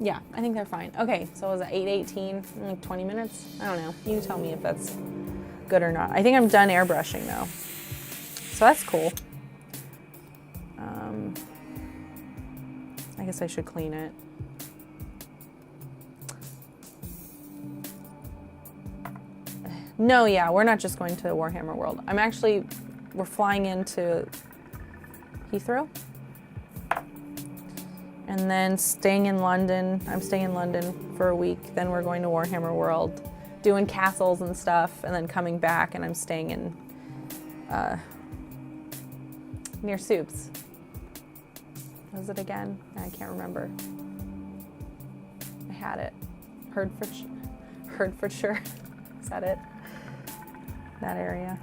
Yeah, I think they're fine. Okay, so was it 8:18? Like 20 minutes? I don't know. You tell me if that's good or not. I think I'm done airbrushing though. So that's cool. I guess I should clean it. No, yeah, we're not just going to Warhammer World. We're flying into Heathrow. And then staying in London. I'm staying in London for a week. Then we're going to Warhammer World, doing castles and stuff, and then coming back, and I'm staying in near Soups. What was it again? I can't remember. I had it. Hertfordshire. Is that it? That area.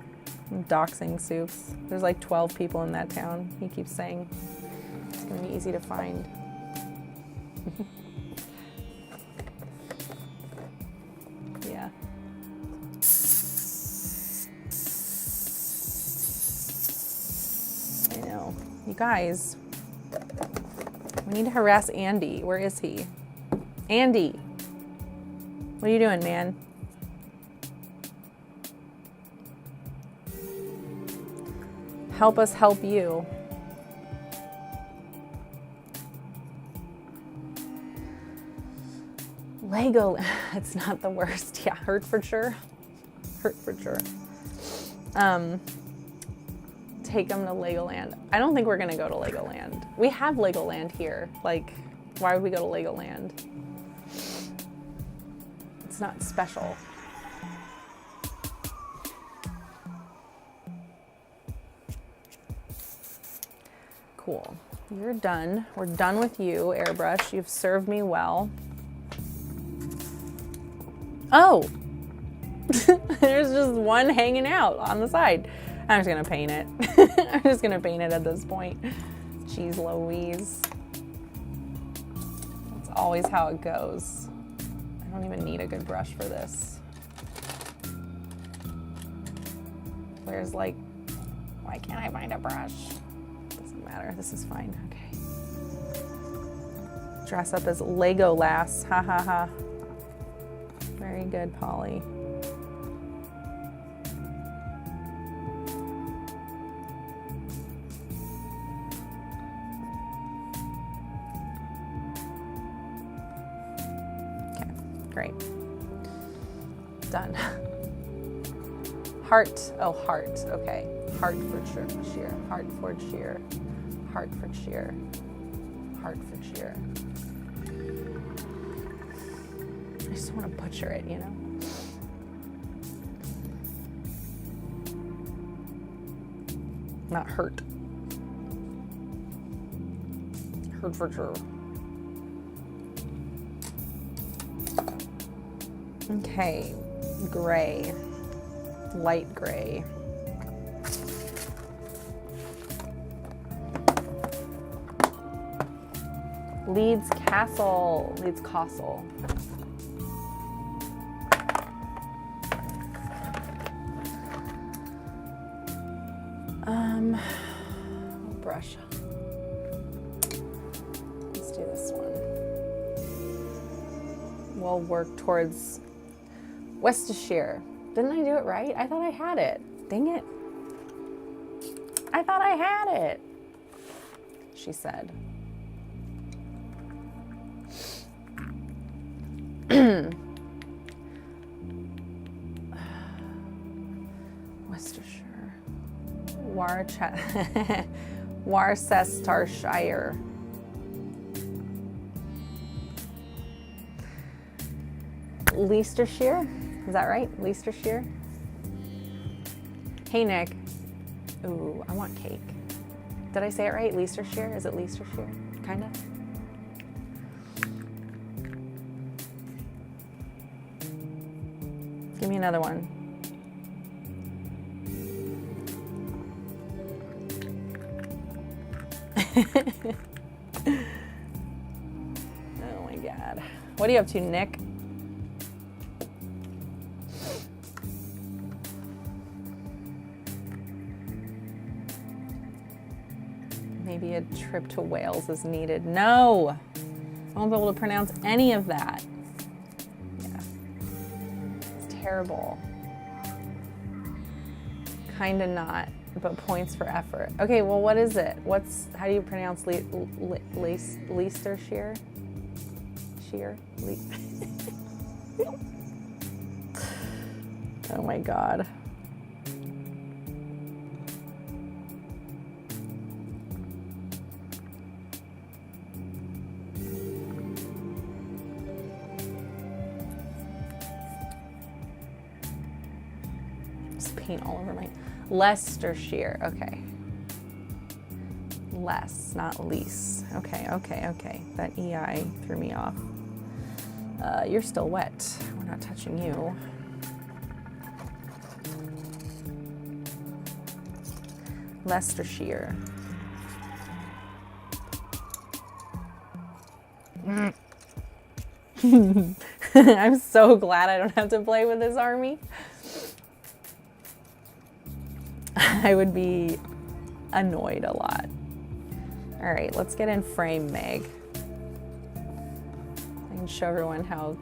I'm doxing Soups. There's like 12 people in that town. He keeps saying it's gonna be easy to find. Yeah. I know. You guys, we need to harass Andy. Where is he? Andy! What are you doing, man? Help us help you. Lego, it's not the worst. Yeah, Hertfordshire. Take them to Legoland. I don't think we're gonna go to Legoland. We have Legoland here. Like, why would we go to Legoland? It's not special. Cool. You're done. We're done with you, Airbrush. You've served me well. Oh! There's just one hanging out on the side. I'm just gonna paint it. I'm just gonna paint it at this point. Jeez Louise. That's always how it goes. I don't even need a good brush for this. Where's like, why can't I find a brush? Doesn't matter, this is fine, okay. Dress up as Lego lass, ha ha ha. Very good, Polly. Okay, great. Done. Heart, oh, heart, okay. Hertfordshire, Hertfordshire, Hertfordshire, Hertfordshire. I just want to butcher it, you know? Not hurt. Hertfordshire. Okay, gray, light gray. Leeds Castle, Leeds Castle. Brush. Let's do this one. We'll work towards Worcestershire. Didn't I do it right? I thought I had it. Dang it. I thought I had it, she said. Worcestershire. Worcestershire. Leicestershire? Is that right? Leicestershire? Hey, Nick. Ooh, I want cake. Did I say it right? Leicestershire? Is it Leicestershire? Kinda? Give me another one. Oh my God. What are you up to, Nick? Maybe a trip to Wales is needed. No, I won't be able to pronounce any of that. Yeah, it's terrible. Kinda not, but points for effort. Okay, well, what is it? How do you pronounce Leicestershire? Oh my God. Paint all over my Leicestershire. Okay, less, not lease. Okay. That EI threw me off. You're still wet. We're not touching you. Leicestershire. I'm so glad I don't have to play with this army. I would be annoyed a lot. All right, let's get in frame, Meg. I can show everyone how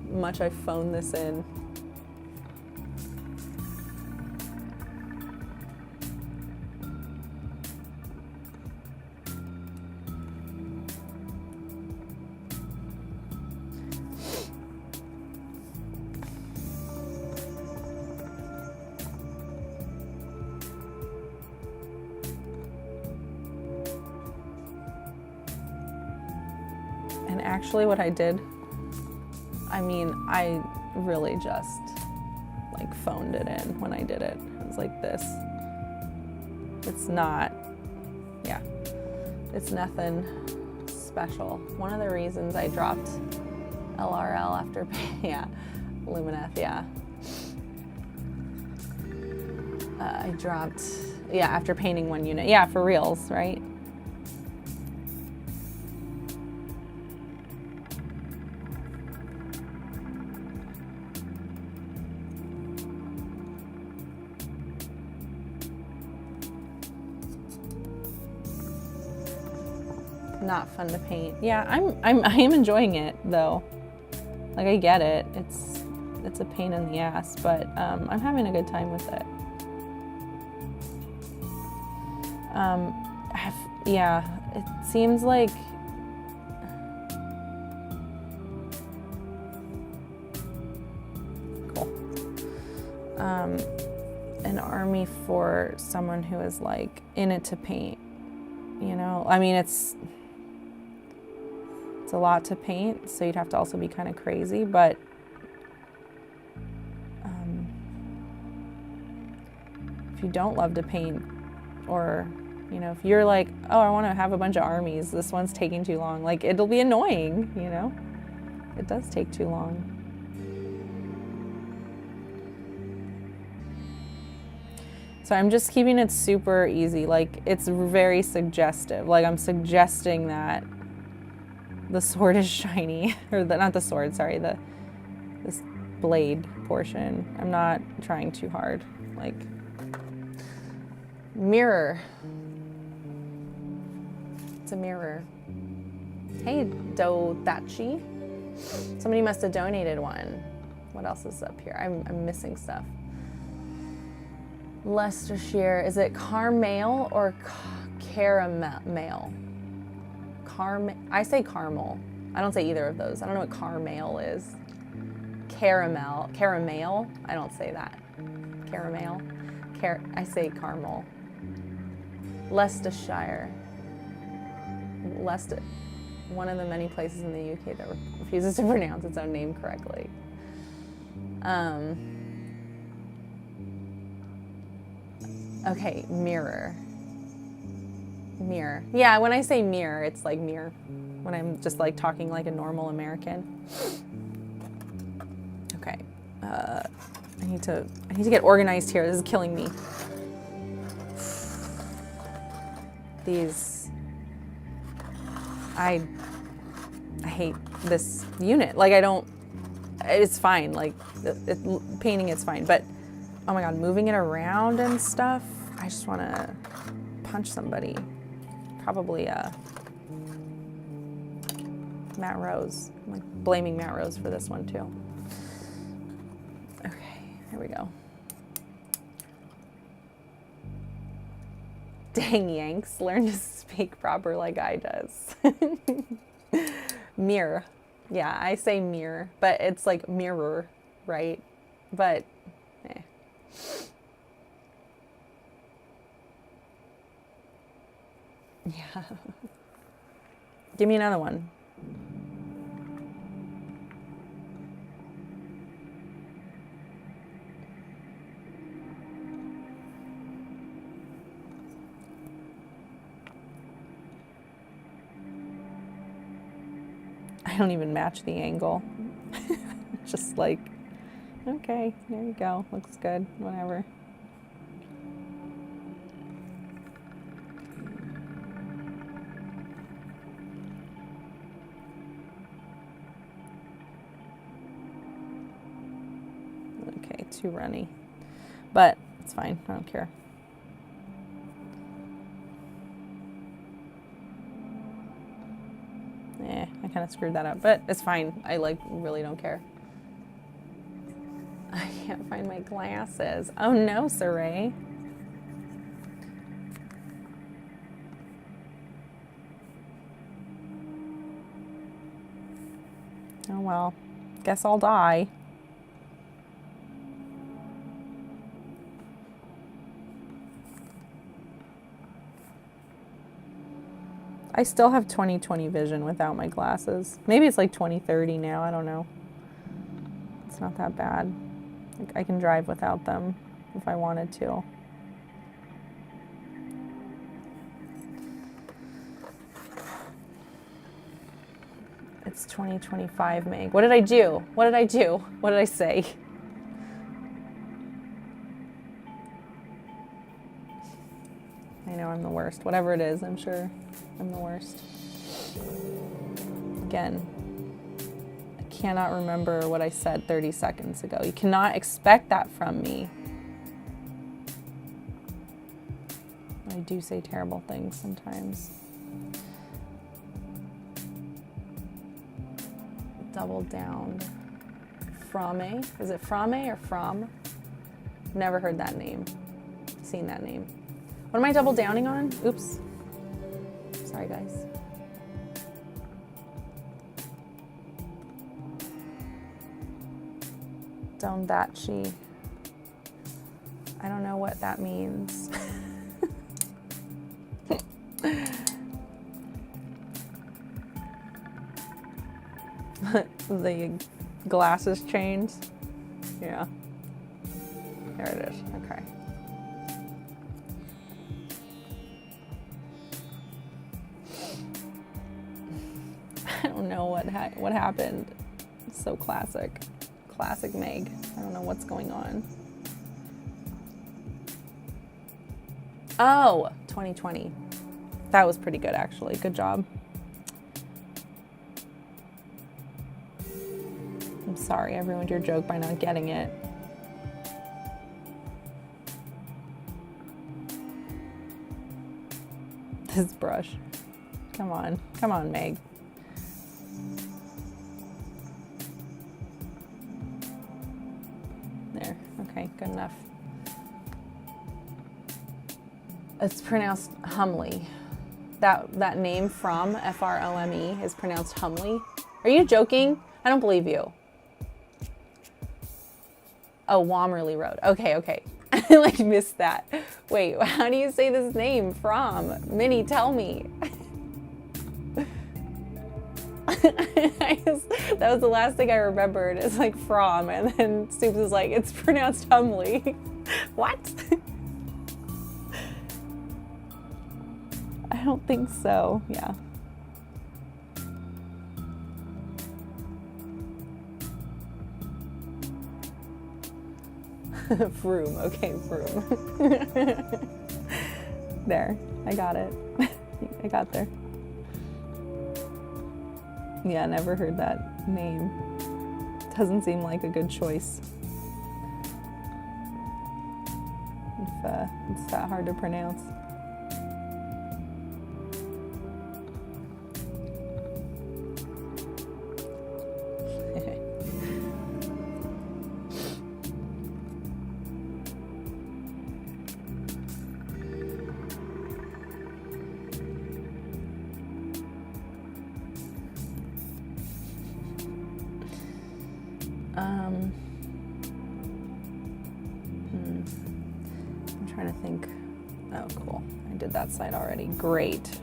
much I phoned this in. Actually, what I did, I mean, I really just like phoned it in when I did it. It was like this. It's not, yeah, it's nothing special. One of the reasons I dropped LRL after, yeah, Lumineth, yeah. I dropped, yeah, after painting one unit. Yeah, for reals, right? Not fun to paint. Yeah, I am enjoying it though. Like, I get it. It's a pain in the ass, but I'm having a good time with it. Yeah, it seems like cool. An army for someone who is like in it to paint. You know, I mean, it's a lot to paint, so you'd have to also be kind of crazy, but if you don't love to paint, or, you know, if you're like, oh, I want to have a bunch of armies, this one's taking too long, like, it'll be annoying, you know? It does take too long. So I'm just keeping it super easy, like, it's very suggestive, like, I'm suggesting that the sword is shiny, or not the sword, sorry, this blade portion. I'm not trying too hard. Like, mirror. It's a mirror. Hey, Dodachi. Somebody must have donated one. What else is up here? I'm missing stuff. Leicestershire, is it caramel or caramel? I say caramel. I don't say either of those. I don't know what caramel is. Caramel. I don't say that. Caramel. I say caramel. Leicestershire. One of the many places in the UK that refuses to pronounce its own name correctly. Okay, mirror. Mirror. Yeah, when I say mirror, it's like mirror. When I'm just like talking like a normal American. Okay. I need to get organized here. This is killing me. I hate this unit. Like, I don't, it's fine. Like, painting it's fine. But, oh my God, moving it around and stuff, I just want to punch somebody. Probably Matt Rose. I'm like blaming Matt Rose for this one too. Okay, here we go. Dang Yanks, learn to speak proper like I does. Mirror. Yeah, I say mirror, but it's like mirror, right? But, eh. Yeah. Give me another one. I don't even match the angle. Just like, okay, there you go. Looks good, whatever. Okay, too runny. But it's fine, I don't care. I kind of screwed that up, but it's fine. I like really don't care. I can't find my glasses. Oh no, Saray. Oh well, guess I'll die. I still have 20/20 vision without my glasses. Maybe it's like 20/30 now, I don't know. It's not that bad. Like, I can drive without them if I wanted to. It's 20/25, Meg. What did I do? What did I do? What did I say? I know I'm the worst. Whatever it is, I'm sure I'm the worst. Again, I cannot remember what I said 30 seconds ago. You cannot expect that from me. I do say terrible things sometimes. Double down. Frame? Is it Frame or From? Never heard that name. Seen that name. What am I double downing on? Oops. Sorry, guys. Dondachi. I don't know what that means. The glasses changed. Yeah. There it is. Okay. I don't know what happened. It's so classic. Classic Meg. I don't know what's going on. Oh, 20/20. That was pretty good, actually. Good job. I'm sorry, I ruined your joke by not getting it. This brush. Come on, Meg. There, okay, good enough. It's pronounced Humley. That name From, F-R-O-M-E, is pronounced Humley. Are you joking? I don't believe you. Oh, Wammerly Road. Okay. I like missed that. Wait, how do you say this name? From? Minnie, tell me. That was the last thing I remembered. It's like From, and then Soups is like, it's pronounced Humley. What? I don't think so. Yeah. Froome. Okay, Froome. There. I got it. I got there. Yeah, never heard that name. Doesn't seem like a good choice. If it's that hard to pronounce. I'm trying to think. Oh, cool. I did that side already. Great.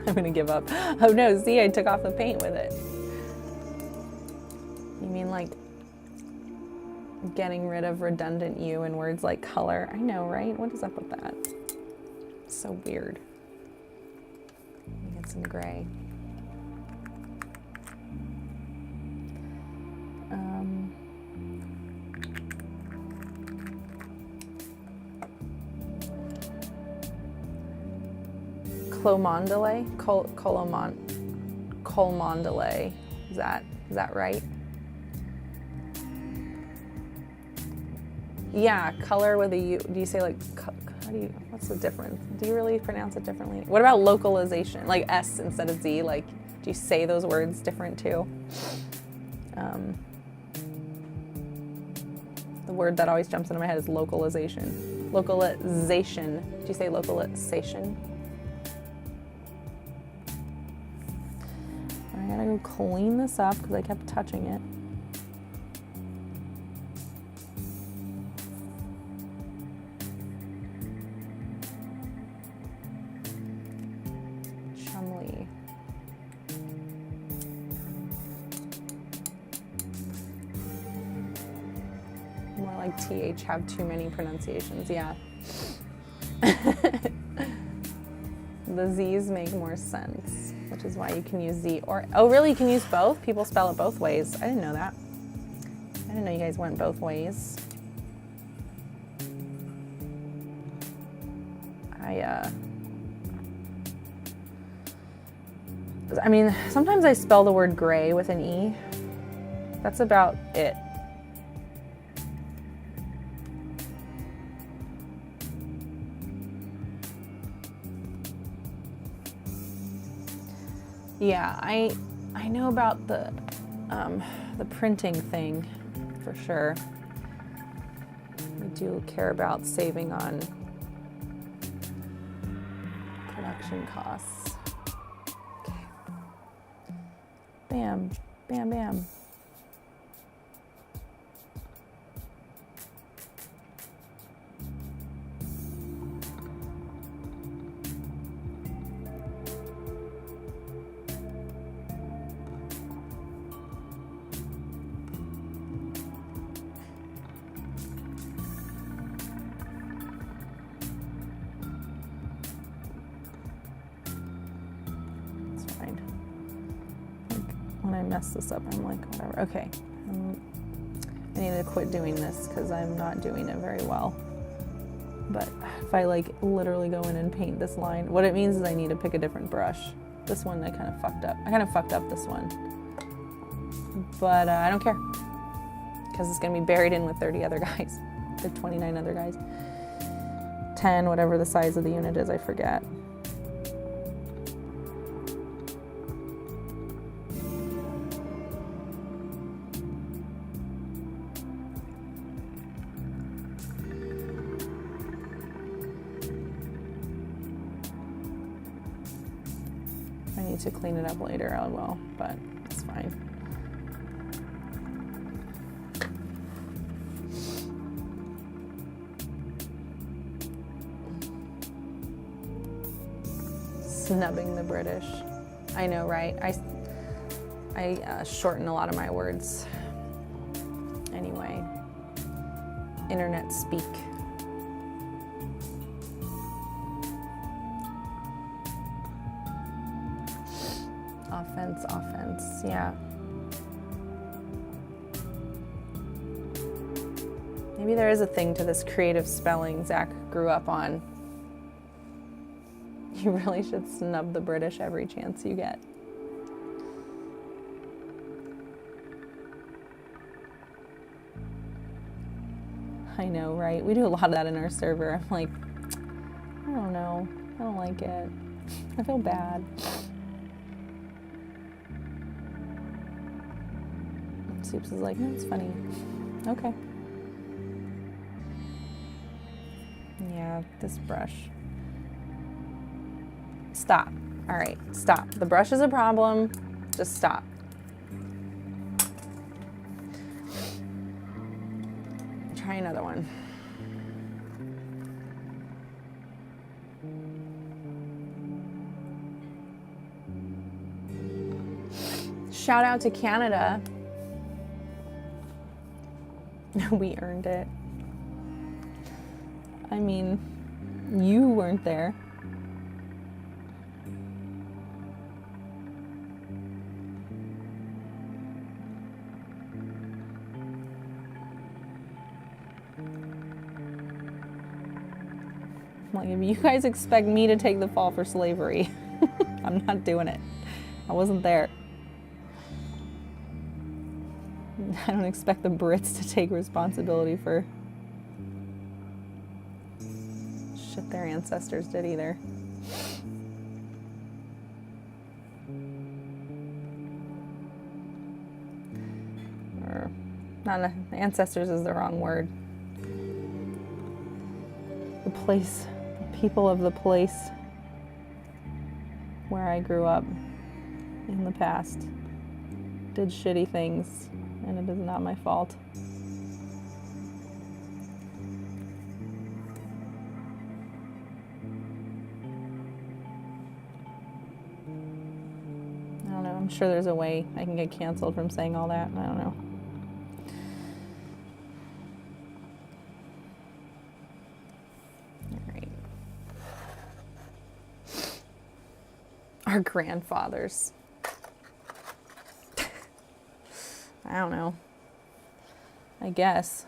I'm gonna give up. Oh no, see, I took off the paint with it. You mean like getting rid of redundant U in words like color? I know, right? What is up with that? So weird. Let me get some gray. Clomondele? Colmondele. Is that right? Yeah, color with a U. Do you say like, what's the difference? Do you really pronounce it differently? What about localization? Like S instead of Z? Like, do you say those words different too? The word that always jumps into my head is localization. Localization. Do you say localization? I gotta go clean this up because I kept touching it. Chumley. More like TH have too many pronunciations, yeah. The Z's make more sense, which is why you can use Z or, oh really, you can use both? People spell it both ways. I didn't know that. I didn't know you guys went both ways. I mean, sometimes I spell the word gray with an E. That's about it. Yeah, I know about the printing thing for sure. I do care about saving on production costs. Okay. Bam, bam, bam. When I mess this up, I'm like, whatever. Okay, I need to quit doing this because I'm not doing it very well. But if I like literally go in and paint this line, what it means is I need to pick a different brush. This one I kind of fucked up. I kind of fucked up this one. But I don't care because it's going to be buried in with 30 other guys. The 29 other guys. 10, whatever the size of the unit is, I forget. I need to clean it up later, I will, but it's fine. Snubbing the British. I know, right? I shorten a lot of my words anyway. internet speak. Offense, yeah. Maybe there is a thing to this creative spelling Zach grew up on. You really should snub the British every chance you get. I know, right? We do a lot of that in our server. I'm like, I don't know. I don't like it. I feel bad. Soups is like, no, it's funny. Okay. Yeah, this brush. Stop. All right, stop. The brush is a problem. Just stop. Try another one. Shout out to Canada. We earned it. I mean, you weren't there. Like, if you guys expect me to take the fall for slavery, I'm not doing it. I wasn't there. I don't expect the Brits to take responsibility for shit their ancestors did either. Or, not ancestors is the wrong word. The place, the people of the place where I grew up in the past did shitty things, and it is not my fault. I don't know. I'm sure there's a way I can get canceled from saying all that. I don't know. All right. Our grandfathers. I don't know. I guess.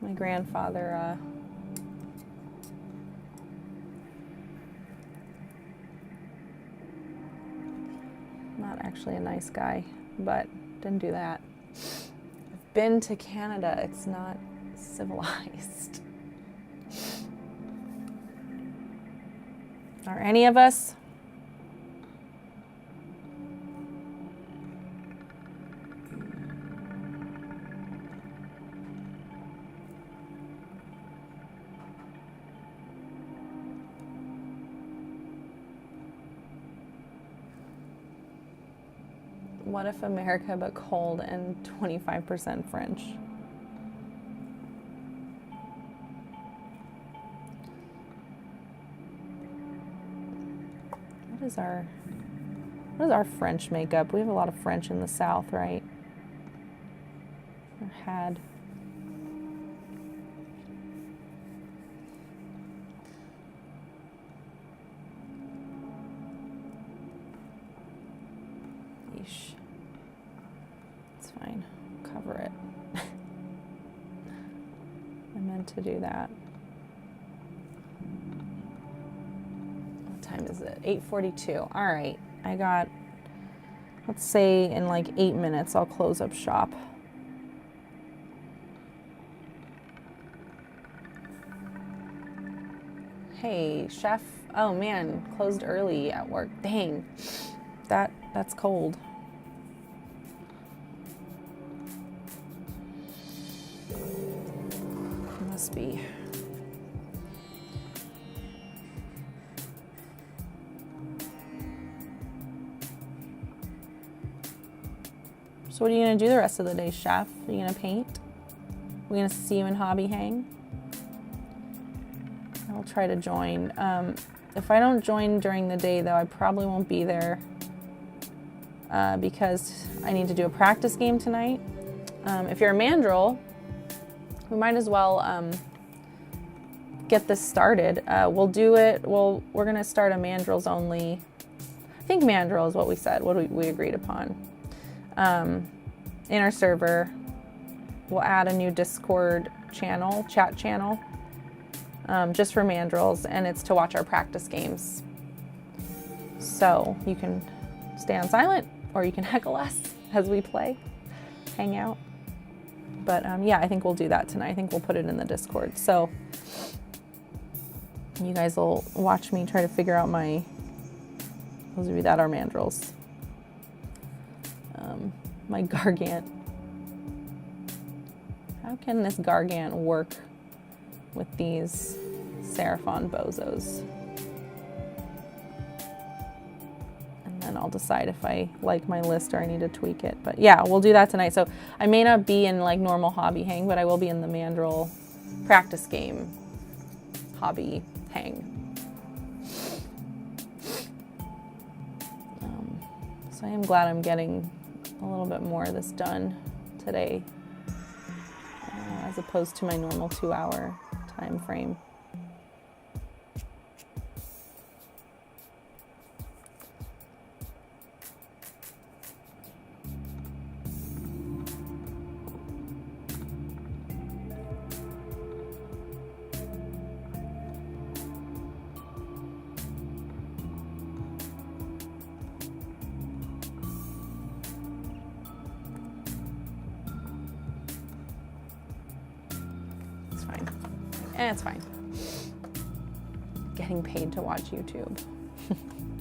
My grandfather, not actually a nice guy, but didn't do that. I've been to Canada. It's not civilized. Are any of us? What if America but cold and 25% French? What is our French makeup? We have a lot of French in the South, right? Or had. Yeesh. It's fine. Cover it. I meant to do that. What time is it? 8:42. All right. I got, let's say in like 8 minutes, I'll close up shop. Hey, chef. Oh man, closed early at work. Dang. That's cold. Must be. So what are you gonna do the rest of the day, chef? Are you gonna paint? We're gonna see you in Hobby Hang? I'll try to join. If I don't join during the day, though, I probably won't be there because I need to do a practice game tonight. If you're a Mandrill, we might as well get this started. We'll do it. We're gonna start a Mandrills only. I think Mandrill is what we said, what we agreed upon. In our server, we'll add a new Discord channel, chat channel, just for Mandrills, and it's to watch our practice games. So you can stay on silent, or you can heckle us as we play, hang out. But yeah, I think we'll do that tonight. I think we'll put it in the Discord. So you guys will watch me try to figure out those of you that are Mandrills, my Gargant. How can this Gargant work with these Seraphon bozos? And then I'll decide if I like my list or I need to tweak it. But yeah, we'll do that tonight. So I may not be in like normal hobby hang, but I will be in the Mandrill practice game hobby hang. So I am glad I'm getting a little bit more of this done today, as opposed to my normal 2-hour time frame. It's fine. Getting paid to watch YouTube.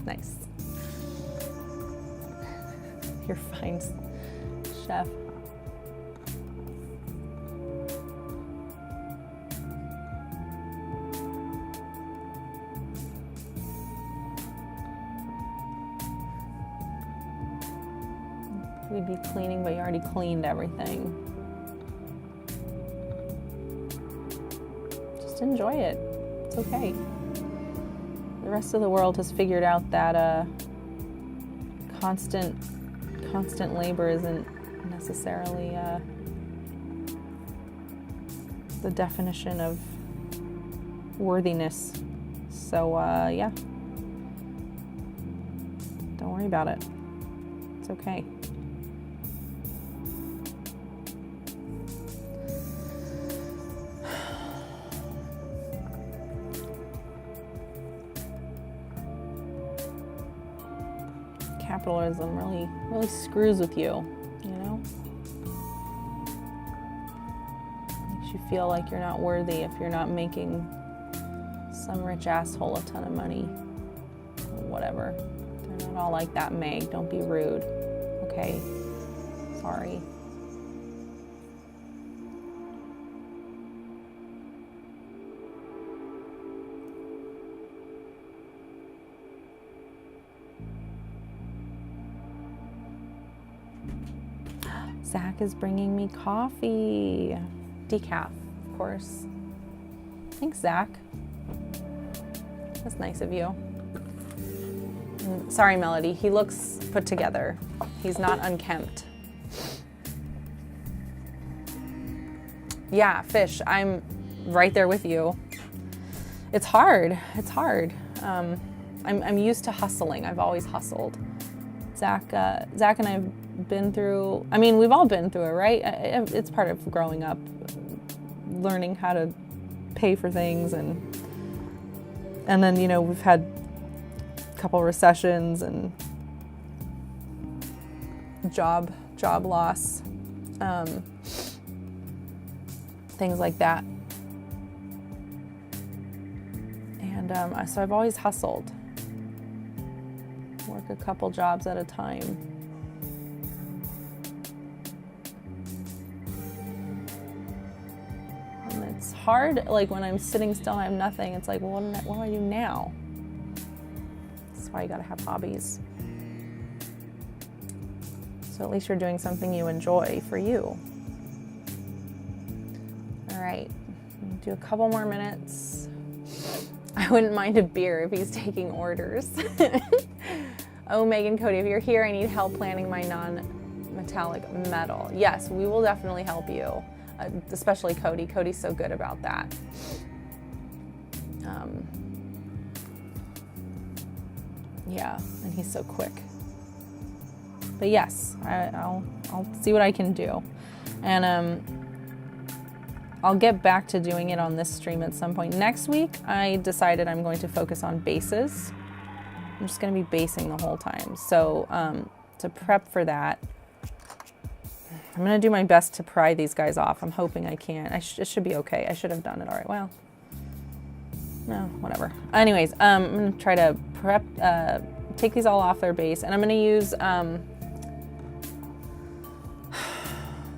Nice. You're fine, chef. We'd be cleaning, but you already cleaned everything. Enjoy it. It's okay. The rest of the world has figured out that constant labor isn't necessarily the definition of worthiness. So yeah, don't worry about it. It's okay. Capitalism really screws with you, you know? Makes you feel like you're not worthy if you're not making some rich asshole a ton of money. Whatever. They're not all like that, Meg. Don't be rude. Okay? Sorry. Zach is bringing me coffee. Decaf, of course. Thanks, Zach. That's nice of you. Sorry, Melody. He looks put together. He's not unkempt. Yeah, Fish, I'm right there with you. It's hard. It's hard. I'm used to hustling. I've always hustled. Zach and I have been through, I mean, we've all been through it, right? It's part of growing up, learning how to pay for things, and then, you know, we've had a couple recessions and job loss, things like that. And so I've always hustled, work a couple jobs at a time. And it's hard, like when I'm sitting still and I have nothing, it's like, well, what do I do now? That's why you gotta have hobbies. So at least you're doing something you enjoy for you. All right, do a couple more minutes. I wouldn't mind a beer if he's taking orders. Oh, Megan, Cody, if you're here, I need help planning my non-metallic metal. Yes, we will definitely help you, especially Cody. Cody's so good about that. Yeah, and he's so quick. But yes, I'll see what I can do. And I'll get back to doing it on this stream at some point. Next week, I decided I'm going to focus on bases. I'm just going to be basing the whole time. So to prep for that, I'm going to do my best to pry these guys off. I'm hoping I can. It should be okay. I should have done it all right. Well, no, whatever. Anyways, I'm going to try to prep, take these all off their base, and I'm going to use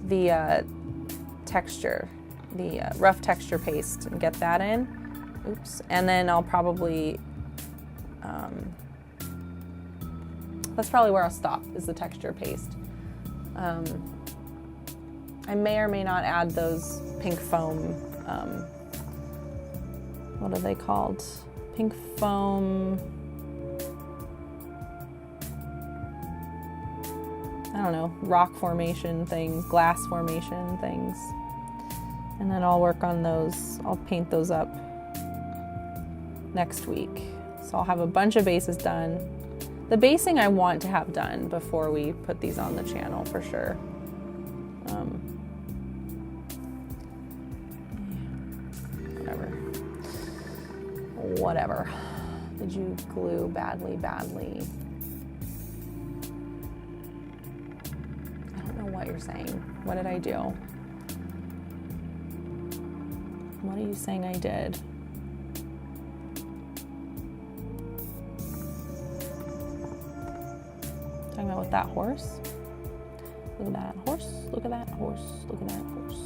the texture, the rough texture paste, and get that in. Oops. And then I'll probably, that's probably where I'll stop, is the texture paste. I may or may not add those pink foam, what are they called? Pink foam, I don't know, rock formation things, glass formation things. And then I'll work on those, I'll paint those up next week. So I'll have a bunch of bases done. The basing I want to have done before we put these on the channel for sure. Whatever. Did you glue badly? I don't know what you're saying. What did I do? What are you saying I did? Talking about with that horse? Look at that horse, look at that horse, look at that horse.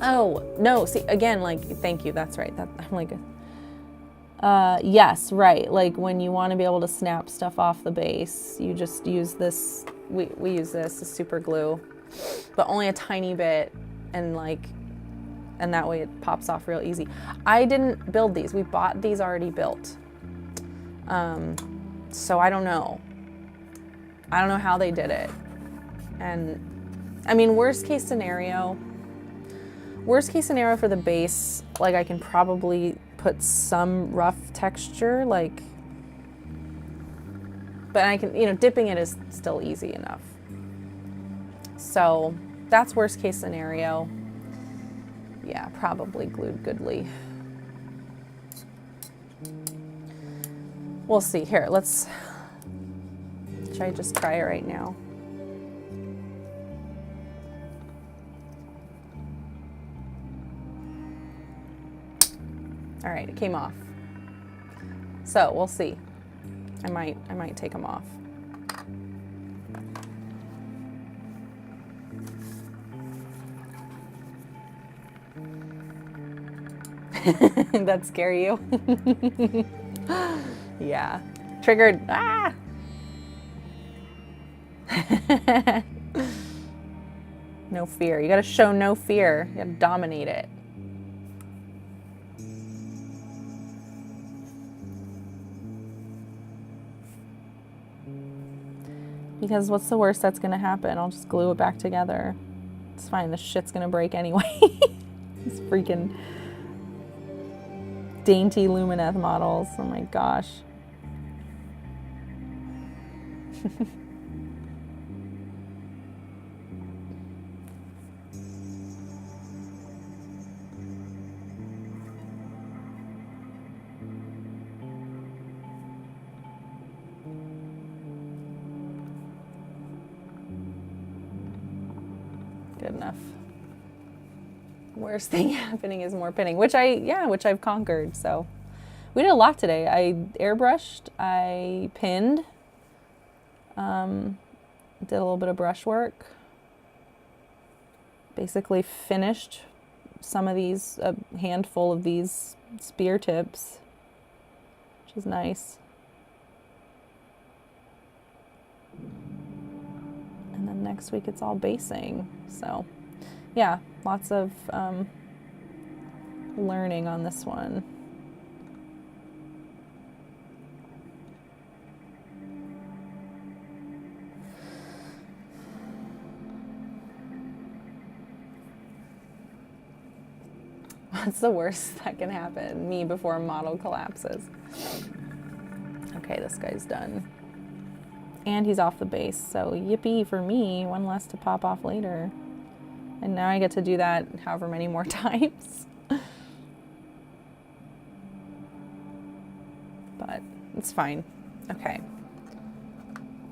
Oh, no, see, again, like, thank you, that's right. That, I'm like, yes, right. Like when you want to be able to snap stuff off the base, you just use this, we use this super glue, but only a tiny bit, and that way it pops off real easy. I didn't build these. We bought these already built. So I don't know. I don't know how they did it. And I mean, worst case scenario for the base, like I can probably put some rough texture, like, but I can, you know, dipping it is still easy enough. So that's worst case scenario. Yeah, probably glued goodly. We'll see. Here, should I just try it right now? All right, it came off. So we'll see. I might take them off. That scare you? Yeah. Triggered. Ah! No fear. You gotta show no fear. You gotta dominate it. Because what's the worst that's gonna happen? I'll just glue it back together. It's fine, this shit's gonna break anyway. These freaking dainty Lumineth models, oh my gosh. Good enough. Worst thing happening is more pinning, which I've conquered. So we did a lot today. I airbrushed, I pinned, did a little bit of brush work, basically finished some of these, a handful of these spear tips, which is nice. And then next week it's all basing. So yeah, lots of learning on this one. What's the worst that can happen? Me before a model collapses. Okay, this guy's done. And he's off the base, so yippee for me, one less to pop off later. And now I get to do that however many more times. But it's fine. Okay.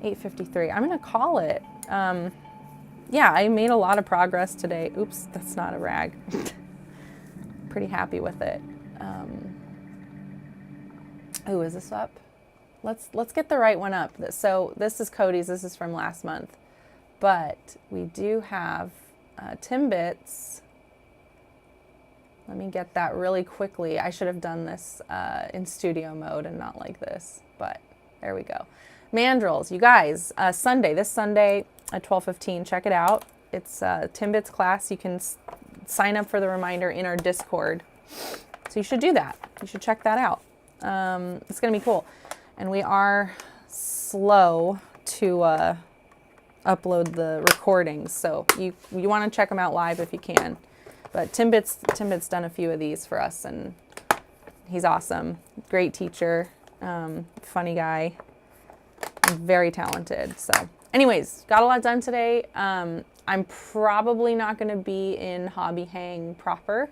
8:53. I'm gonna call it. Yeah, I made a lot of progress today. Oops, that's not a rag. Pretty happy with it. Oh, is this up? Let's get the right one up. So this is Cody's. This is from last month, but we do have Timbits. Let me get that really quickly. I should have done this in studio mode and not like this, but there we go. Mandrills, you guys. Sunday, this Sunday at 12:15. Check it out. It's Timbits class. You can sign up for the reminder in our Discord. So you should do that. You should check that out. It's going to be cool. And we are slow to upload the recordings. So you want to check them out live if you can. But Timbit's done a few of these for us, and he's awesome. Great teacher, funny guy, very talented. So anyways, got a lot done today. I'm probably not going to be in Hobby Hang proper,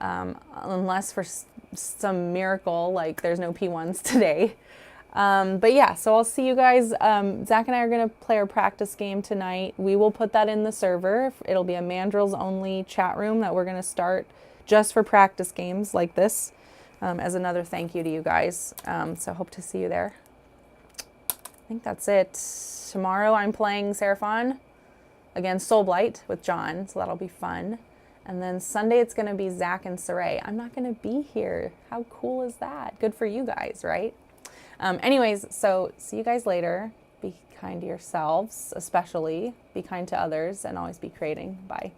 unless for some miracle, like there's no P1s today. But yeah, so I'll see you guys. Zach and I are going to play our practice game tonight. We will put that in the server. It'll be a Mandrills only chat room that we're going to start just for practice games like this, as another thank you to you guys. So hope to see you there. I think that's it. Tomorrow I'm playing Seraphon against Soulblight with John, so that'll be fun. And then Sunday it's going to be Zach and Saray. I'm not going to be here. How cool is that? Good for you guys, right? Anyways, so see you guys later. Be kind to yourselves, especially. Be kind to others, and always be creating. Bye.